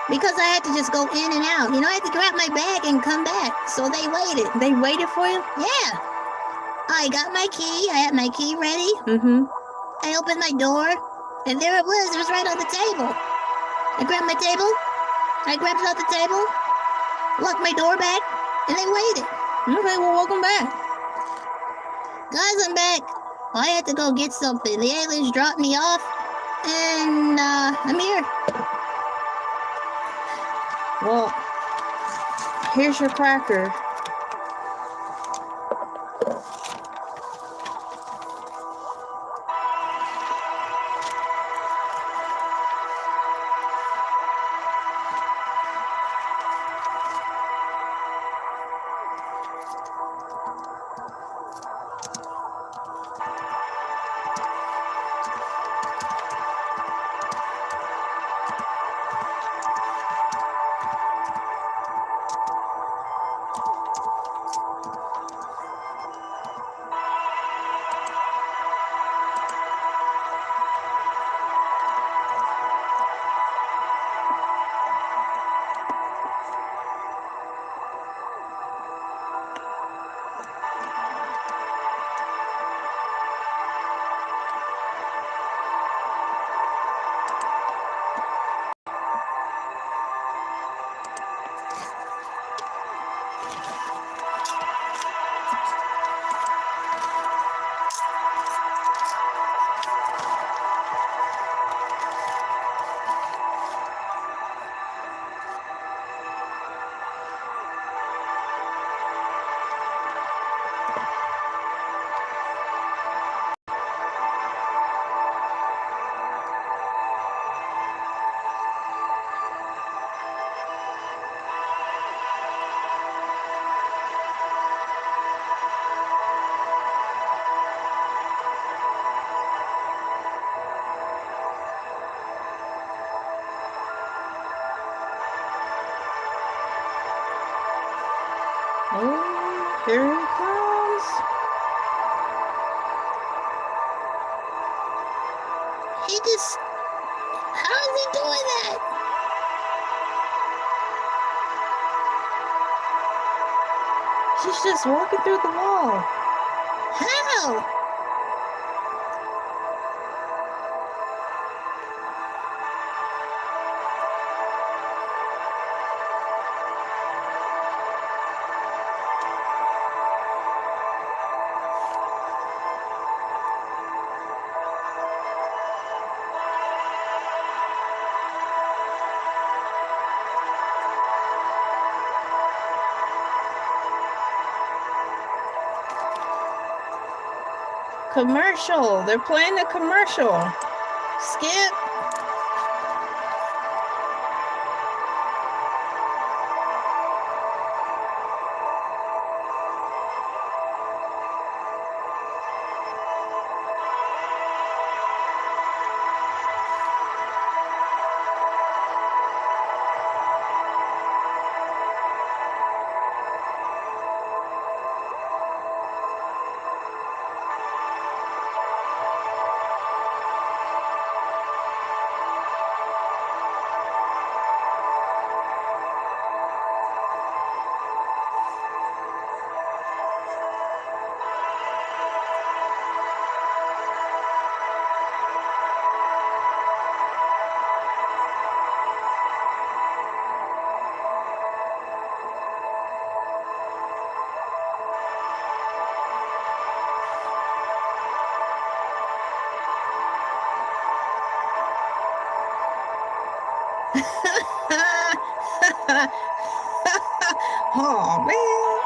because I had to just go in and out. You know, I had to grab my bag and come back. So they waited. They waited for you? Yeah. I got my key. I had my key ready. Mm-hmm. I opened my door and there it was. It was right on the table. I grabbed my table. I grabbed it off the table, locked my door back, and they waited. Okay, well, welcome back. Guys, I'm back. I had to go get something. The aliens dropped me off, and I'm here. Well, here's your cracker. Oh, here he comes. He just... How is he doing that? She's just walking through the wall. How? Commercial. They're playing a commercial. Skip. Oh man.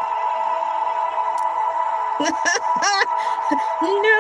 No.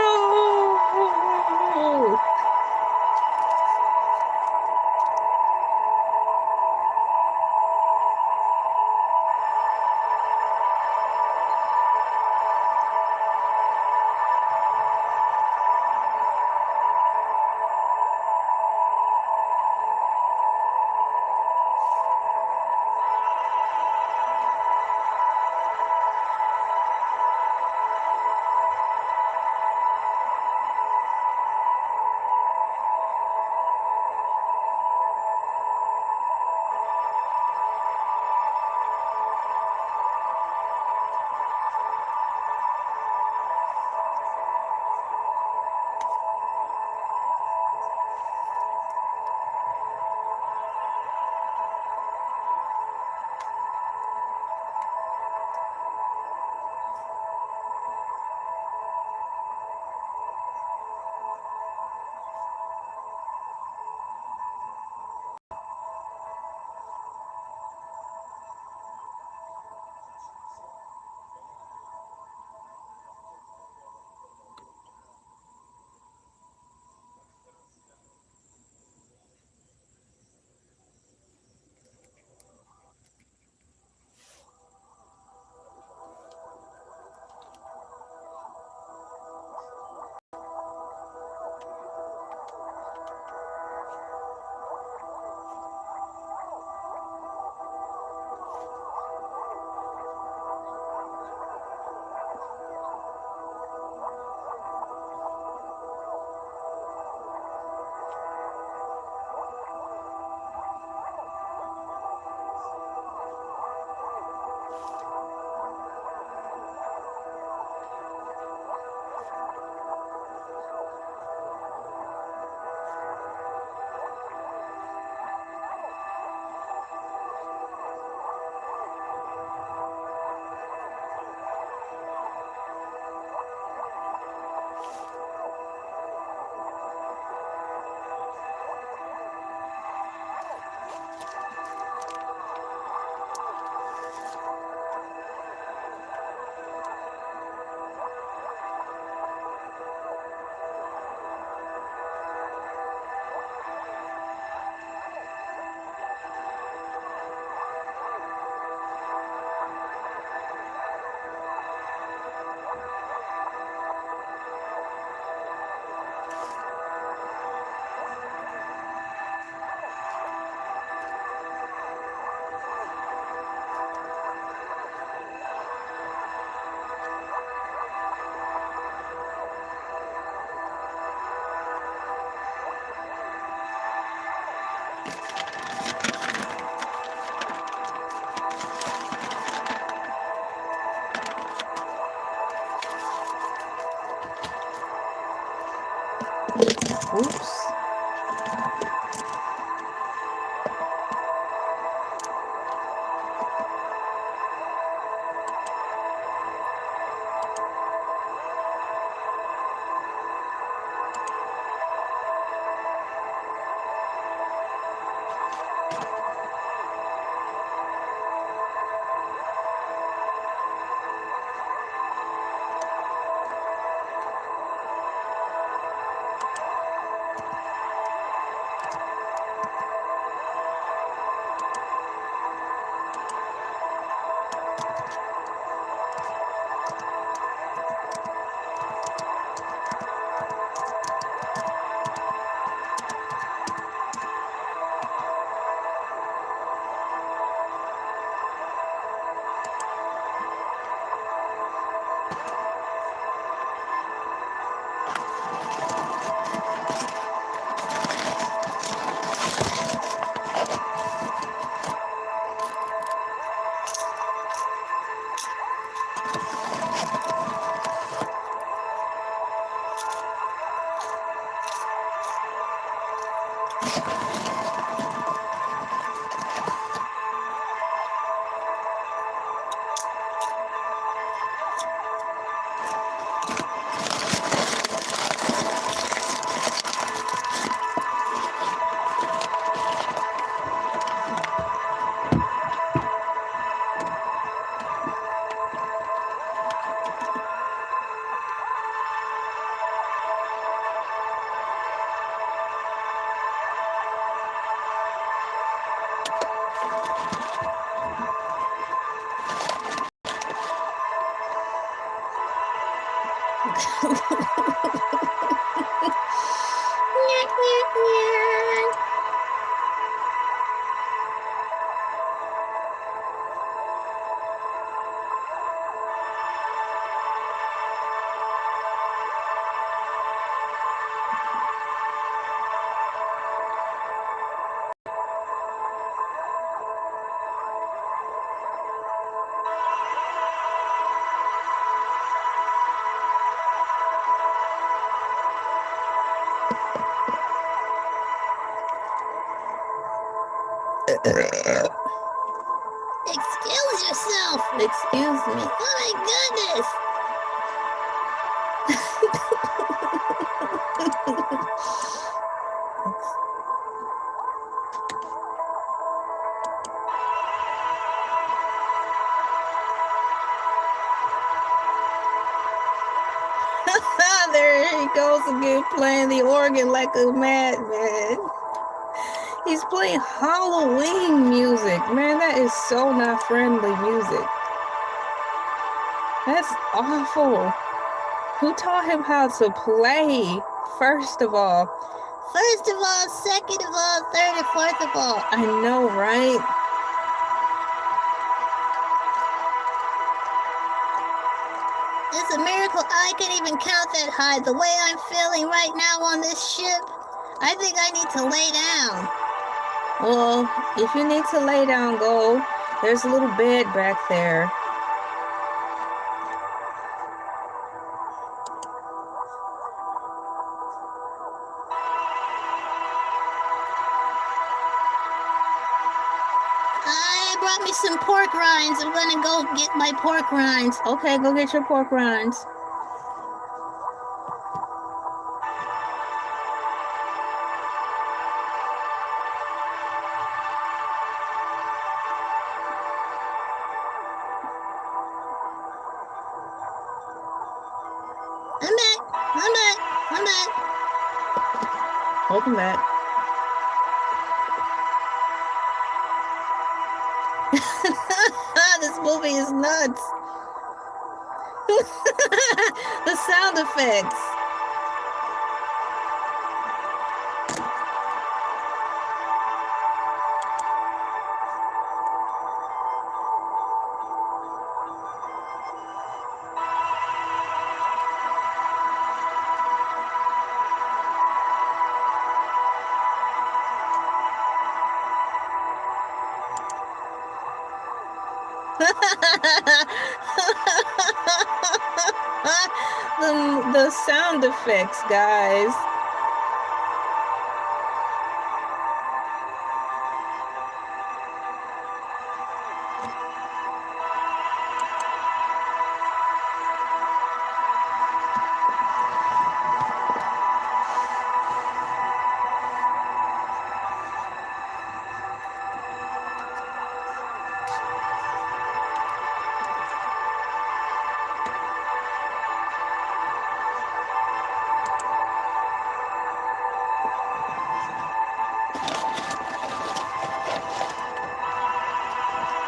Oops. Excuse yourself. Excuse me. Oh my goodness. There he goes again, playing the organ like a madman. He's playing Halloween music. Man, that is so not friendly music. That's awful. Who taught him how to play, first of all? First of all, second of all, third and fourth of all. I know, right? It's a miracle I can even count that high. The way I'm feeling right now on this ship, I think I need to lay down. Well, if you need to lay down, go. There's a little bed back there. I brought me some pork rinds. I'm gonna go get my pork rinds. Okay, go get your pork rinds. I'm back. Welcome back. This movie is nuts. The sound effects. the sound effects, guys.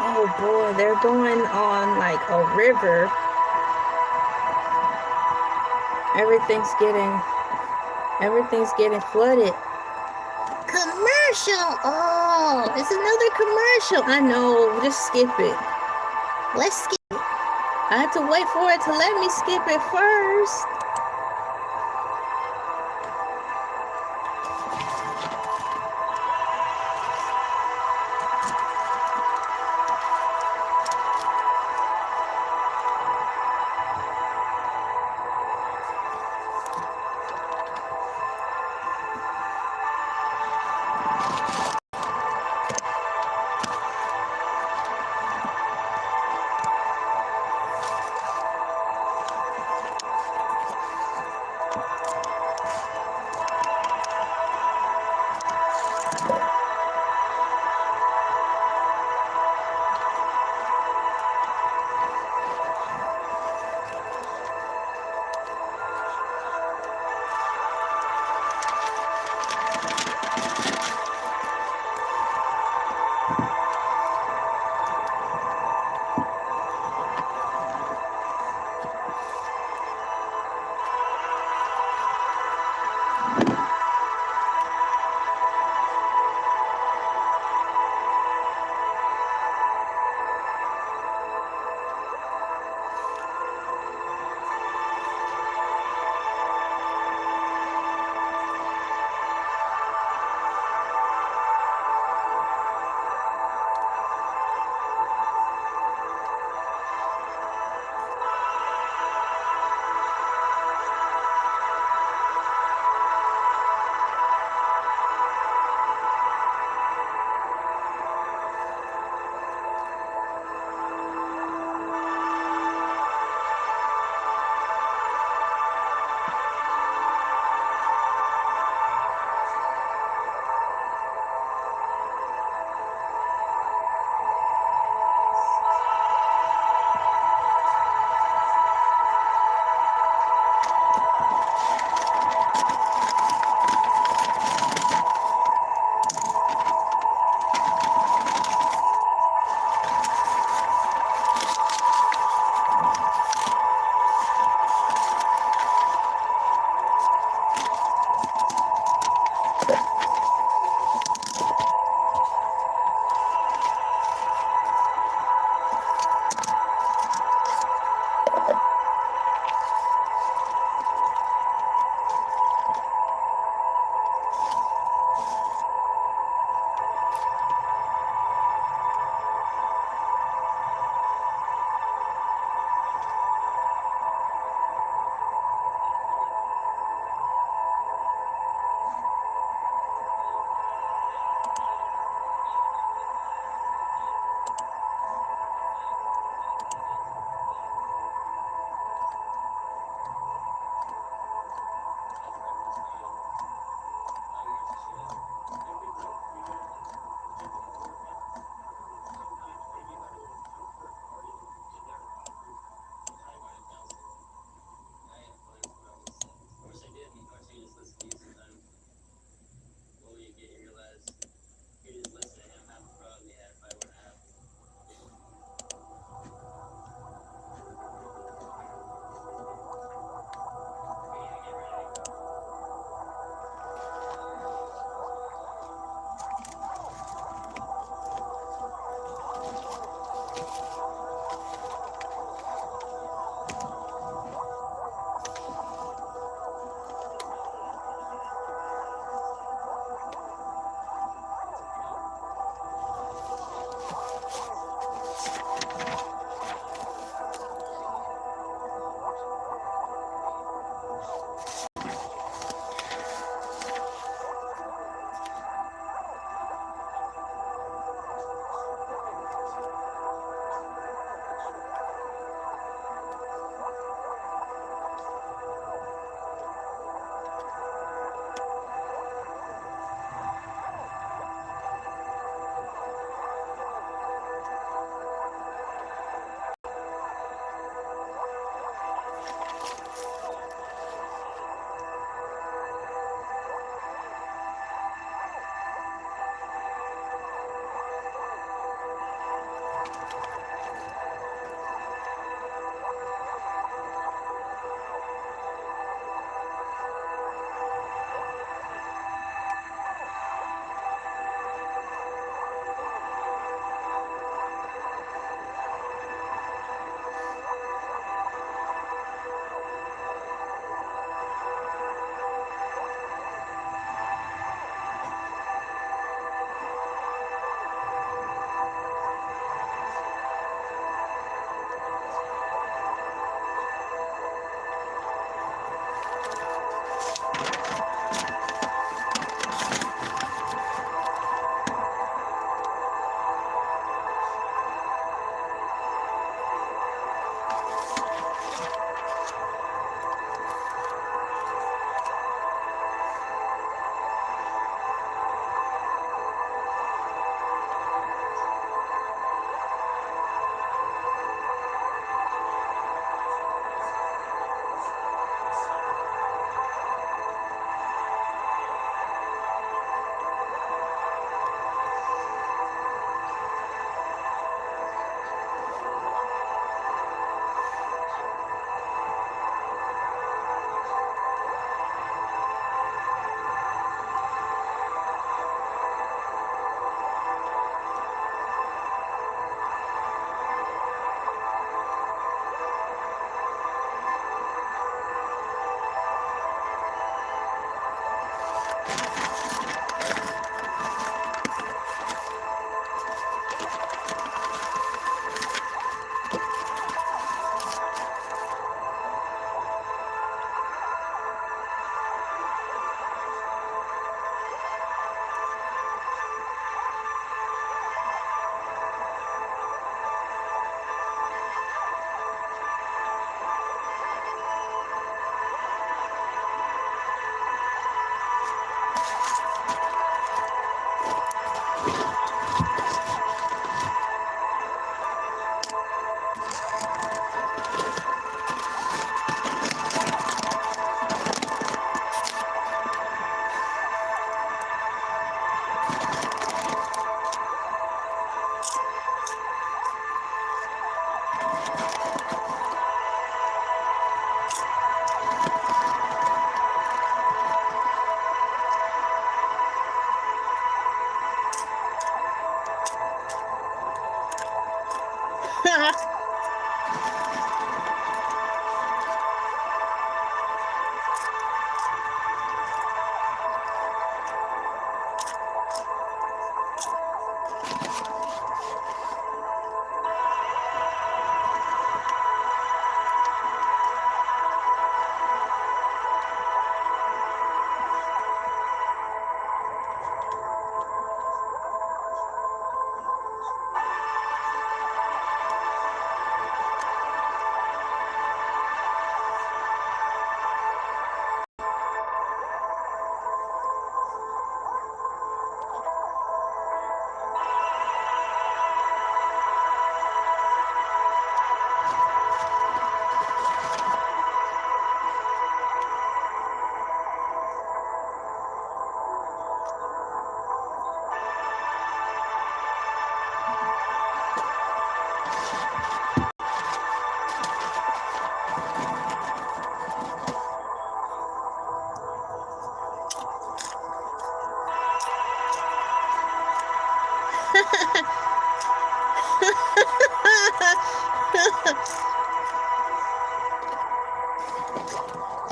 Oh boy, they're going on like a river. Everything's getting flooded. Commercial! Oh, it's another commercial. I know, just skip it. Let's skip it. I had to wait for it to let me skip it first.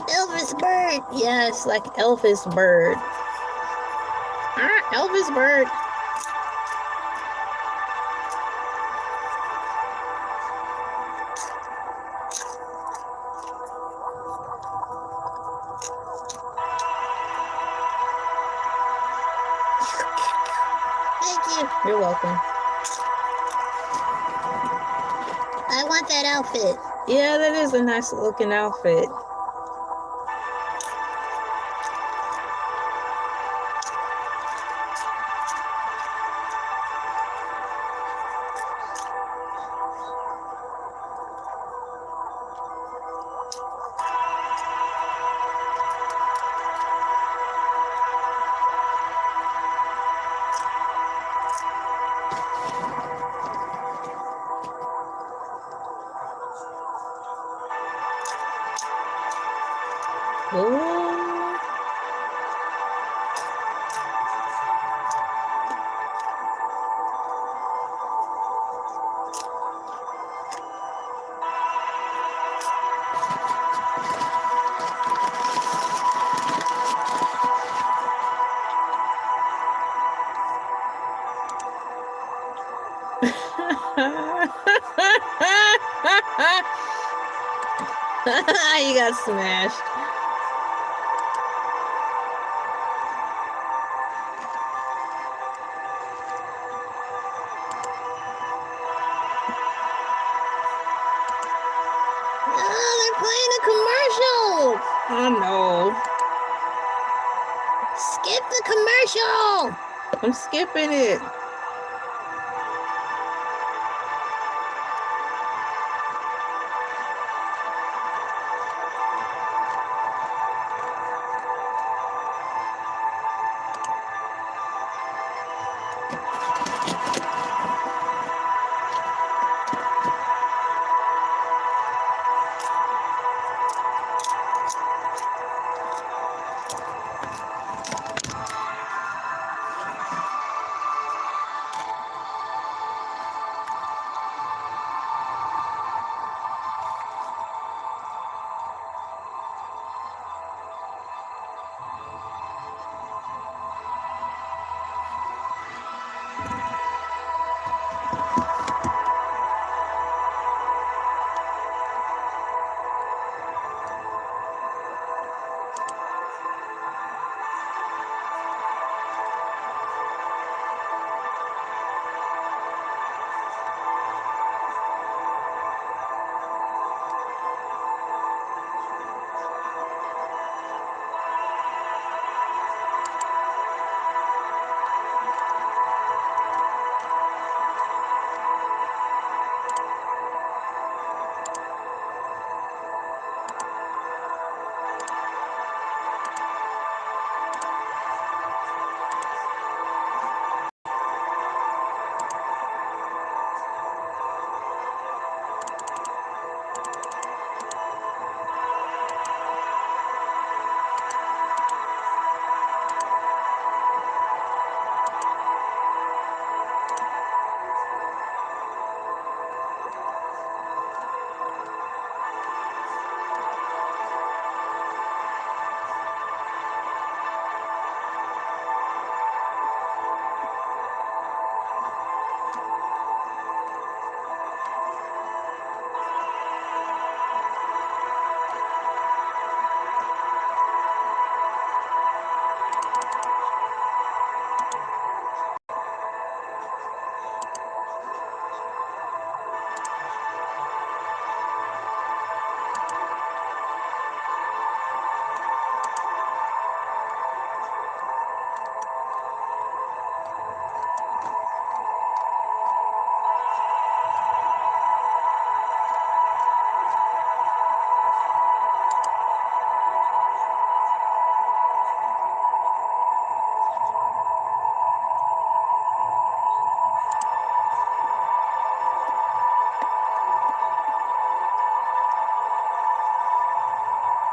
Elvis bird. Yes, like Elvis bird. Elvis bird. Thank you. You're welcome. I want that outfit. Yeah, that is a nice looking outfit. Ooh. You got smashed. Oh, they're playing a commercial. Oh no. Skip the commercial. I'm skipping it.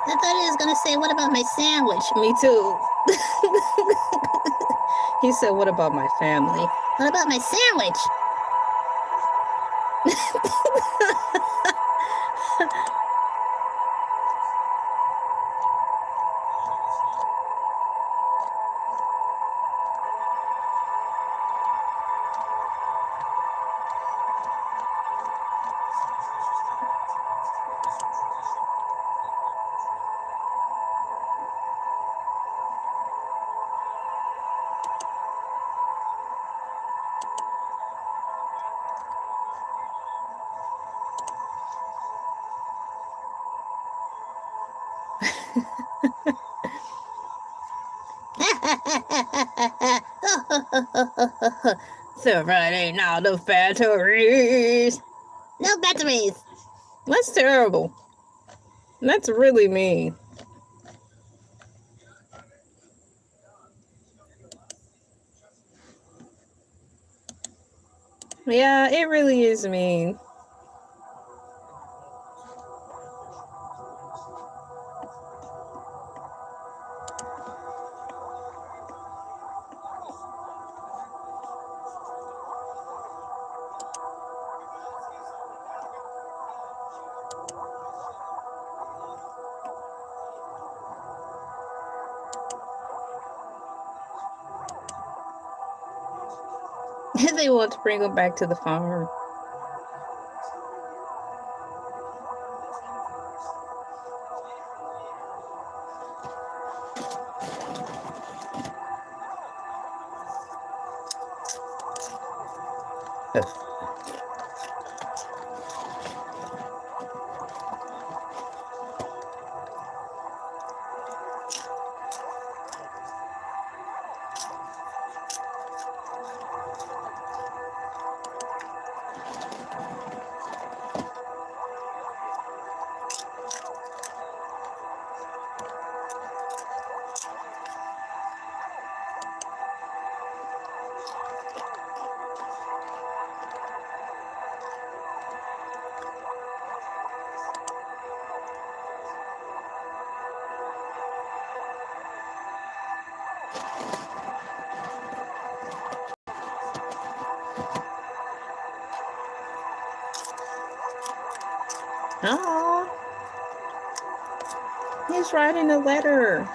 I thought he was gonna say, "What about my sandwich?" Me too. He said, "What about my family?" What about my sandwich? Surviving all the batteries. No batteries. That's terrible. That's really mean. Yeah, it really is mean. They want to bring them back to the farm. Oh, he's writing a letter.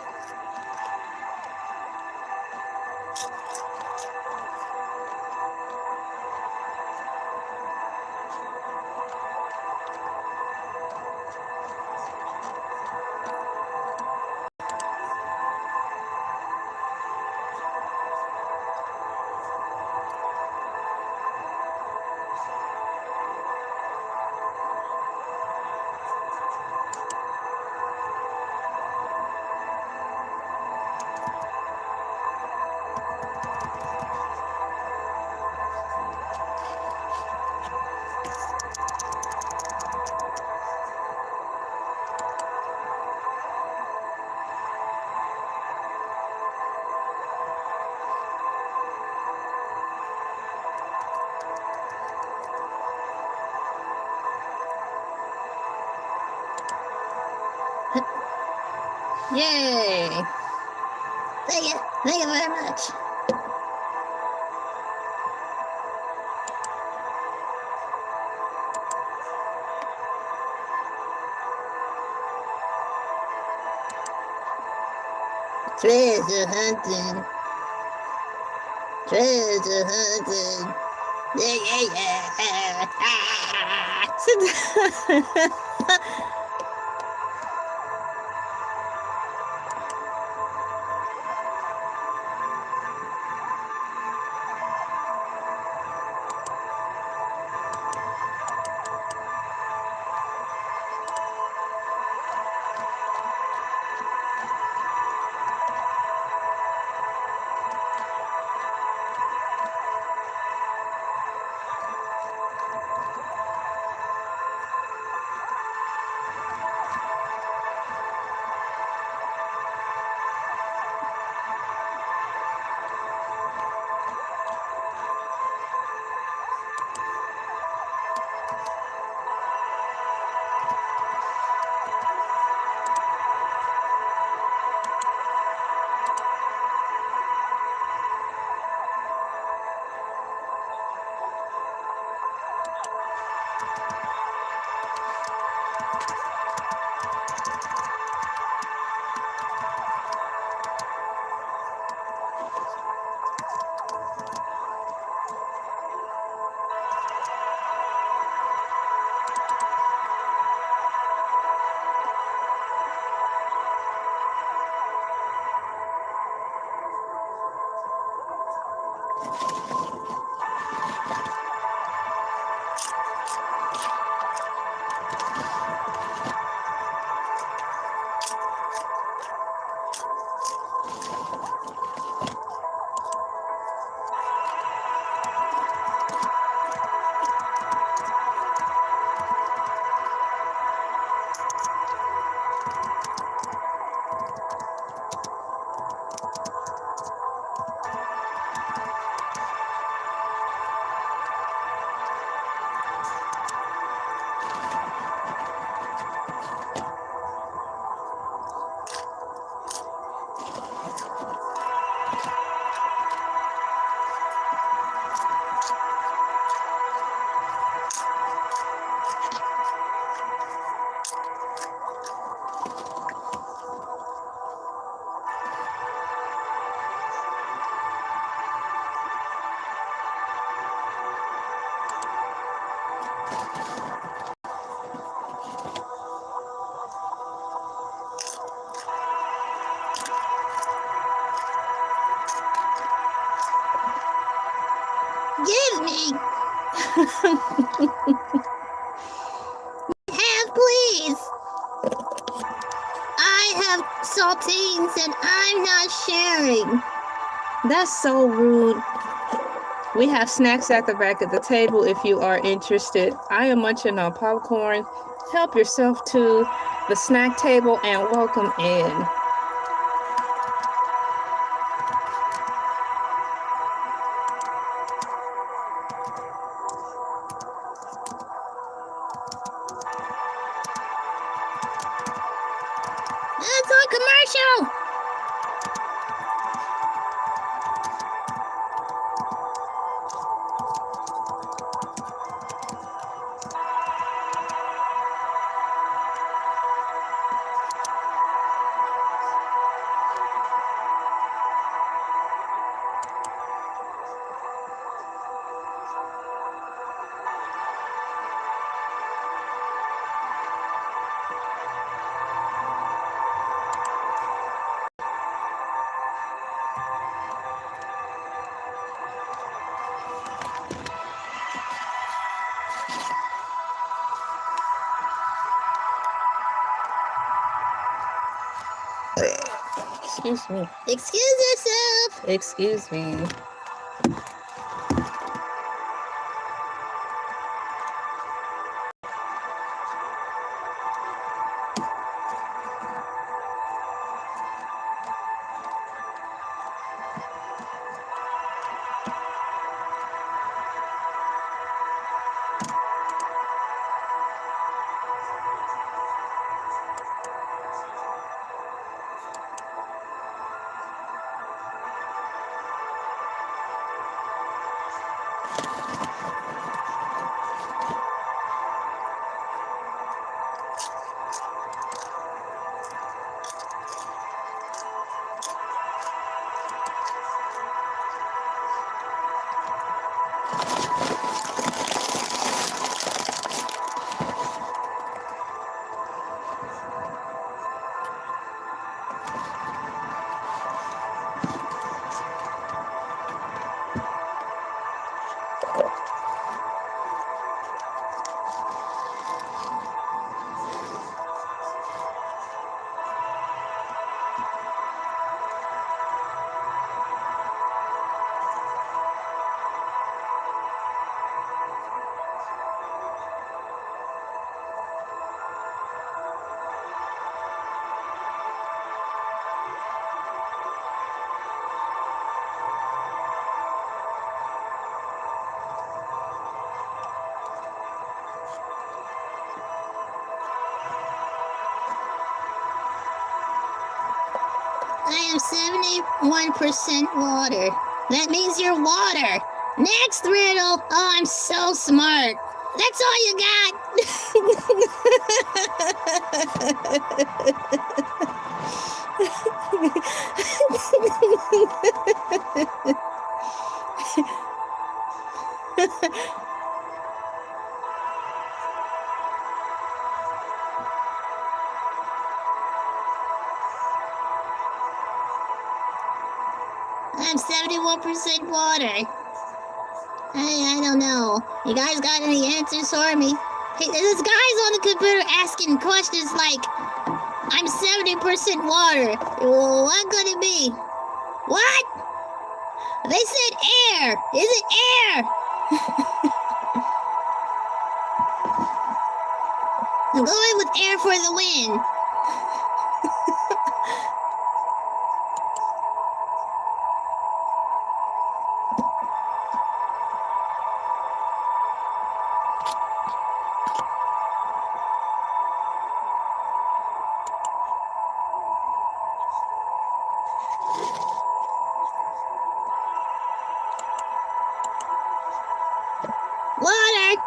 Yay! Thank you very much. Treasure hunting. Treasure hunting. Yeah. Have, please. I have saltines and I'm not sharing. That's so rude. We have snacks at the back of the table if you are interested. I am munching on popcorn. Help yourself to the snack table and welcome in. It's on commercial. Excuse me. Excuse yourself. Excuse me. I am 71% water. That means you're water. Next riddle. Oh, I'm so smart. That's all you got. I'm 71% water. I don't know. You guys got any answers for me? Hey, this guy's on the computer asking questions like, I'm 70% water. What could it be? What? They said air. Is it air? I'm going with air for the win. Water!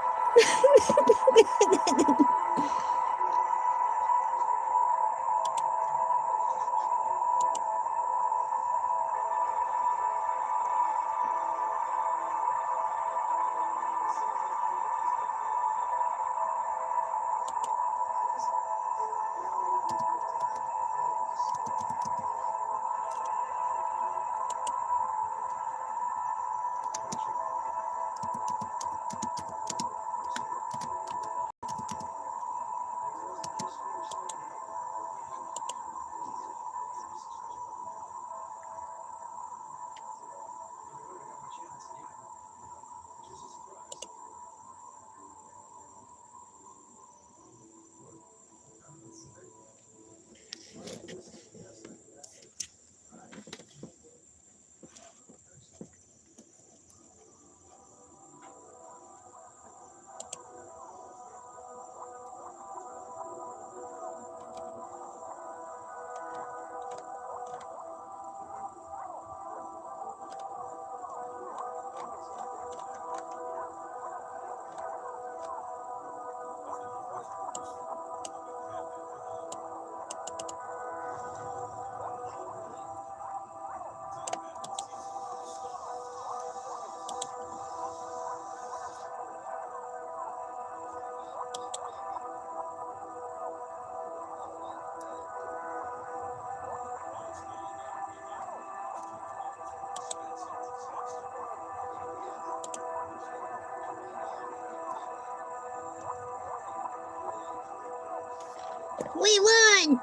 We won!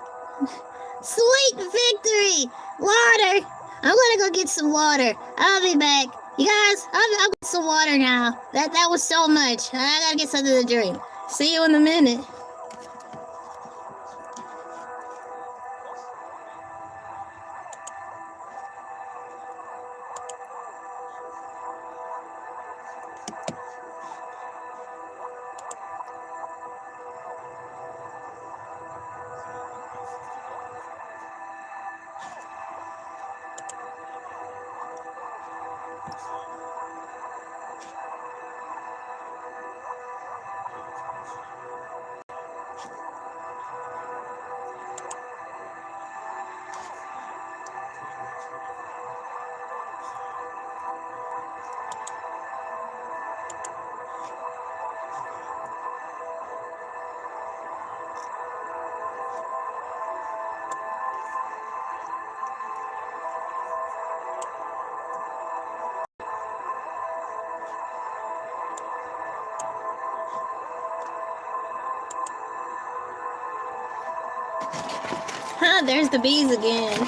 Sweet victory! Water! I'm gonna go get some water. I'll be back. You guys, I'll get some water now. That was so much. I gotta get something to drink. See you in a minute. There's the bees again.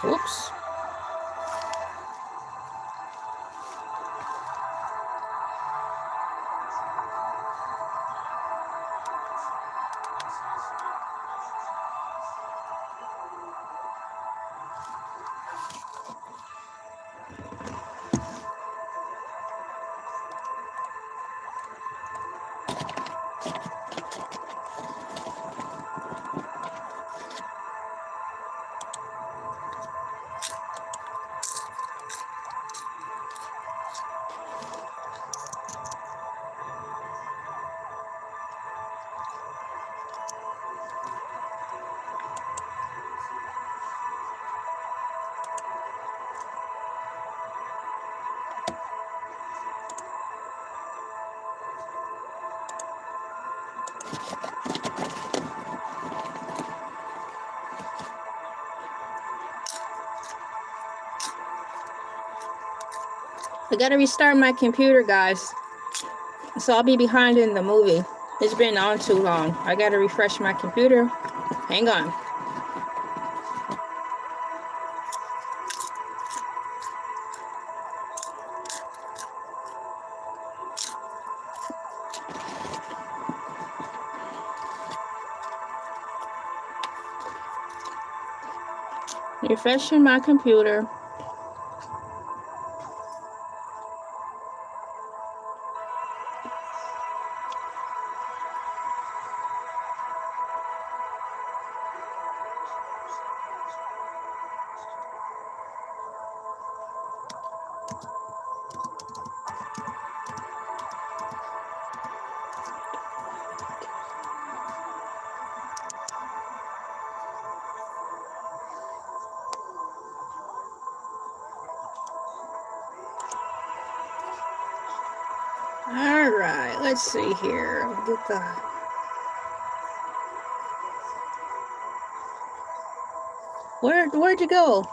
Oops. I gotta restart my computer, guys. So I'll be behind in the movie. It's been on too long. I gotta refresh my computer. Hang on. Refreshing my computer. All right, let's see here. I'll get the... Where'd you go?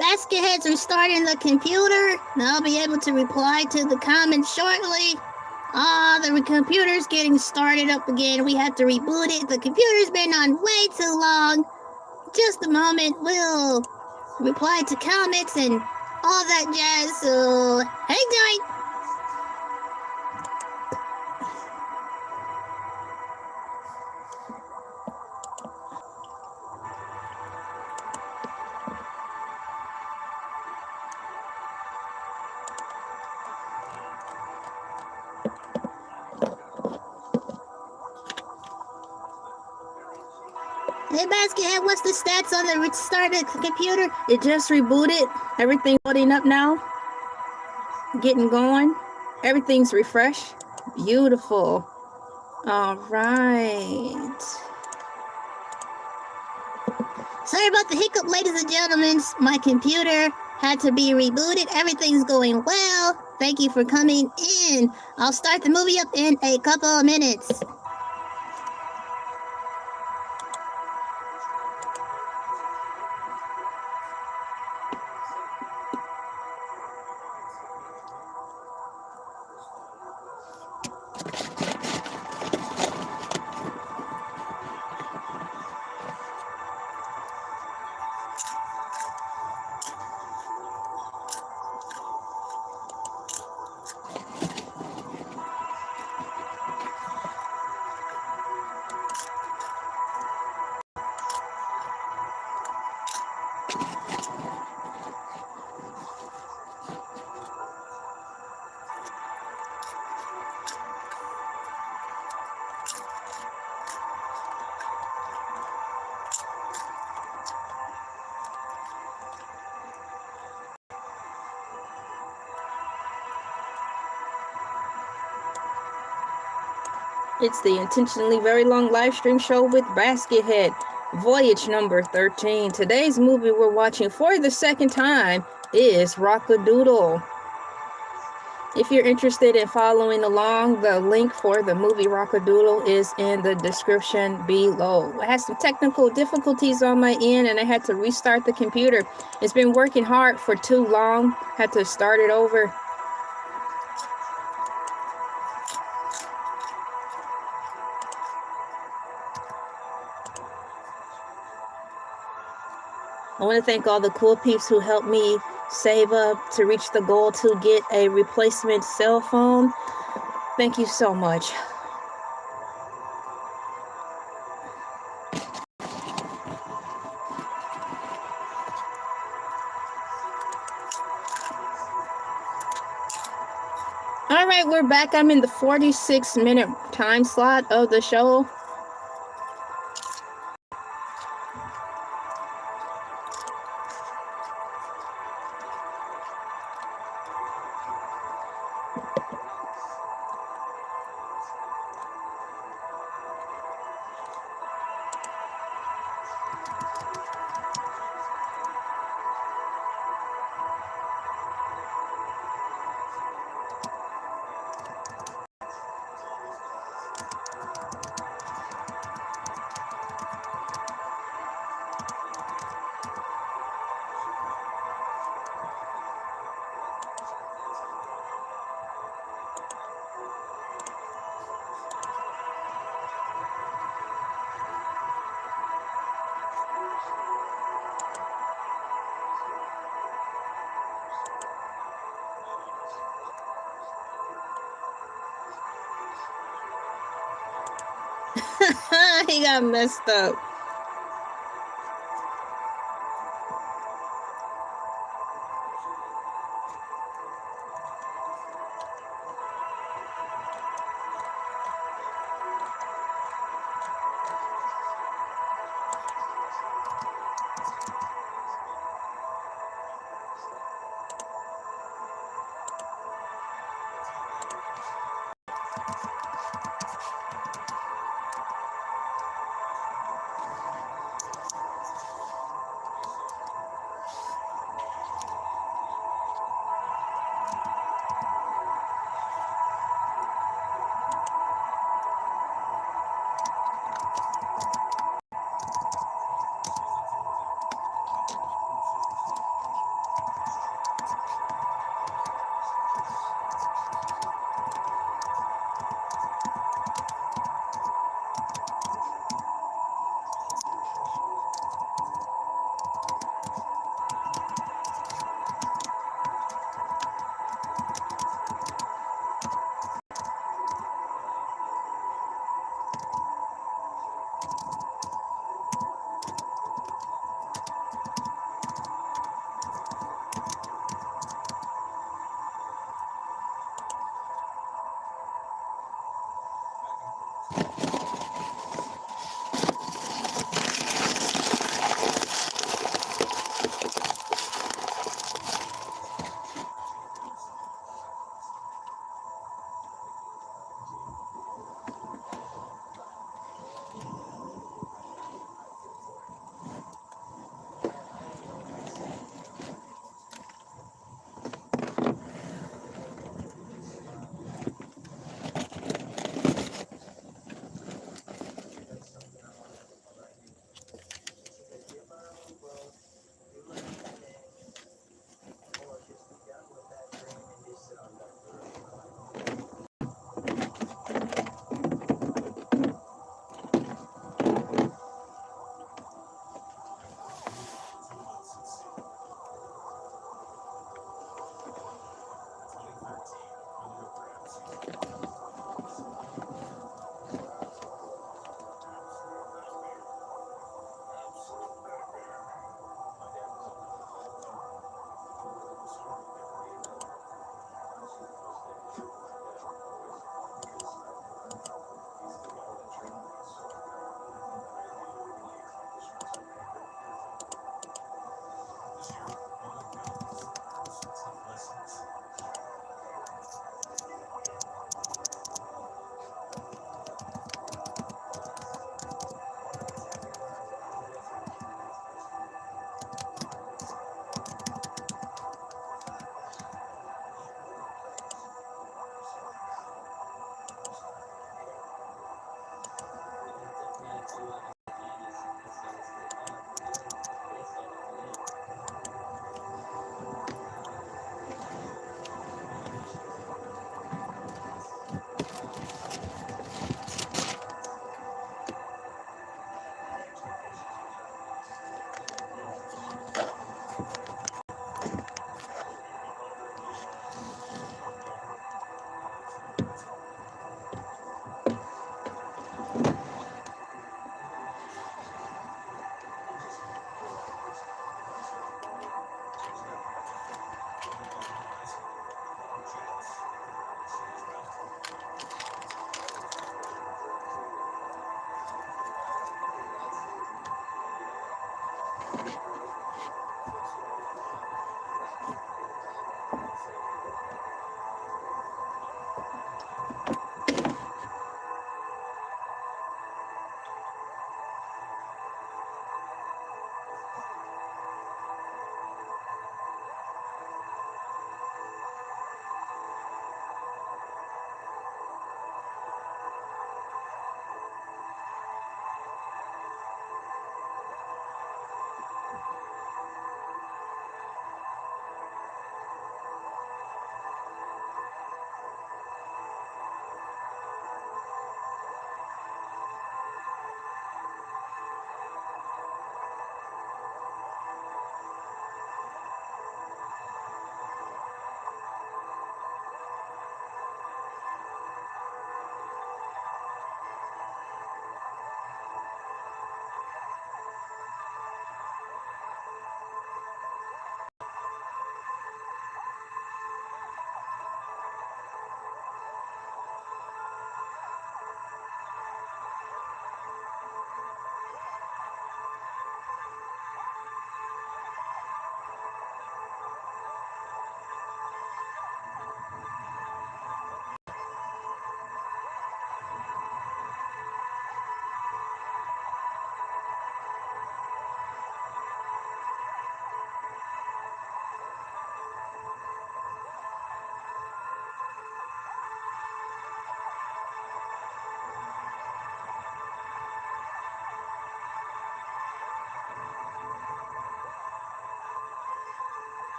Baskethead's restarting the computer. I'll be able to reply to the comments shortly. The computer's getting started up again. We have to reboot it. The computer's been on way too long. Just a moment. We'll reply to comments and all that jazz. So, hang tight. Hey, Baskethead, what's the stats on the restarted computer? It just rebooted. Everything loading up now. Getting going. Everything's refreshed. Beautiful. All right. Sorry about the hiccup, ladies and gentlemen. My computer had to be rebooted. Everything's going well. Thank you for coming in. I'll start the movie up in a couple of minutes. It's the intentionally very long live stream show with Head Voyage number 13. Today's movie we're watching for the second time is Rock-A-Doodle. If you're interested in following along, the link for the movie Rock-A-Doodle is in the description below. I had some technical difficulties on my end and I had to restart the computer. It's been working hard for too long. Had to start it over. I want to thank all the cool peeps who helped me save up to reach the goal to get a replacement cell phone. Thank you so much. All right, we're back. I'm in the 46-minute time slot of the show. He got messed up.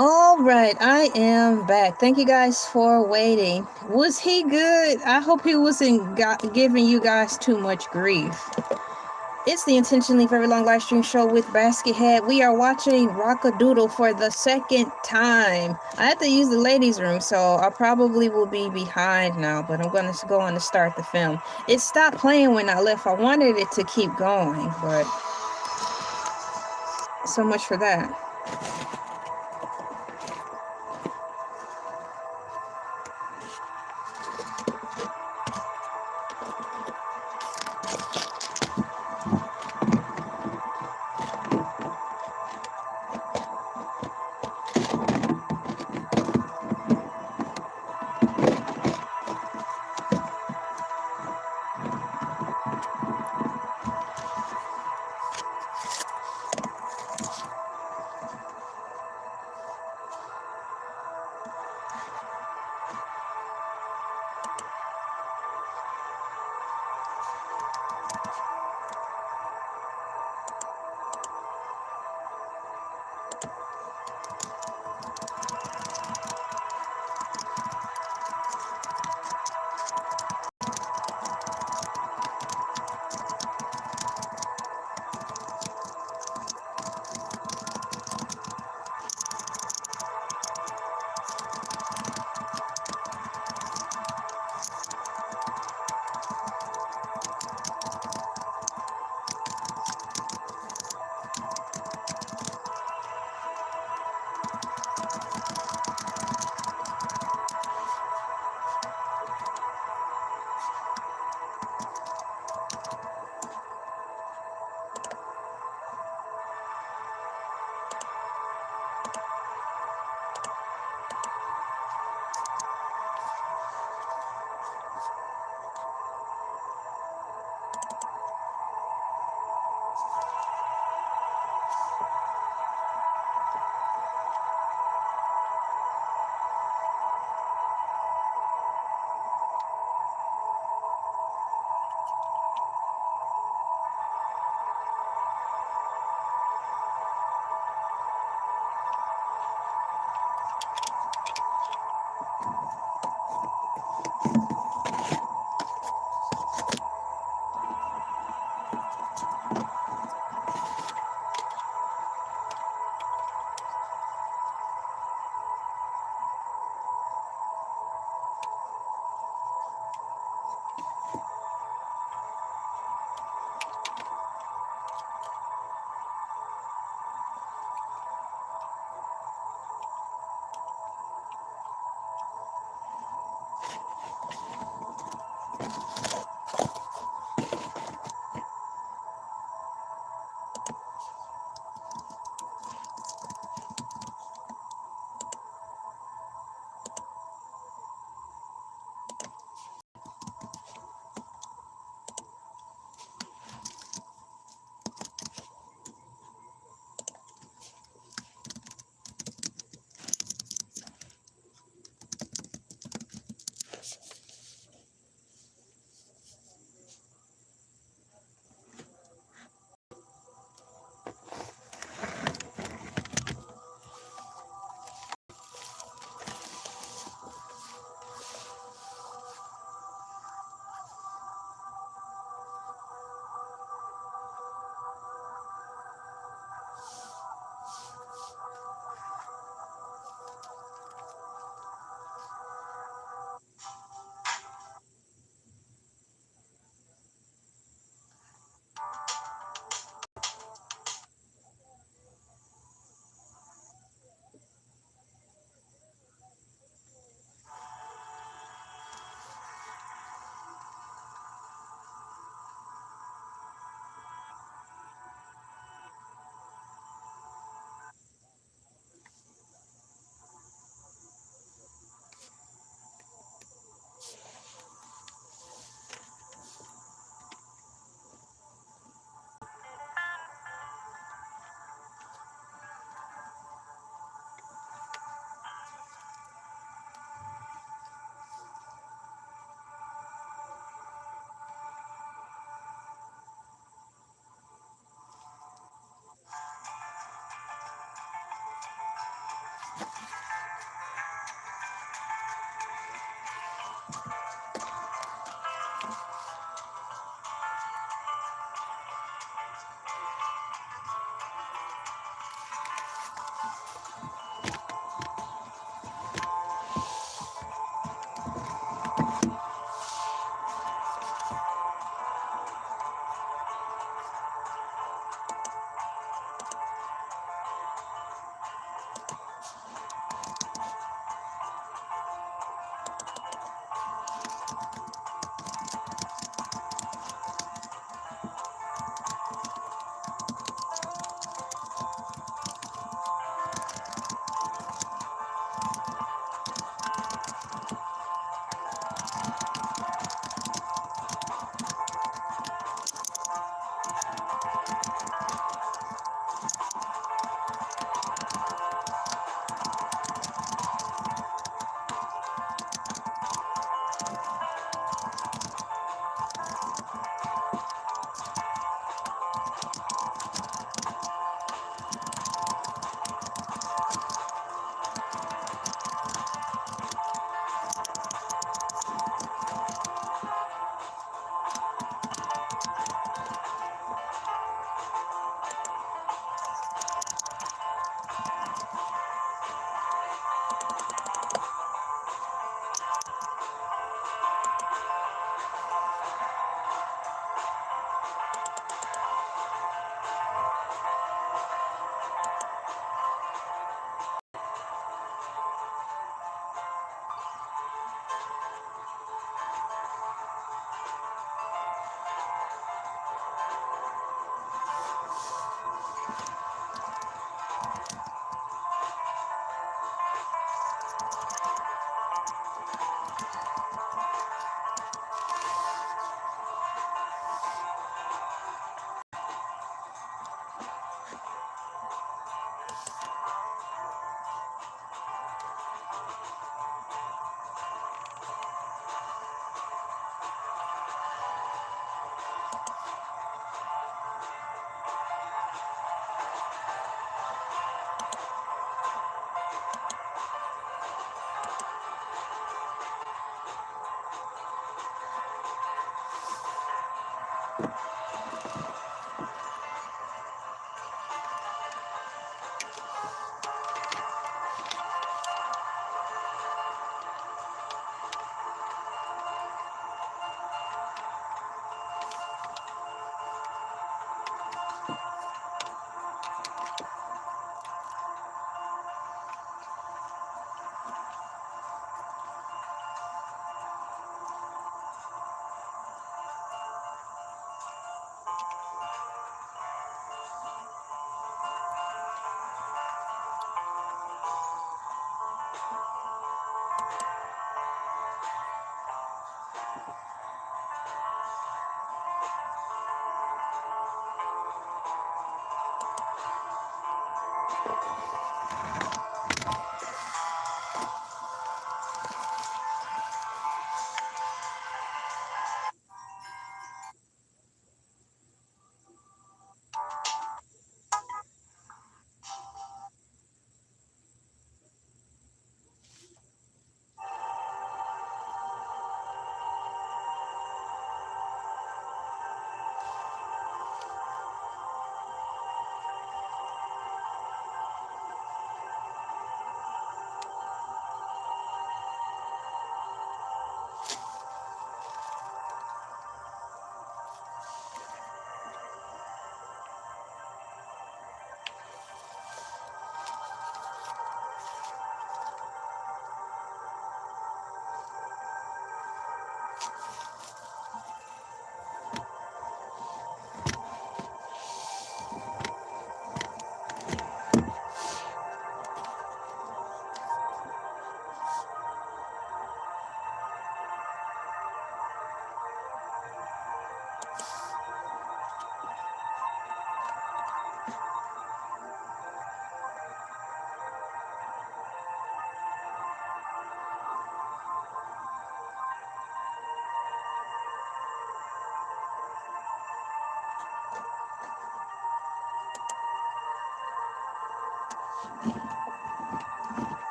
All right, I am back. Thank you guys for waiting. Was he good? I hope he wasn't giving you guys too much grief. It's the Intentionally Very Long Live Stream Show with Baskethead. We are watching Rock-A-Doodle for the second time. I had to use the ladies' room, so I probably will be behind now, but I'm going to go on to start the film. It stopped playing when I left. I wanted it to keep going, but so much for that.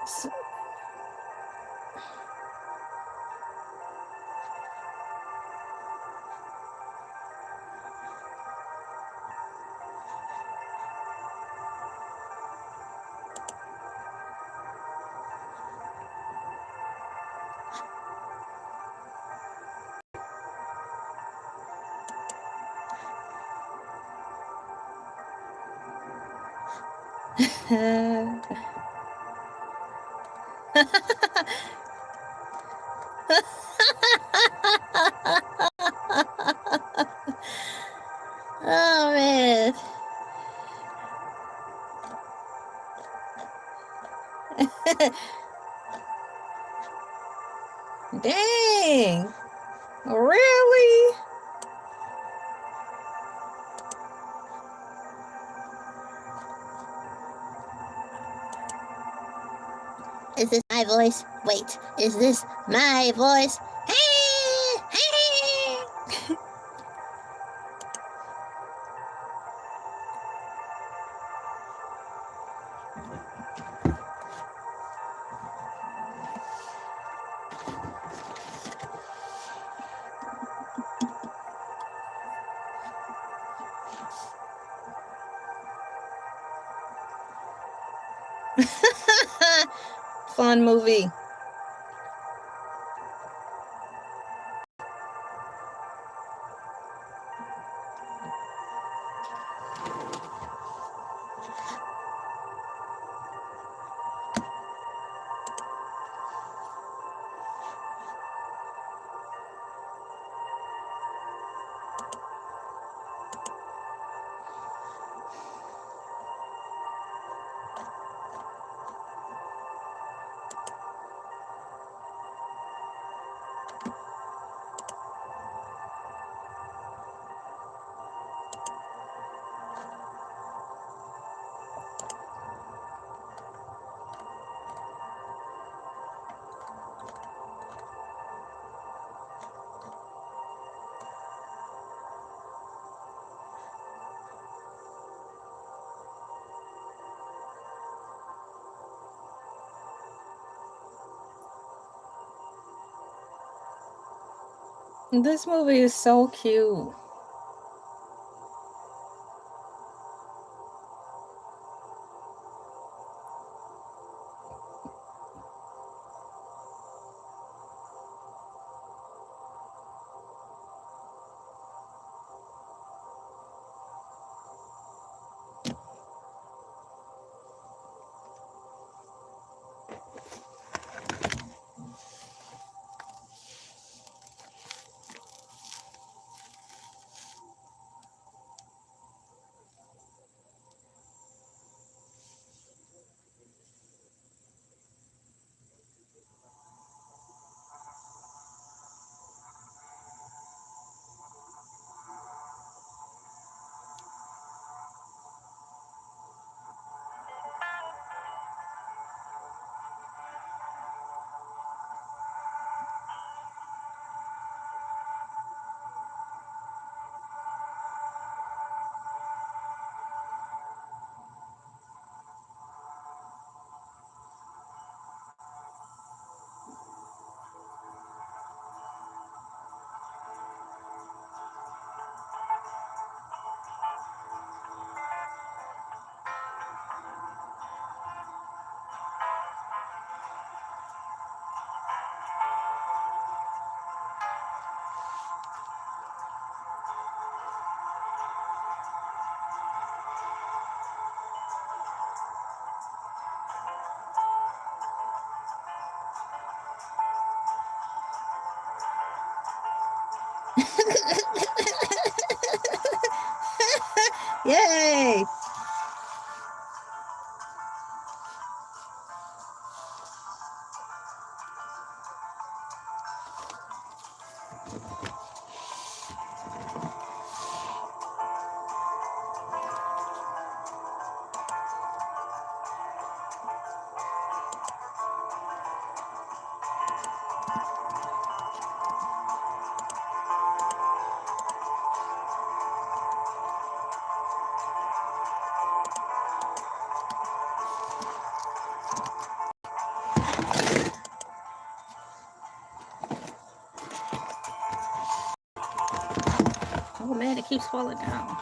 So, Oh man. dang. Really? Is this my voice? Wait, is this my voice? Fun movie. This movie is so cute. Yay! Oh man, it keeps falling down.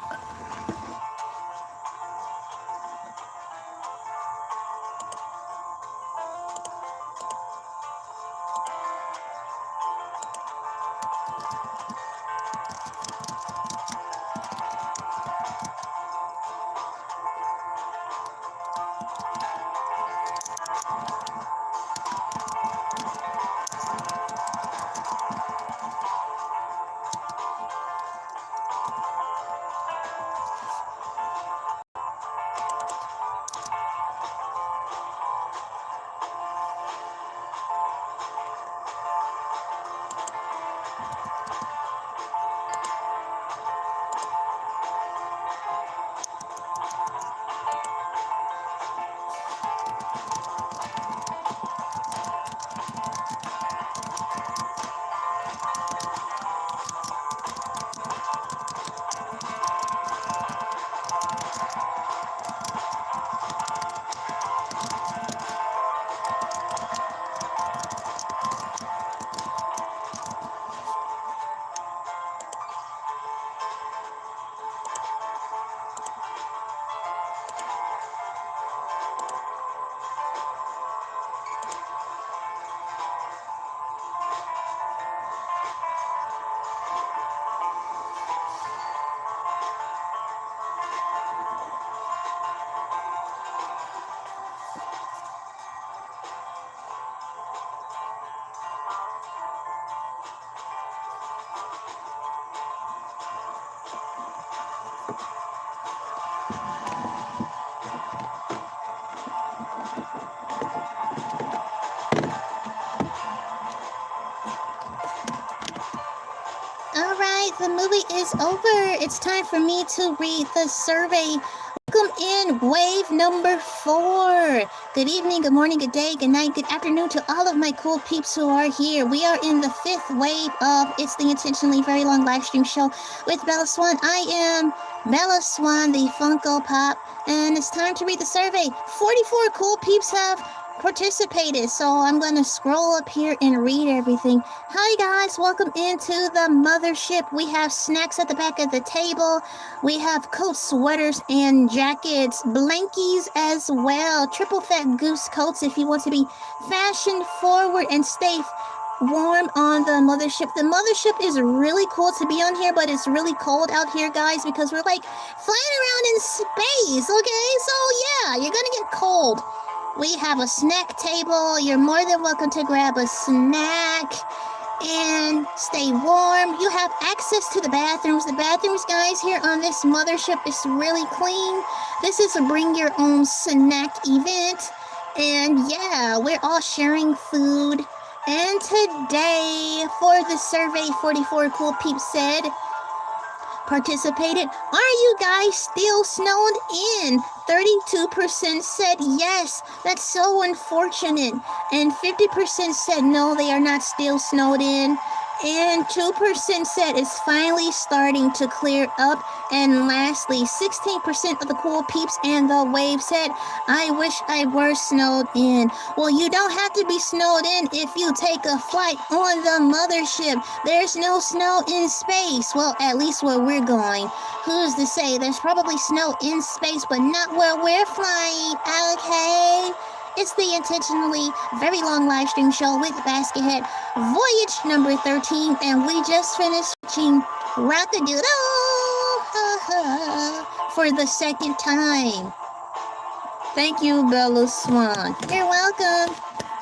Alright, the movie is over. It's time for me to read the survey. Welcome in wave number 4. Good evening, good morning, good day, good night, good afternoon to all of my cool peeps who are here. We are in the 5th wave of It's the Intentionally Very Long Livestream Show with Bella Swan. I am Bella Swan, the Funko Pop, and it's time to read the survey. 44 cool peeps have participated, so I'm gonna scroll up here and read everything. Hi guys, welcome into the mothership. We have snacks at the back of the table. We have coats, sweaters, and jackets, blankies as well, triple fat goose coats if you want to be fashion forward and stay warm on the mothership. The mothership is really cool to be on here, but it's really cold out here, guys, because we're like flying around in space, okay? So yeah, you're gonna get cold. We have a snack table. You're more than welcome to grab a snack and stay warm. You have access to the bathrooms. The bathrooms, guys, here on this mothership is really clean. This is a bring your own snack event. And yeah, we're all sharing food. And today, for the survey, 44 cool peeps said, participated. Are you guys still snowed in? 32% said yes. That's so unfortunate. And 50% said no, they are not still snowed in. And 2% said it's finally starting to clear up. And lastly, 16% of the cool peeps and the wave said, I wish I were snowed in. Well, you don't have to be snowed in if you take a flight on the mothership. There's no snow in space. Well, at least where we're going. Who's to say? There's probably snow in space, but not where we're flying, okay? It's the Intentionally Very Long Livestream Show with Baskethead Voyage number 13, and we just finished watching Rock-A-Doodle for the second time. Thank you, Bella Swan. You're welcome.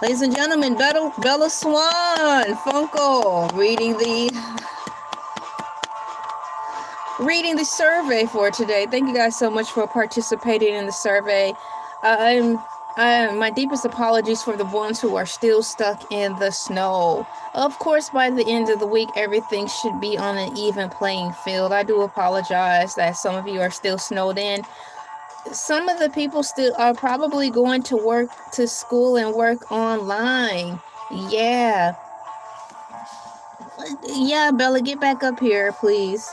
Ladies and gentlemen, Bella Swan, Funko, reading the survey for today. Thank you guys so much for participating in the survey. My deepest apologies for the ones who are still stuck in the snow. Of course, by the end of the week, everything should be on an even playing field. I do apologize that some of you are still snowed in. Some of the people still are probably going to school and work online. Yeah, Bella, get back up here, please.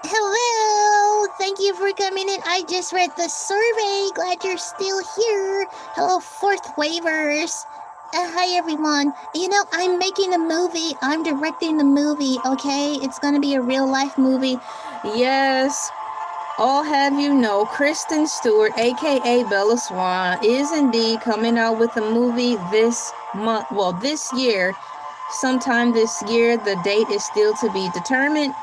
Hello, thank you for coming in. I just read the survey. Glad you're still here. Hello, fourth wavers. Hi everyone. You know, I'm making a movie. I'm directing the movie, okay? It's gonna be a real life movie. Yes, I'll have you know, Kristen Stewart, aka Bella Swan, is indeed coming out with a movie this month. Well, this year, sometime this year. The date is still to be determined.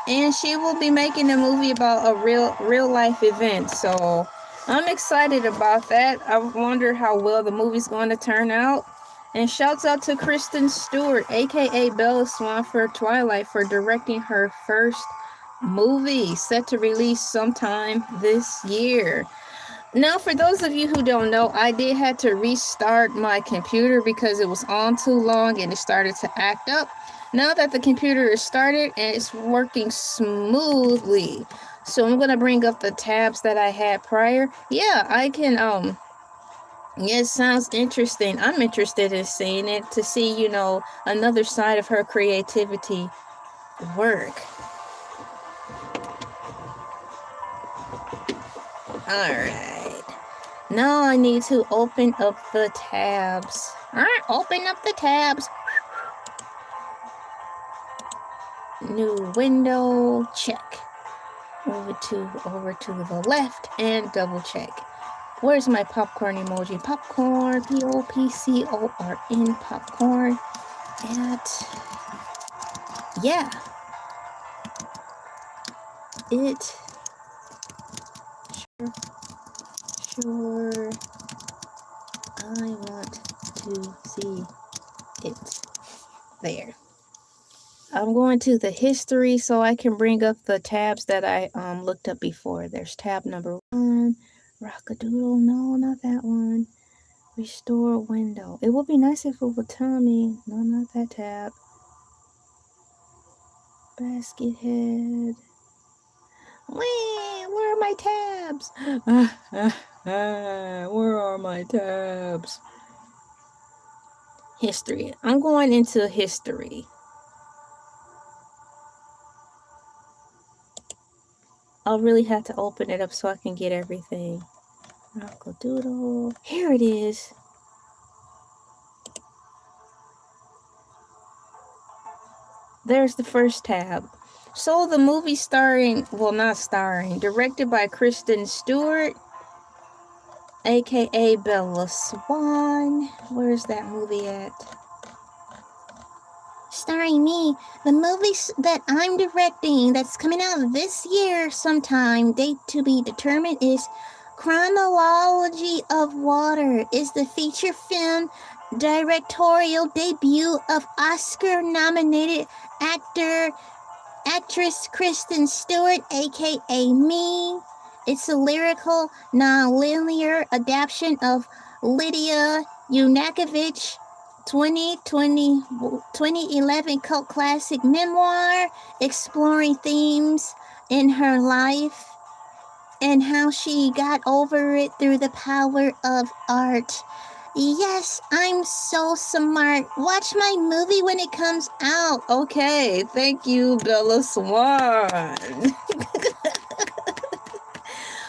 And she will be making a movie about a real life event. So I'm excited about that. I wonder how well the movie's going to turn out. And shouts out to Kristen Stewart, aka Bella Swan for Twilight, for directing her first movie set to release sometime this year. Now, for those of you who don't know, I did have to restart my computer because it was on too long and it started to act up. Now that the computer is started and it's working smoothly, so I'm gonna bring up the tabs that I had prior. Yeah, I can yeah, it sounds interesting. I'm interested in seeing it to see, you know, another side of her creativity work. Alright. Now I need to open up the tabs. Alright, open up the tabs. New window, check. Over to the left and double check. Where's my popcorn emoji? Popcorn, POPCORN, popcorn. Yeah. It sure I want to see it. There. I'm going to the history so I can bring up the tabs that I looked up before. There's tab number 1, Rock-A-Doodle. No, not that one. Restore window. It would be nice if it would tell me. No, not that tab. Basket head. Where are my tabs? Where are my tabs? History. I'm going into history. I'll really have to open it up so I can get everything. Rock-A-Doodle. Here it is. There's the first tab. So the movie directed by Kristen Stewart, aka Bella Swan. Where's that movie at? Starring me. The movie that I'm directing that's coming out this year sometime, date to be determined, is Chronology of Water. Is the feature film directorial debut of Oscar-nominated actress Kristen Stewart, aka me. It's a lyrical, non-linear adaptation of Lydia Yunakevich 2011 cult classic memoir, exploring themes in her life and how she got over it through the power of art. Yes, I'm so smart. Watch my movie when it comes out. Okay, thank you, Bella Swan.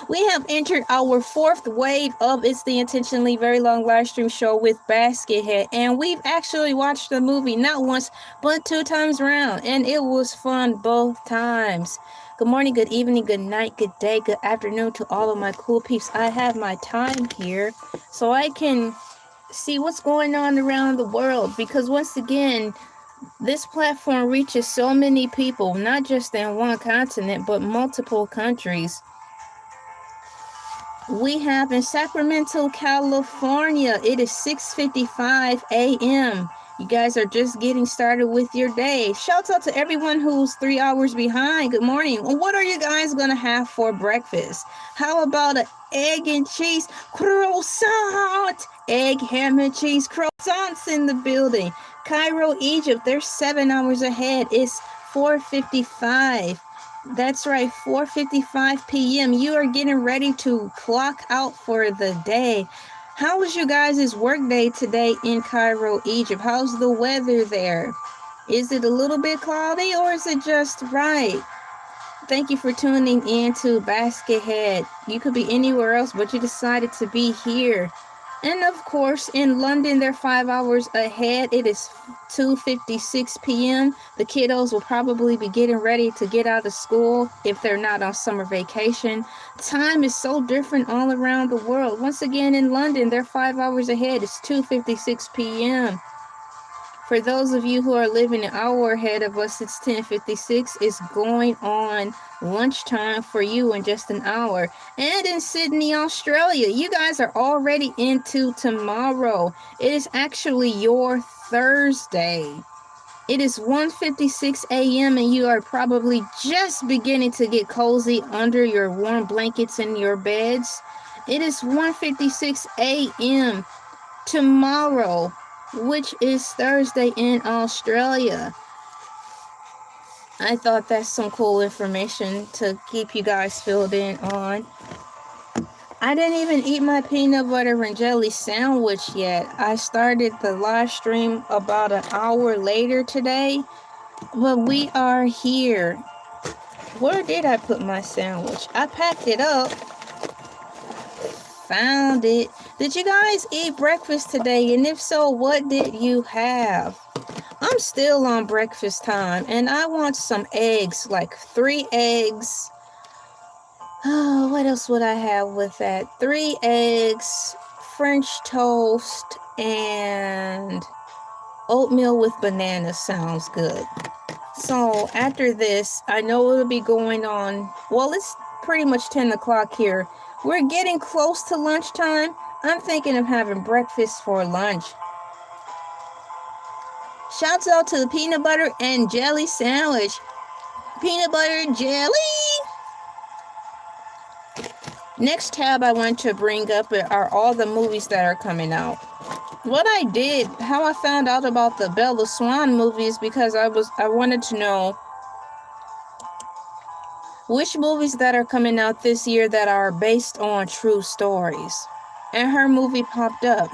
We have entered our 4th wave of It's the Intentionally Very Long live stream show with Baskethead, and we've actually watched the movie not once but 2 times around, and it was fun both times. Good morning, good evening, good night, good day, good afternoon to all of my cool peeps. I have my time here so I can see what's going on around the world, because once again, this platform reaches so many people, not just in one continent but multiple countries. We have in Sacramento, California, it is 6:55 a.m. You guys are just getting started with your day. Shouts out to everyone who's 3 hours behind. Good morning. Well, what are you guys going to have for breakfast? How about an egg and cheese croissant? Egg, ham, and cheese croissants in the building. Cairo, Egypt, they're 7 hours ahead. It's 4:55. That's right, 4:55 p.m. You are getting ready to clock out for the day. How was you guys' work day today in Cairo, Egypt? How's the weather there? Is it a little bit cloudy or is it just right? Thank you for tuning in to Baskethead. You could be anywhere else, but you decided to be here. And of course, in London, they're 5 hours ahead. It is 2:56 p.m. The kiddos will probably be getting ready to get out of school if they're not on summer vacation. Time is so different all around the world. Once again, in London, they're 5 hours ahead. It's 2:56 p.m. For those of you who are living an hour ahead of us, it's 10:56. It's going on lunchtime for you in just an hour. And in Sydney, Australia, you guys are already into tomorrow. It is actually your Thursday. It is 1:56 a.m. and you are probably just beginning to get cozy under your warm blankets in your beds. It is 1:56 a.m. tomorrow, which is Thursday in Australia. I thought that's some cool information to keep you guys filled in on. I didn't even eat my peanut butter and jelly sandwich yet. I started the live stream about an hour later today, but we are here. Where did I put my sandwich? I packed it up. Found it. Did you guys eat breakfast today? And if so, what did you have? I'm still on breakfast time and I want some eggs, like 3 eggs. Oh, what else would I have with that? 3 eggs, French toast, and oatmeal with bananas sounds good. So after this, I know it'll be going on. Well, it's pretty much 10 o'clock here. We're getting close to lunchtime. I'm thinking of having breakfast for lunch. Shouts out to the peanut butter and jelly sandwich. Peanut butter and jelly. Next tab I want to bring up are all the movies that are coming out. What I did, how I found out about the Bella Swan movies, because I wanted to know which movies that are coming out this year that are based on true stories. And her movie popped up.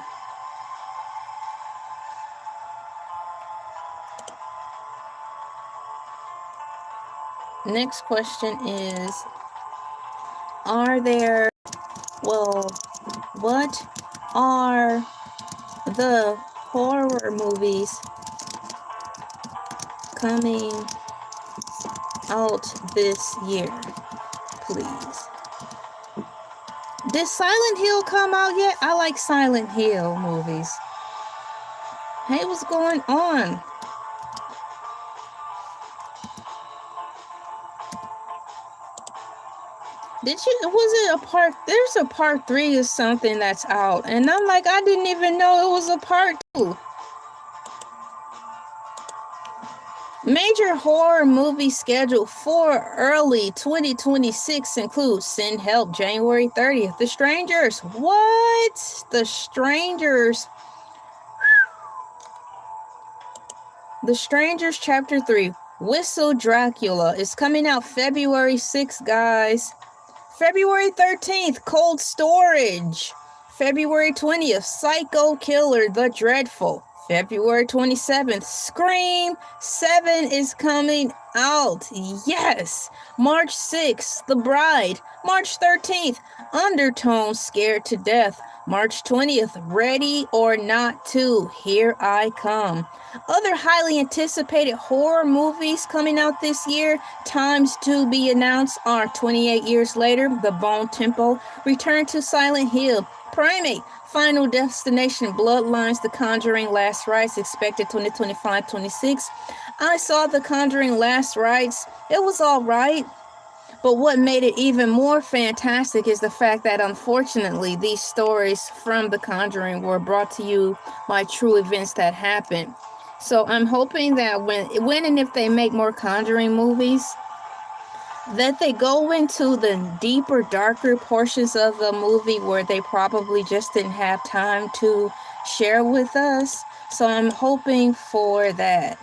Next question is, what are the horror movies coming out this year, please? Did Silent Hill come out yet? I like Silent Hill movies. Hey, what's going on? There's a part 3 or something that's out, and I'm like, I didn't even know it was a part 2. Major horror movie schedule for early 2026 includes Send Help, January 30th. The Strangers. What? The Strangers. The Strangers Chapter 3. Whistle Dracula is coming out February 6th, guys. February 13th, Cold Storage. February 20th, Psycho Killer, The Dreadful. February 27th, Scream 7 is coming out. Yes. March 6th, The Bride. March 13th, Undertone, Scared to Death. March 20th, Ready or Not 2, Here I Come. Other highly anticipated horror movies coming out this year, times to be announced, are 28 Years Later, The Bone Temple, Return to Silent Hill, Primate, Final Destination, Bloodlines, The Conjuring, Last Rites, expected 2025-26. I saw The Conjuring, Last Rites. It was all right. But what made it even more fantastic is the fact that, unfortunately, these stories from The Conjuring were brought to you by true events that happened. So I'm hoping that when and if they make more Conjuring movies, that they go into the deeper, darker portions of the movie where they probably just didn't have time to share with us. So I'm hoping for that.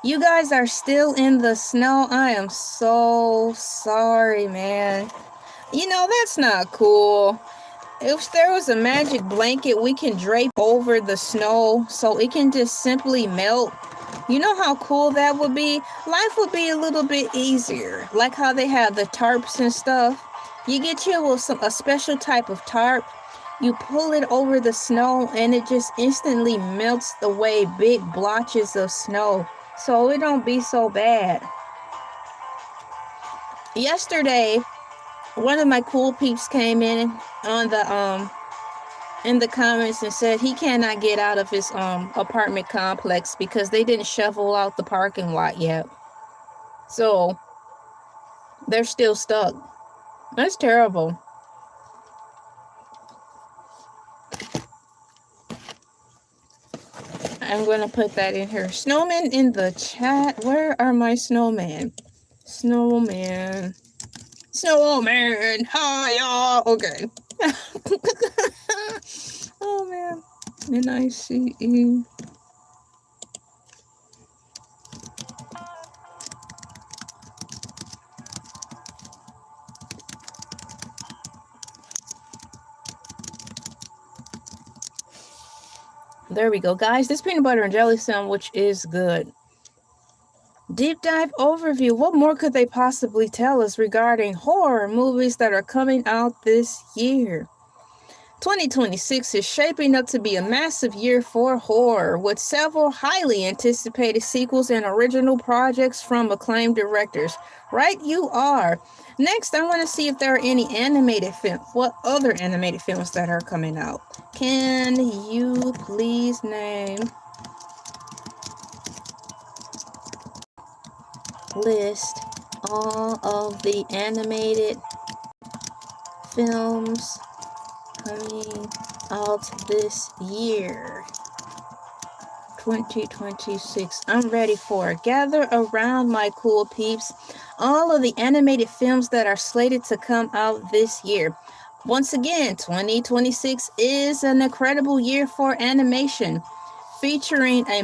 You guys are still in the snow. I am so sorry, man. You know, that's not cool. If there was a magic blanket we can drape over the snow so it can just simply melt, you know how cool that would be? Life would be a little bit easier. Like how they have the tarps and stuff. You get you a special type of tarp. you pull it over the snow and it just instantly melts away big blotches of snow, so it don't be so bad. Yesterday, one of my cool peeps came in the comments and said he cannot get out of his apartment complex because they didn't shovel out the parking lot yet, so they're still stuck. That's terrible. I'm gonna put that in here. Snowman in the chat. Where are my snowman? Snowman. Snowman. Hi, y'all. Okay. Oh man. NICE. There we go, guys. This peanut butter and jelly sandwich is good. Deep dive overview. What more could they possibly tell us regarding horror movies that are coming out this year? 2026 is shaping up to be a massive year for horror, with several highly anticipated sequels and original projects from acclaimed directors. Right you are. Next, I want to see if there are any animated films. What other animated films that are coming out? Can you please name list all of the animated films coming out this year? 2026. I'm ready for it. Gather around, my cool peeps. All of the animated films that are slated to come out this year. Once again, 2026 is an incredible year for animation, featuring a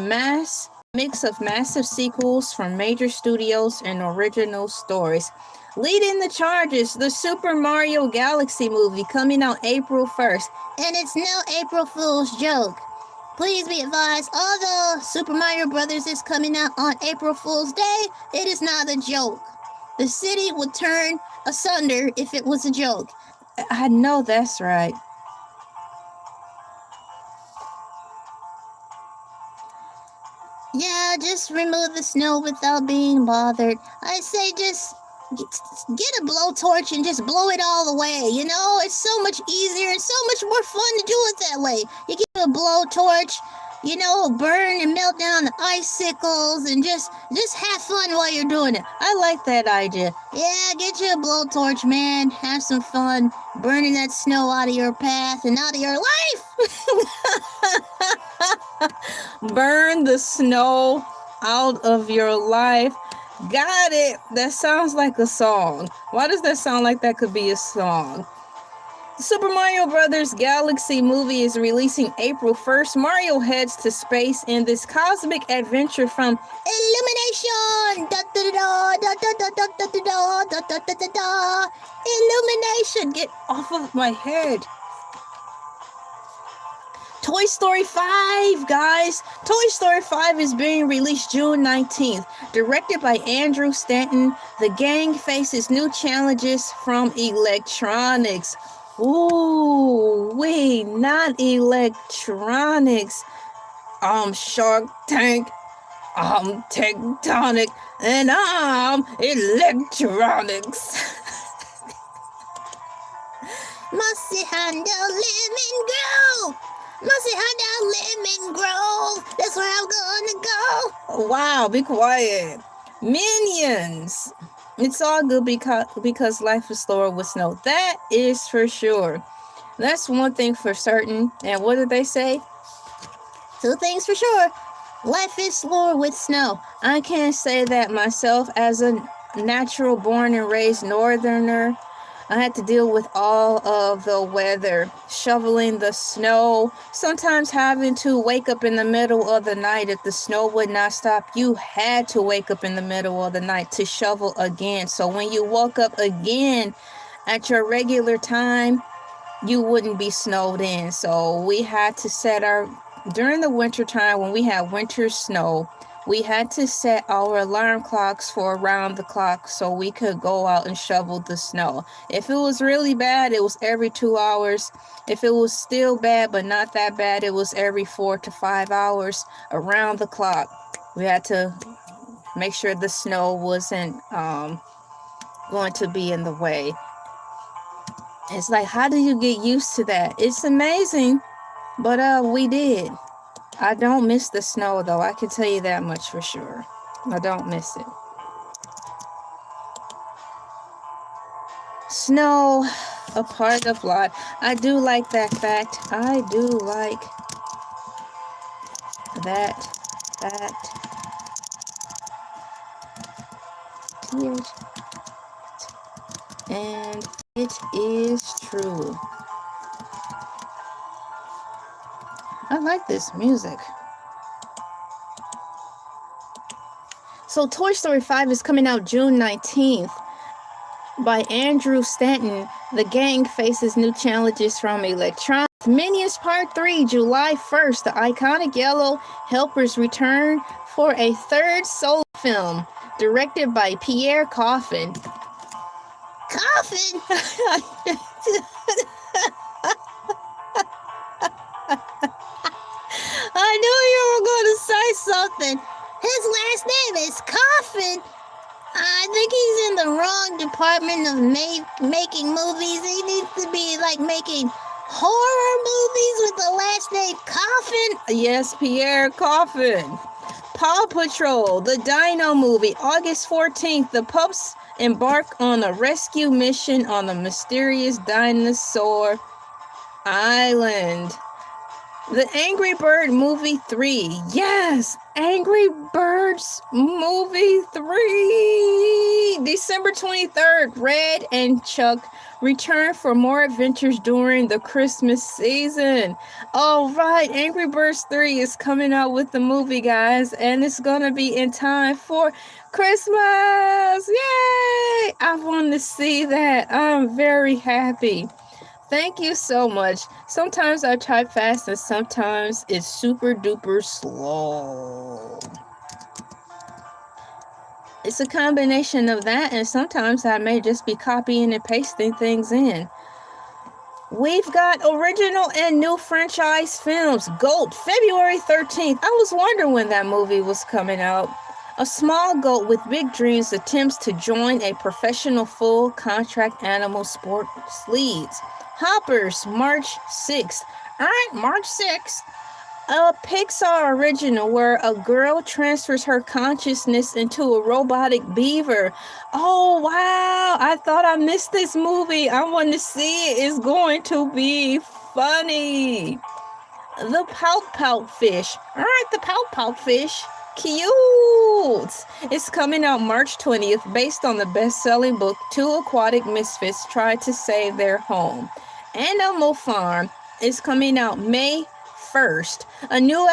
mix of massive sequels from major studios and original stories. Leading the charges, the Super Mario Galaxy movie coming out April 1st. And it's no April Fool's joke. Please be advised, although Super Mario Brothers is coming out on April Fool's Day, it is not a joke. The city would turn asunder if it was a joke. I know that's right. Yeah, just remove the snow without being bothered. I say just get a blowtorch and just blow it all away. You know, it's so much easier and so much more fun to do it that way. You get a blowtorch, you know, burn and melt down the icicles and just have fun while you're doing it. I like that idea. Yeah, get you a blowtorch, man. Have some fun burning that snow out of your path and out of your life. Burn the snow out of your life. Got it. That sounds like a song. Why does that sound like that could be a song? The Super Mario Brothers Galaxy movie is releasing April 1st. Mario heads to space in this cosmic adventure from Illumination! Da, da, da, da, da, da, da, da, da, da, da, da, da. Illumination! Get off of my head. Toy Story 5, guys. Toy Story 5 is being released June 19th. Directed by Andrew Stanton, the gang faces new challenges from electronics. Ooh, wait, not electronics. Shark Tank, Tectonic, and electronics. Musty handle lemon grow. Musty handle lemon grow. That's where I'm gonna go. Wow, be quiet. Minions. It's all good because life is slower with snow. That is for sure. That's one thing for certain. And what did they say? Two things for sure. Life is slower with snow. I can't say that myself. As a natural born and raised northerner, I had to deal with all of the weather, shoveling the snow, sometimes having to wake up in the middle of the night. If the snow would not stop, you had to wake up in the middle of the night to shovel again. So when you woke up again at your regular time, you wouldn't be snowed in. So we had to during the winter time when we had winter snow, we had to set our alarm clocks for around the clock so we could go out and shovel the snow. If it was really bad, it was every 2 hours. If it was still bad but not that bad, it was every 4 to 5 hours around the clock. We had to make sure the snow wasn't going to be in the way. It's like, how do you get used to that? It's amazing, but we did. I don't miss the snow, though. I can tell you that much for sure. I don't miss it. Snow, a part of life. I do like that fact. I do like that fact. And it is true. I like this music. So Toy Story 5 is coming out June 19th. By Andrew Stanton. The gang faces new challenges from electronics. Minions Part 3, July 1st. The iconic Yellow Helpers return for a third solo film, directed by Pierre Coffin. Coffin? I knew you were going to say something. His last name is Coffin. I think he's in the wrong department of making movies. He needs to be like making horror movies with the last name Coffin. Yes, Pierre Coffin. Paw Patrol, the Dino movie, August 14th. The pups embark on a rescue mission on the mysterious dinosaur island. The Angry Bird movie 3. Yes, Angry Birds movie 3. December 23rd, Red and Chuck return for more adventures during the Christmas season. All right, Angry Birds 3 is coming out with the movie, guys, and it's going to be in time for Christmas. Yay! I want to see that. I'm very happy. Thank you so much. Sometimes I type fast and sometimes it's super duper slow. It's a combination of that, and sometimes I may just be copying and pasting things in. We've got original and new franchise films. Goat, February 13th. I was wondering when that movie was coming out. A small goat with big dreams attempts to join a professional full contract animal sports leagues. Hoppers, March 6th. All right, March 6th. A Pixar original where a girl transfers her consciousness into a robotic beaver. Oh, wow. I thought I missed this movie. I want to see it. It's going to be funny. The Pout Pout Fish. All right, the Pout Pout Fish. Cute. It's coming out March 20th based on the best-selling book Two Aquatic Misfits Try to Save Their Home. Animal Farm is coming out May 1st, a new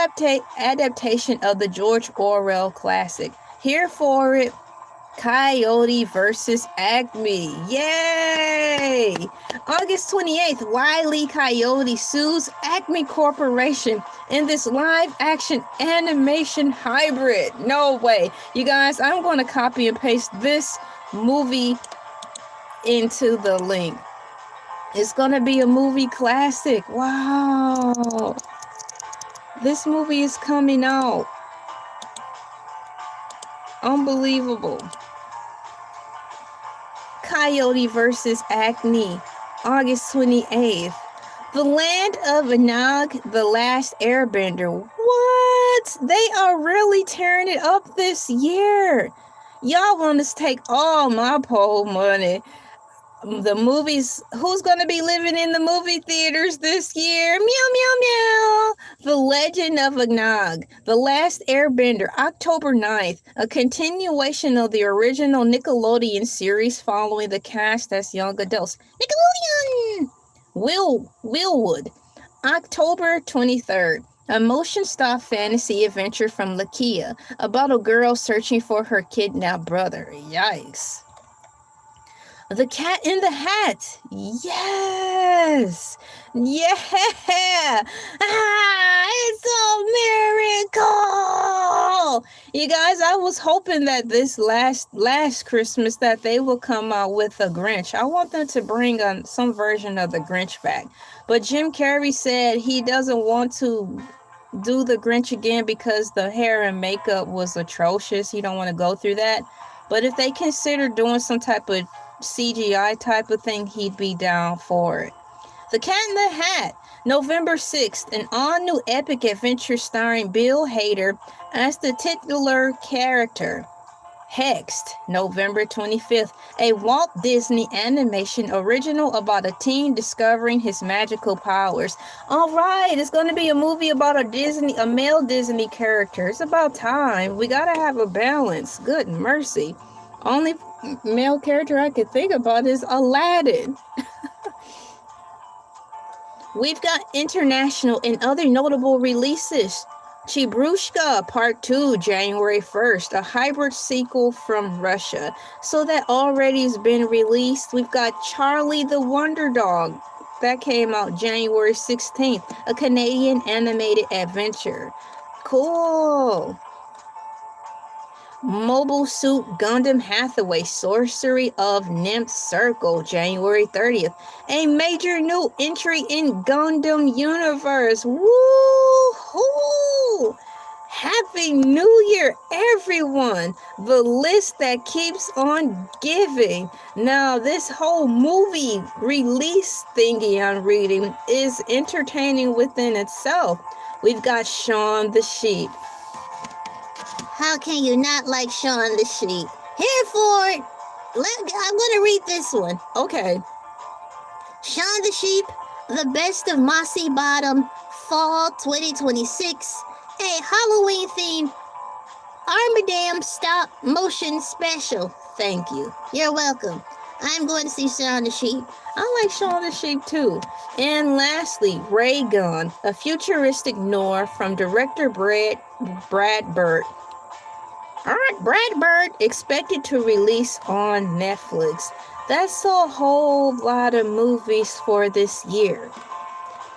adaptation of the George Orwell classic. Here for it, Coyote versus Acme. Yay! August 28th, Wile E. Coyote sues Acme Corporation in this live-action animation hybrid. No way. You guys, I'm going to copy and paste this movie into the link. It's going to be a movie classic. Wow. This movie is coming out. Unbelievable. Coyote versus Acme, August 28th. The Land of Anog, The Last Airbender. What? They are really tearing it up this year. Y'all want to take all my poll money. The movies, who's going to be living in the movie theaters this year? Meow, meow, meow. The Legend of Anog, The Last Airbender, October 9th. A continuation of the original Nickelodeon series following the cast as young adults. Nickelodeon! Willwood, October 23rd. A motion-stop fantasy adventure from Lakia about a girl searching for her kidnapped brother. Yikes. The Cat in the Hat. Yes. Yeah. It's a miracle. You guys, I was hoping that this last Christmas that they will come out with a Grinch. I want them to bring some version of the Grinch back. But Jim Carrey said he doesn't want to do the Grinch again because the hair and makeup was atrocious. He don't want to go through that. But if they consider doing some type of CGI type of thing, he'd be down for it. The Cat in the Hat, November 6th, an all-new epic adventure starring Bill Hader as the titular character. Hexed, November 25th, a Walt Disney animation original about a teen discovering his magical powers. All right, it's going to be a movie about a male Disney character. It's about time. We got to have a balance. Good mercy. Only male character I could think about is Aladdin. We've got international and other notable releases. Chibrushka Part 2, January 1st, a hybrid sequel from Russia. So that already has been released. We've got Charlie the Wonder Dog. That came out January 16th, a Canadian animated adventure. Cool. Mobile Suit Gundam Hathaway Sorcery of Nymph Circle, January 30th. A major new entry in Gundam Universe. Woo-hoo! Happy New Year, everyone! The list that keeps on giving. Now, this whole movie release thingy I'm reading is entertaining within itself. We've got Shaun the Sheep. How can you not like Shaun the Sheep? Here for it. I'm going to read this one. Okay. Shaun the Sheep, the best of Mossy Bottom, Fall 2026, a Halloween-themed Armadam stop motion special. Thank you. You're welcome. I'm going to see Shaun the Sheep. I like Shaun the Sheep too. And lastly, Ray Gun, a futuristic noir from director Brad Bird. Alright, Brad Bird expected to release on Netflix. That's a whole lot of movies for this year.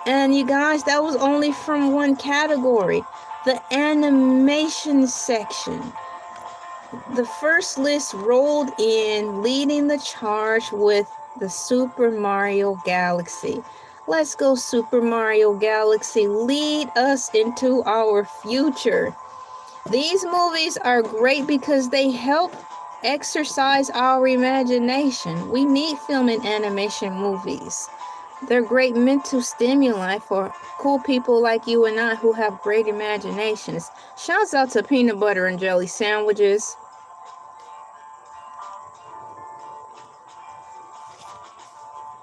And you guys, that was only from one category, the animation section. The first list rolled in, leading the charge with the Super Mario Galaxy. Let's go, Super Mario Galaxy. Lead us into our future. These movies are great because they help exercise our imagination. We need film and animation movies. They're great mental stimuli for cool people like you and I who have great imaginations. Shouts out to peanut butter and jelly sandwiches.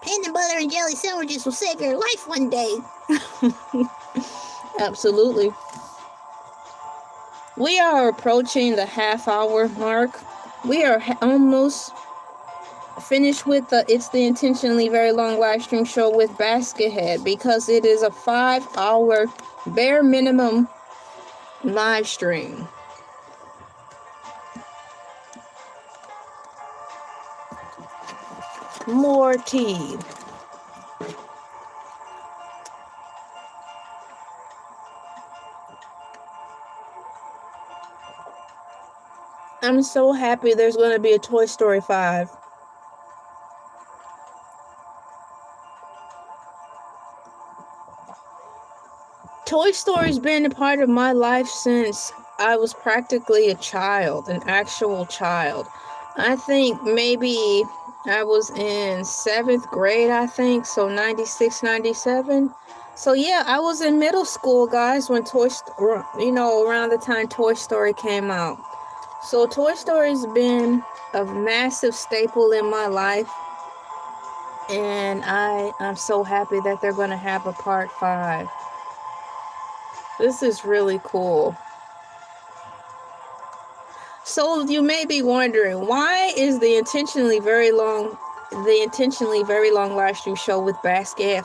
Peanut butter and jelly sandwiches will save your life one day. Absolutely. We are approaching the half-hour mark. We are almost finished with It's the Intentionally Very Long live stream show with Baskethead because it is a 5-hour bare minimum live stream. More tea. I'm so happy there's going to be a Toy Story 5. Toy Story's been a part of my life since I was practically a child, an actual child. I think maybe I was in 7th grade, I think, so 96, 97. So yeah, I was in middle school, guys, when around the time Toy Story came out. So Toy Story's been a massive staple in my life, and I'm so happy that they're going to have a part 5. This is really cool. So you may be wondering, why is the intentionally very long live stream show with Basket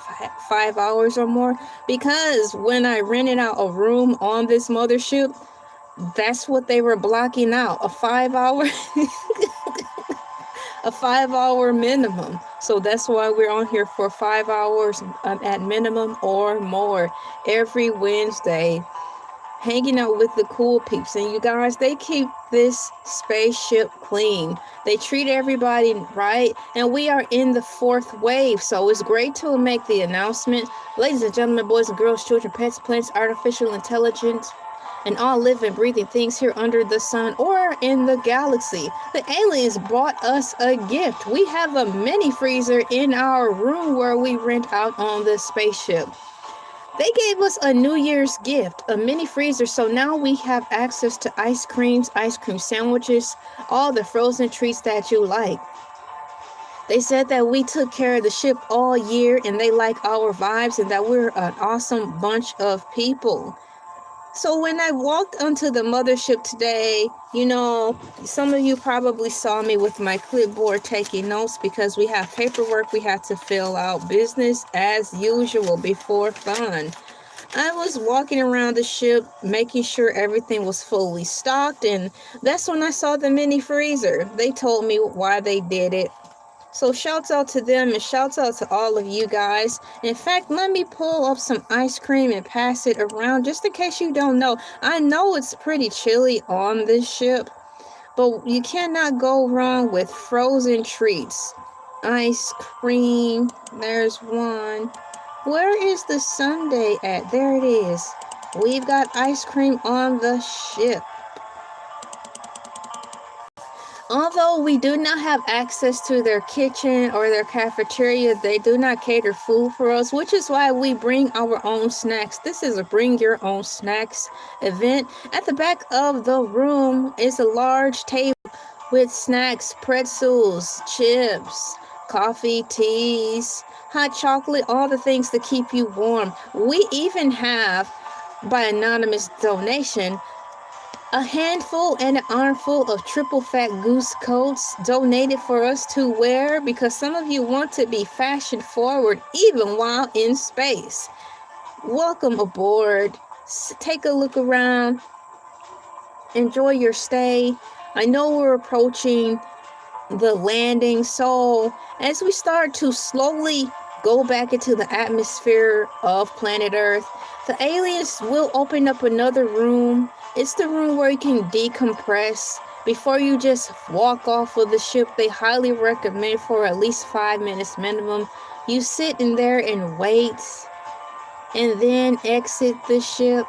5 hours or more? Because when I rented out a room on this mothership, that's what they were blocking out, a 5-hour a 5-hour minimum. So that's why we're on here for 5 hours at minimum or more every Wednesday, hanging out with the cool peeps. And you guys, they keep this spaceship clean. They treat everybody right, and we are in the 4th wave, so it's great to make the announcement. Ladies and gentlemen, boys and girls, children, pets, plants, artificial intelligence, and all living, breathing things here under the sun or in the galaxy, the aliens brought us a gift. We have a mini freezer in our room where we rent out on the spaceship. They gave us a New Year's gift, a mini freezer, so now we have access to ice creams, ice cream sandwiches, all the frozen treats that you like. They said that we took care of the ship all year and they like our vibes and that we're an awesome bunch of people. So when I walked onto the mothership today, some of you probably saw me with my clipboard taking notes because we have paperwork we had to fill out, business as usual before fun. I was walking around the ship making sure everything was fully stocked, and that's when I saw the mini freezer. They told me why they did it. So shouts out to them and shouts out to all of you guys. In fact, let me pull up some ice cream and pass it around just in case you don't know. I know it's pretty chilly on this ship, but you cannot go wrong with frozen treats. Ice cream, there's one. Where is the sundae at? There it is. We've got ice cream on the ship. Although we do not have access to their kitchen or their cafeteria, they do not cater food for us, which is why we bring our own snacks. This is a bring your own snacks event. At the back of the room is a large table with snacks, pretzels, chips, coffee, teas, hot chocolate, all the things to keep you warm. We even have, by anonymous donation, a handful and an armful of triple fat goose coats donated for us to wear because some of you want to be fashion forward even while in space. Welcome aboard. Take a look around. Enjoy your stay. I know we're approaching the landing, so as we start to slowly go back into the atmosphere of planet Earth, the aliens will open up another room. It's the room where you can decompress before you just walk off of the ship. They highly recommend for at least 5 minutes minimum. You sit in there and wait and then exit the ship.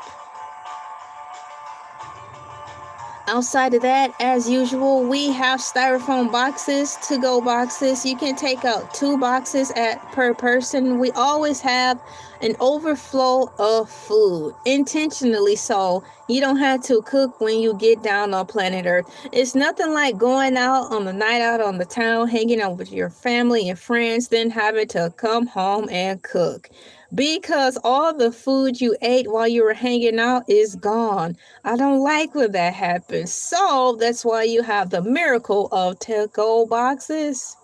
Outside of that, as usual, we have styrofoam boxes, to-go boxes. You can take out 2 boxes per person. We always have an overflow of food, intentionally so. You don't have to cook when you get down on planet Earth. It's nothing like going out on the night out on the town, hanging out with your family and friends, then having to come home and cook. Because all the food you ate while you were hanging out is gone. I don't like when that happens. So that's why you have the miracle of to-go boxes.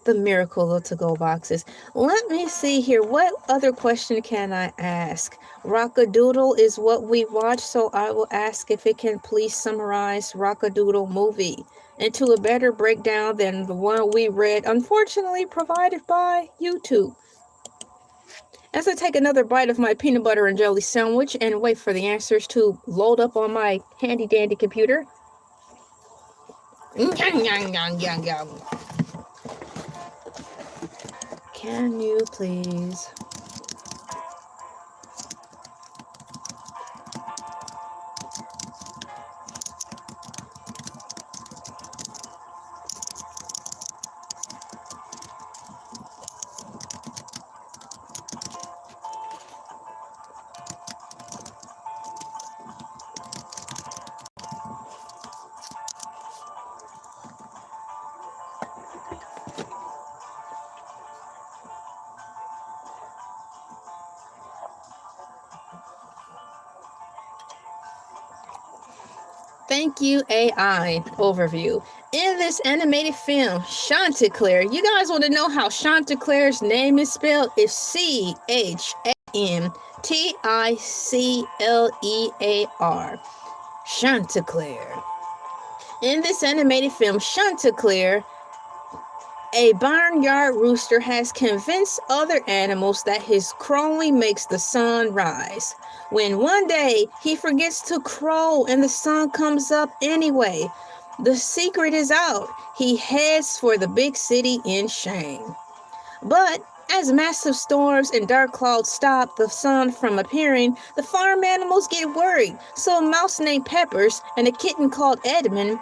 The miracle of to-go boxes. Let me see here. What other question can I ask? Rock-A-Doodle is what we watch, so I will ask if it can please summarize Rock-A-Doodle movie into a better breakdown than the one we read, unfortunately provided by YouTube. As I take another bite of my peanut butter and jelly sandwich and wait for the answers to load up on my handy dandy computer. Can you please? Thank you, AI overview. In this animated film, Chanticleer, you guys want to know how Chanticleer's name is spelled? It's Chanticleer. Chanticleer. In this animated film, Chanticleer, a barnyard rooster has convinced other animals that his crowing makes the sun rise. When one day he forgets to crow and the sun comes up anyway, the secret is out. He heads for the big city in shame. But as massive storms and dark clouds stop the sun from appearing, the farm animals get worried. So a mouse named Peppers and a kitten called Edmund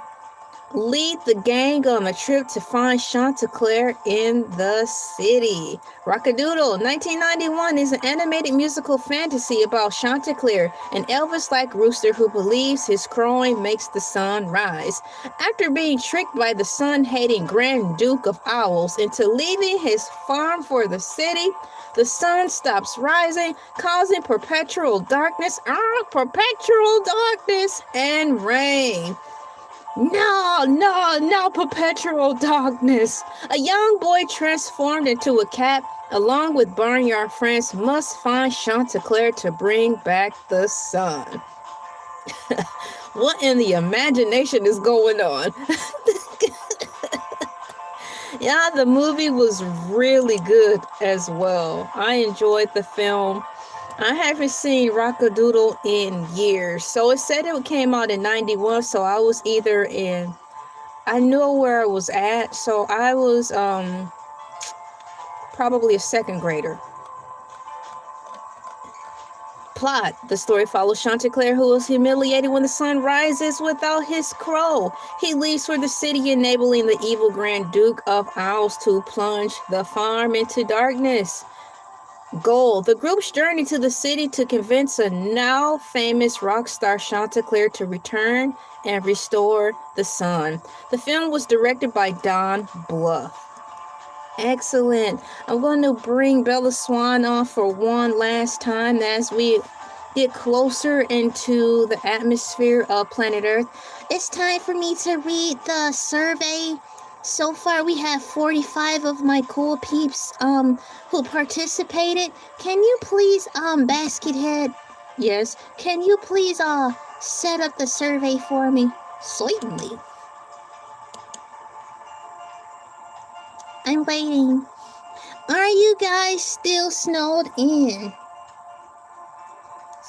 lead the gang on a trip to find Chanticleer in the city. Rock-A-Doodle 1991 is an animated musical fantasy about Chanticleer, an Elvis-like rooster who believes his crowing makes the sun rise. After being tricked by the sun-hating Grand Duke of Owls into leaving his farm for the city, the sun stops rising, causing perpetual darkness and rain. No, perpetual darkness. A young boy transformed into a cat, along with barnyard friends, must find Chanticleer to bring back the sun. What in the imagination is going on? Yeah, the movie was really good as well. I enjoyed the film. I haven't seen Rock-A-Doodle in years. So it said it came out in 91, so I was I knew where I was at, so I was probably a second grader. Plot. The story follows Chanticleer, who is humiliated when the sun rises without his crow. He leaves for the city, enabling the evil Grand Duke of Owls to plunge the farm into darkness. Goal. The group's journey to the city to convince a now famous rock star Chanticleer to return and restore the sun. The film was directed by Don Bluth. Excellent. I'm going to bring Bella Swan on for one last time as we get closer into the atmosphere of planet Earth. It's time for me to read the survey. So far, we have 45 of my cool peeps who participated. Can you please, Baskethead? Yes. Can you please set up the survey for me? Certainly. I'm waiting. Are you guys still snowed in?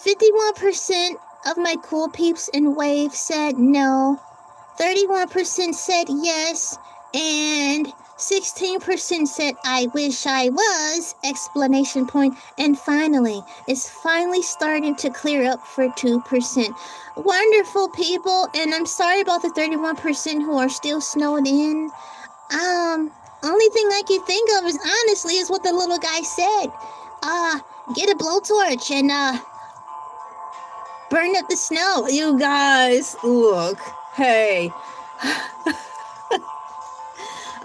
51% of my cool peeps in Wave said no. 31% said yes. And 16% said, I wish I was, exclamation point. And finally, it's finally starting to clear up for 2%. Wonderful people, and I'm sorry about the 31% who are still snowed in. Only thing I can think of is, honestly, is what the little guy said. Get a blowtorch and, burn up the snow. You guys, look, hey.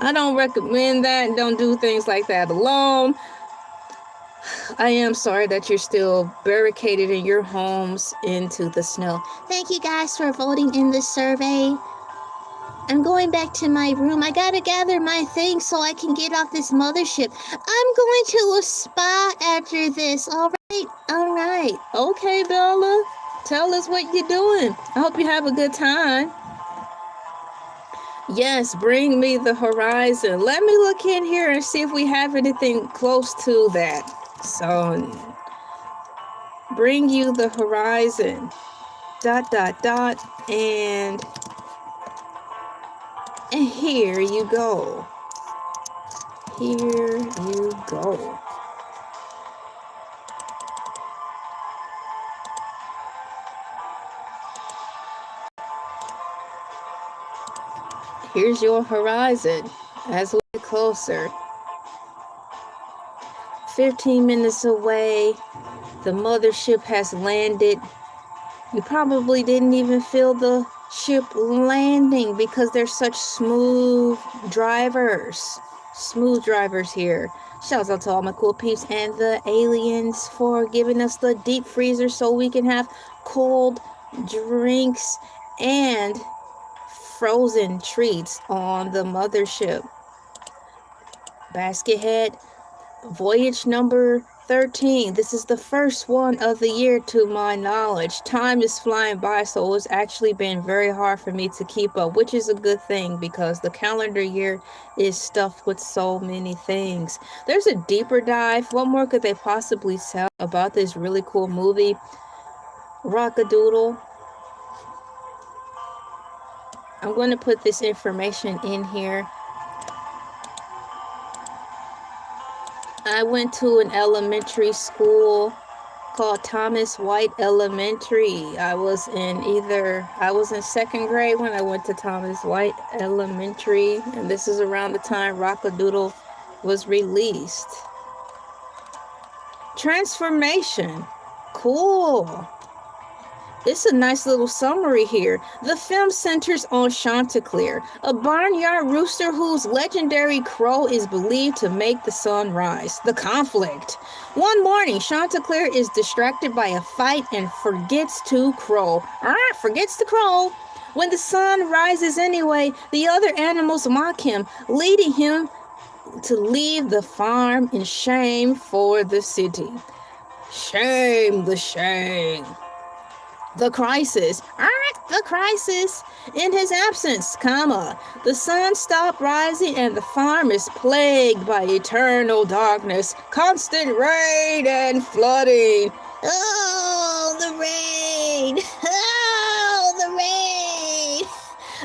I don't recommend that. Don't do things like that alone. I am sorry that you're still barricaded in your homes into the snow. Thank you guys for voting in this survey. I'm going back to my room. I gotta gather my things so I can get off this mothership. I'm going to a spa after this. All right. Okay, Bella. Tell us what you're doing. I hope you have a good time. Yes, bring me the horizon. Let me look in here and see if we have anything close to that. So, bring you the horizon. ... And here you go. Here you go. Here's your horizon as we get closer. 15 minutes away, the mothership has landed. You probably didn't even feel the ship landing because they're such smooth drivers. Smooth drivers here. Shouts out to all my cool peeps and the aliens for giving us the deep freezer so we can have cold drinks and frozen treats on the mothership. Baskethead, voyage number 13. This is the first one of the year to my knowledge. Time is flying by, so it's actually been very hard for me to keep up, which is a good thing because the calendar year is stuffed with so many things. There's a deeper dive. What more could they possibly tell about this really cool movie, Rock-A-Doodle? I'm going to put this information in here. I went to an elementary school called Thomas White Elementary. I was in second grade when I went to Thomas White Elementary, and this is around the time Rock-A-Doodle was released. Transformation. Cool. It's a nice little summary here. The film centers on Chanticleer, a barnyard rooster whose legendary crow is believed to make the sun rise. The conflict. One morning, Chanticleer is distracted by a fight and forgets to crow. Forgets to crow. When the sun rises anyway, the other animals mock him, leading him to leave the farm in shame for the city. Shame, the shame. The crisis. The crisis. In his absence, the sun stopped rising and the farm is plagued by eternal darkness, constant rain and flooding. Oh, the rain. Oh, the rain.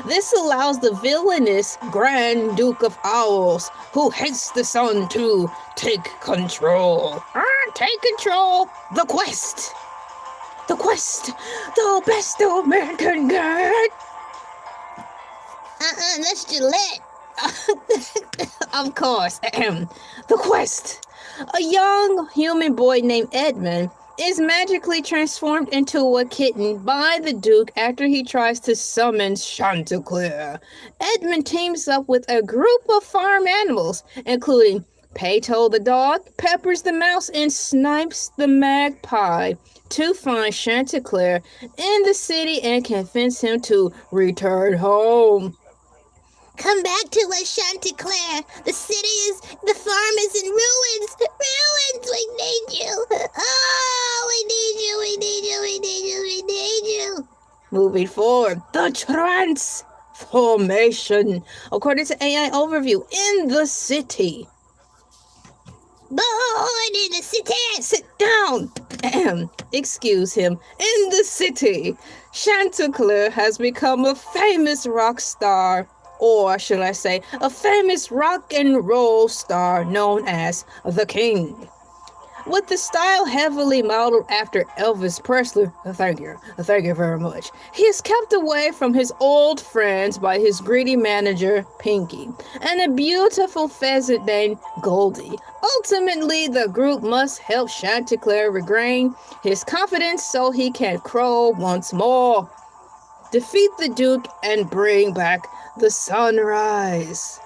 This allows the villainous Grand Duke of Owls, who hates the sun, to take control. Take control. The quest. The quest, the best old man can get. That's Gillette. Of course. The quest. A young human boy named Edmund is magically transformed into a kitten by the Duke after he tries to summon Chanticleer. Edmund teams up with a group of farm animals, including Pato the dog, Peppers the mouse, and Snipes the magpie, to find Chanticleer in the city and convince him to return home. Come back to us, Chanticleer. The farm is in ruins. Ruins, we need you. Oh, we need you, we need you, we need you, we need you. Moving forward, the transformation. According to AI overview, in the city. Born in the city. Sit down. Excuse him. In the city, Chanticleer has become a famous rock star, or should I say, a famous rock and roll star known as the King. With the style heavily modeled after Elvis Presley, thank you very much, he is kept away from his old friends by his greedy manager, Pinky, and a beautiful pheasant named Goldie. Ultimately, the group must help Chanticleer regain his confidence so he can crow once more, defeat the Duke, and bring back the sunrise.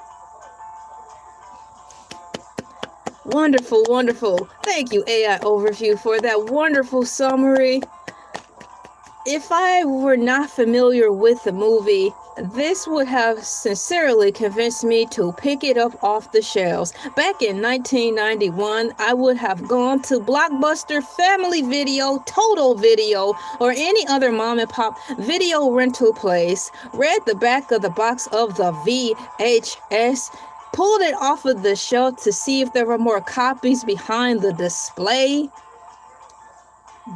Wonderful, wonderful. Thank you, AI Overview, for that wonderful summary. If I were not familiar with the movie, this would have sincerely convinced me to pick it up off the shelves. Back in 1991, I would have gone to Blockbuster, Family Video, Total Video, or any other mom and pop video rental place, read the back of the box of the VHS, pulled it off of the shelf to see if there were more copies behind the display,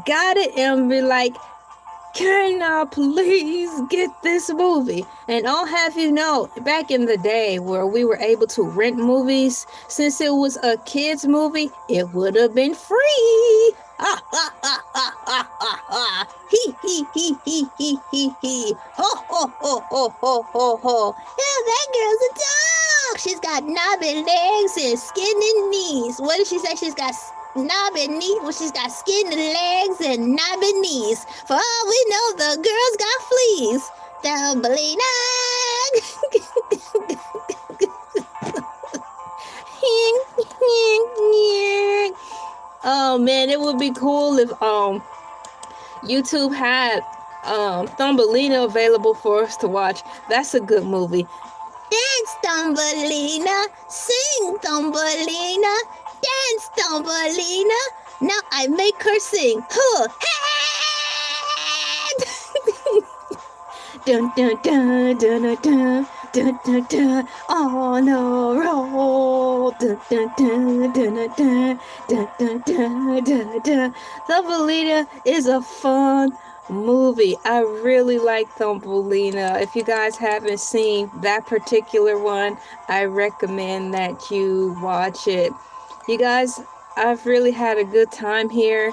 got it, and be like, can I please get this movie? And I'll have you know, back in the day where we were able to rent movies, since it was a kid's movie, it would have been free. He. Ho. Yeah, that girl's a dog. She's got knobby legs and skin and knees. What did she say? She's got knobby knees. Well, she's got skin and legs and knobby knees. For all we know, the girl's got fleas. Thumbelina. Oh man, it would be cool if YouTube had Thumbelina available for us to watch. That's a good movie. Dance, Thumbelina. Sing, Thumbelina. Dance. dance, Thumbelina. Now I make her sing. Huh. Dun dun dun dun dun dun dun dun dun on a roll. Dun dun dun dun dun dun dun dun dun dun. Thumbelina is a fun movie. I really like Thumbelina. If you guys haven't seen that particular one, I recommend that you watch it. You guys, I've really had a good time here.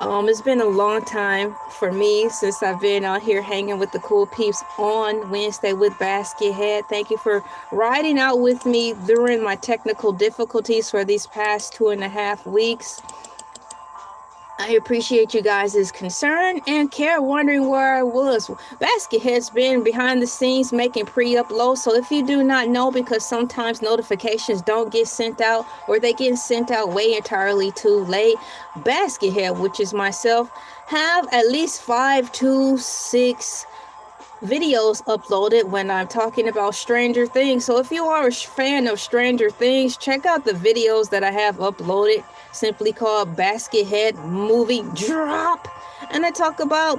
It's been a long time for me since I've been out here hanging with the cool peeps on Wednesday with Basket Head. Thank you for riding out with me during my technical difficulties for these past 2.5 weeks. I appreciate you guys' concern and care, wondering where I was. Basket Head's been behind the scenes making pre-upload, so if you do not know, because sometimes notifications don't get sent out or they get sent out way entirely too late, Basket Head, which is myself, have at least 5 to 6 videos uploaded when I'm talking about Stranger Things. So if you are a fan of Stranger Things, check out the videos that I have uploaded, simply called Basket Head Movie Drop, and I talk about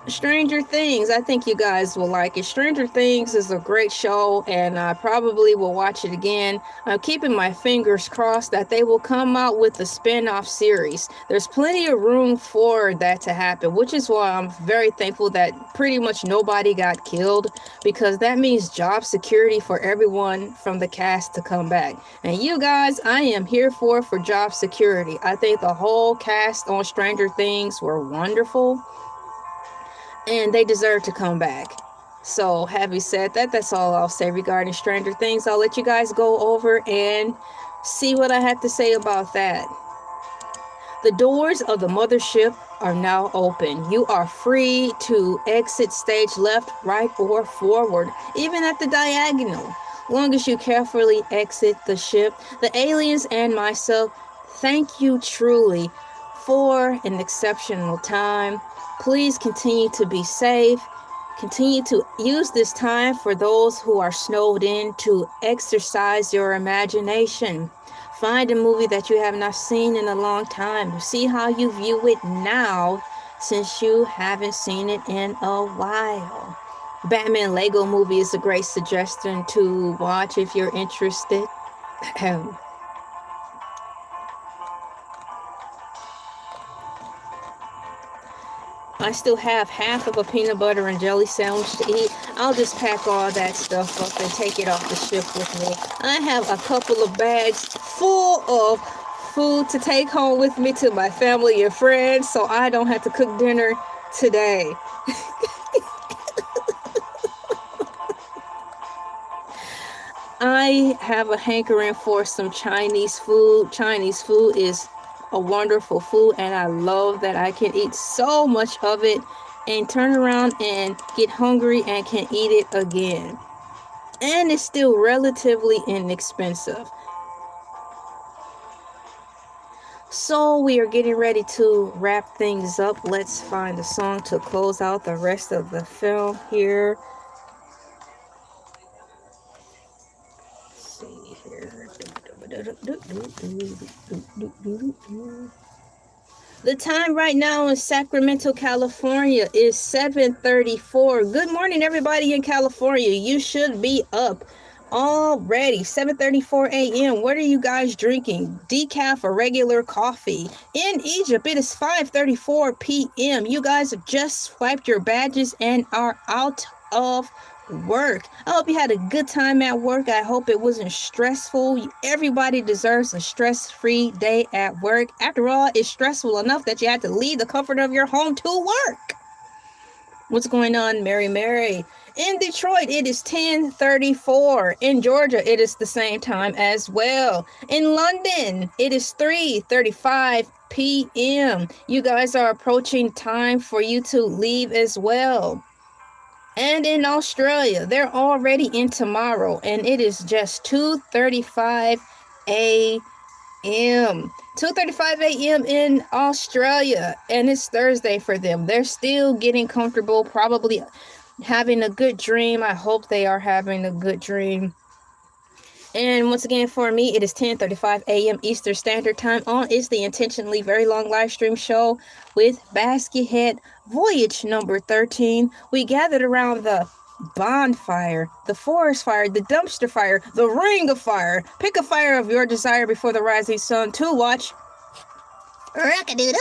Stranger Things. I think you guys will like it. Stranger Things is a great show, and I probably will watch it again. I'm keeping my fingers crossed that they will come out with a spin-off series. There's plenty of room for that to happen, which is why I'm very thankful that pretty much nobody got killed, because that means job security for everyone from the cast to come back. And you guys, I am here for job security. I think the whole cast on Stranger Things were wonderful, and they deserve to come back. So having said that, that's all I'll say regarding Stranger Things. I'll let you guys go over and see what I have to say about that. The doors of the mothership are now open. You are free to exit stage left, right, or forward, even at the diagonal. Long as you carefully exit the ship, the aliens and myself thank you truly for an exceptional time. Please continue to be safe. Continue to use this time for those who are snowed in to exercise your imagination. Find a movie that you have not seen in a long time. See how you view it now, since you haven't seen it in a while. Batman Lego movie is a great suggestion to watch if you're interested. I still have half of a peanut butter and jelly sandwich to eat. I'll just pack all that stuff up and take it off the ship with me. I have a couple of bags full of food to take home with me to my family and friends, so I don't have to cook dinner today. I have a hankering for some Chinese food. Chinese food is a wonderful food, and I love that I can eat so much of it and turn around and get hungry and can eat it again. And it's still relatively inexpensive. So we are getting ready to wrap things up. Let's find a song to close out the rest of the film here. Let's see here. The time right now in Sacramento, California is 7:34. Good morning, everybody in California. You should be up already. 7:34 a.m. What are you guys drinking? Decaf or regular coffee? In Egypt, it is 5:34 p.m. You guys have just swiped your badges and are out of work. I hope you had a good time at work. I hope it wasn't stressful. Everybody deserves a stress-free day at work. After all, it's stressful enough that you had to leave the comfort of your home to work. What's going on, Mary? In Detroit, it is 10:34. In Georgia, it is the same time as well. In London, it is 3:35 p.m. You guys are approaching time for you to leave as well. And in Australia, they're already in tomorrow, and it is just 2:35 a.m. 2:35 a.m. in Australia, and it's Thursday for them. They're still getting comfortable, probably having a good dream. I hope they are having a good dream. And once again, for me, it is 10:35 a.m. Eastern Standard Time on It's the Intentionally Very Long Live Stream Show with Head Voyage number 13. We gathered around the bonfire, the forest fire, the dumpster fire, the ring of fire. Pick a fire of your desire before the rising sun to watch Rock-A-Doodle.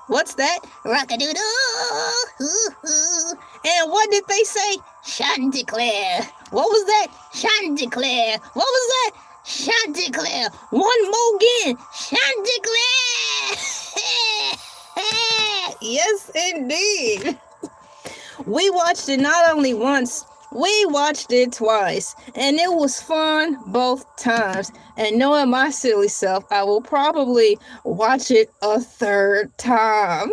What's that? Rock-A-Doodle. And what did they say? Chanticleer. What was that? Chanticleer. What was that? Chanticleer. One more again. Chanticleer. Yes, indeed. We watched it not only once, we watched it twice. And it was fun both times. And knowing my silly self, I will probably watch it a third time.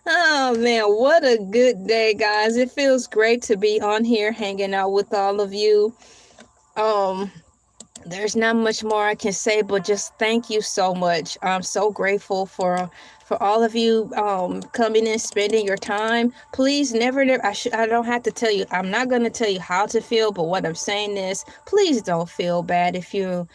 Oh man, what a good day, guys. It feels great to be on here hanging out with all of you. There's not much more I can say, but just thank you so much. I'm so grateful for all of you coming in, spending your time. Please never I don't have to tell you, I'm not going to tell you how to feel, but what I'm saying is please don't feel bad if you're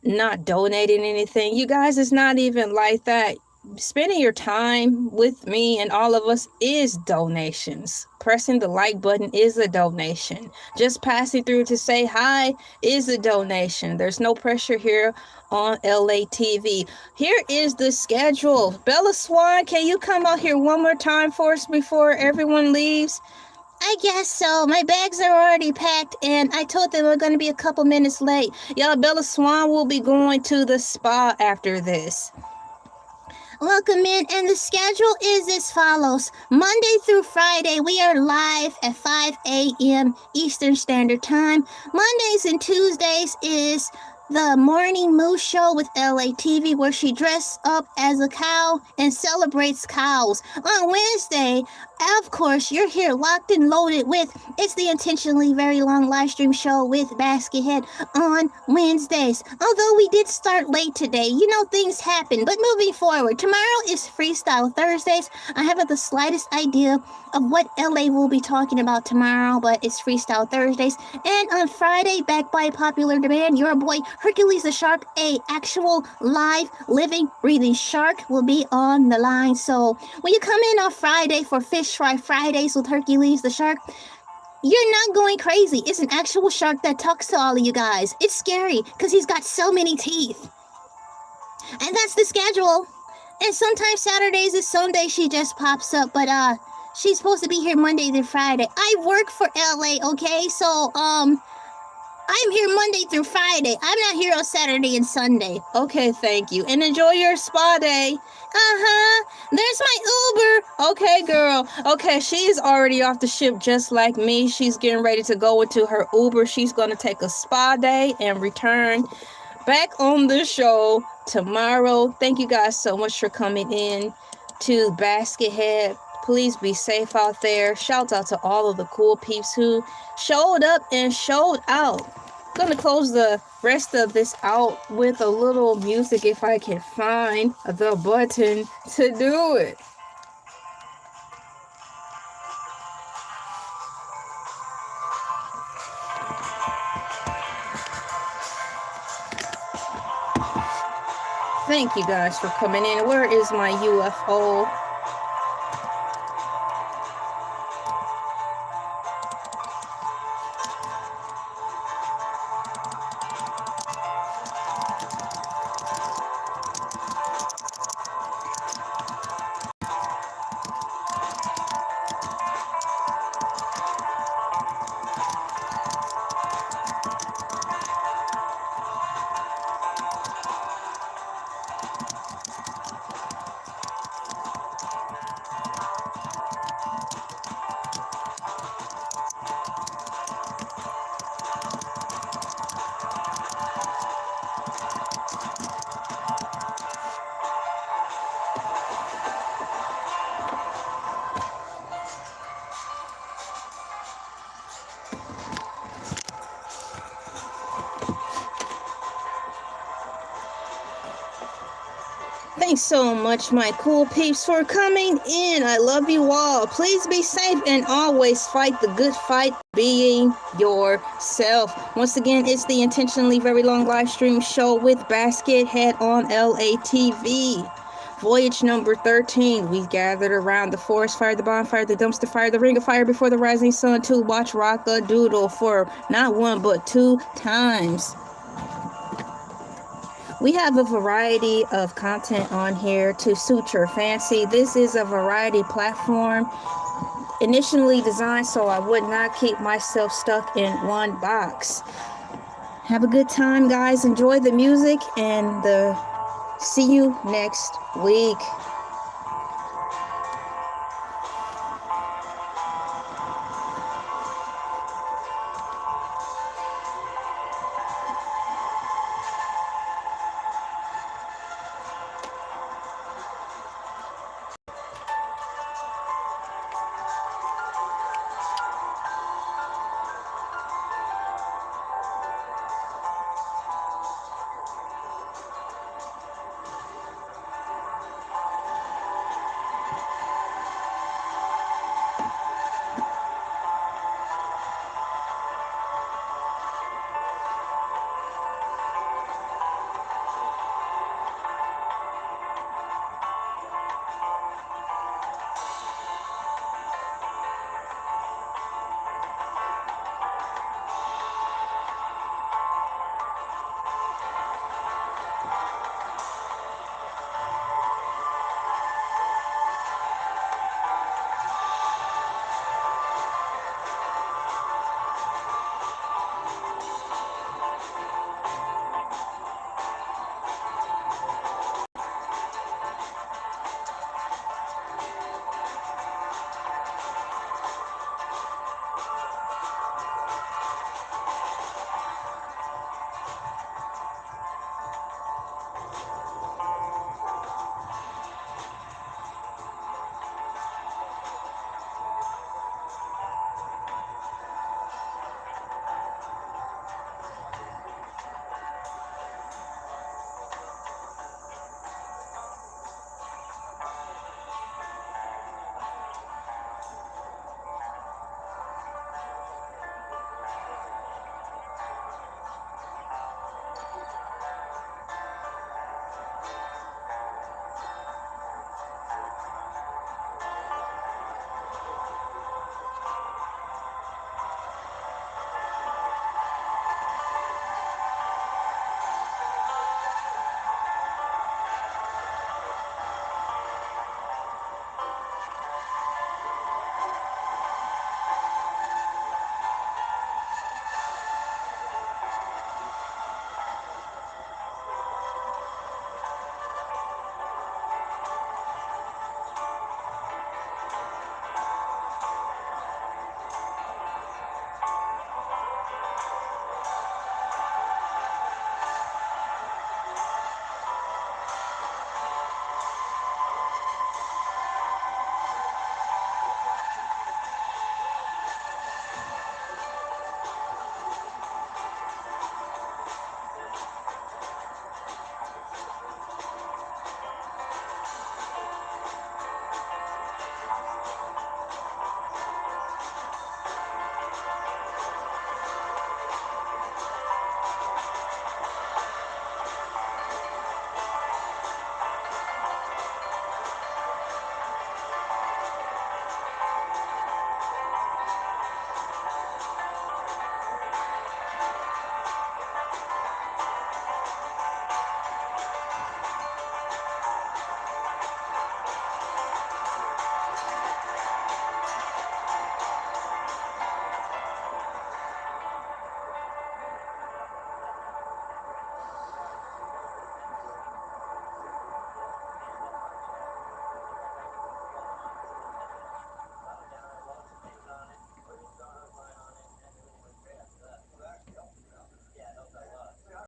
not donating anything. You guys, it's not even like that. Spending your time with me and all of us is donations. Pressing the like button is a donation. Just passing through to say hi is a donation. There's no pressure here on ELAY TV. Here is the schedule. Bella Swan, can you come out here one more time for us before everyone leaves? I guess so. My bags are already packed, and I told them we're going to be a couple minutes late. Y'all, Bella Swan will be going to the spa after this. Welcome in, and the schedule is as follows. Monday through Friday, we are live at 5 a.m. Eastern Standard Time. Mondays and Tuesdays is the Morning Moose Show with ELAY TV, where she dresses up as a cow and celebrates cows. On Wednesday, of course, you're here locked and loaded with It's the Intentionally Very Long Live Stream Show with Head on Wednesdays. Although we did start late today, you know, things happen. But moving forward, tomorrow is Freestyle Thursdays. I haven't the slightest idea of what ELAY will be talking about tomorrow, but it's Freestyle Thursdays. And on Friday, back by popular demand, your boy Hercules the Shark, a actual live, living, breathing shark, will be on the line. So when you come in on Friday for Fish Fry Fridays with Hercules the Shark, you're not going crazy. It's an actual shark that talks to all of you guys. It's scary because he's got so many teeth. And that's the schedule. And sometimes Saturdays and Sundays she just pops up, but she's supposed to be here Monday through Friday. I work for ELAY, okay? So I'm here Monday through Friday. I'm not here on Saturday and Sunday. Okay, thank you. And enjoy your spa day. There's my Uber. Okay, girl. Okay, she's already off the ship just like me. She's getting ready to go into her Uber. She's going to take a spa day and return back on the show tomorrow. Thank you guys so much for coming in to Head. Please be safe out there. Shout out to all of the cool peeps who showed up and showed out. I'm going to close the rest of this out with a little music if I can find the button to do it. Thank you guys for coming in. Where is my UFO? Thanks so much, my cool peeps, for coming in. I love you all. Please be safe and always fight the good fight, being yourself. Once again, it's the Intentionally Very Long live stream show with Basket Head on ELAY TV. Voyage number 13. We gathered around the forest fire, the bonfire, the dumpster fire, the ring of fire before the rising sun to watch Rock-A-Doodle for not one but 2 times. We have a variety of content on here to suit your fancy. This is a variety platform initially designed so I would not keep myself stuck in one box. Have a good time, guys. Enjoy the music, and see you next week.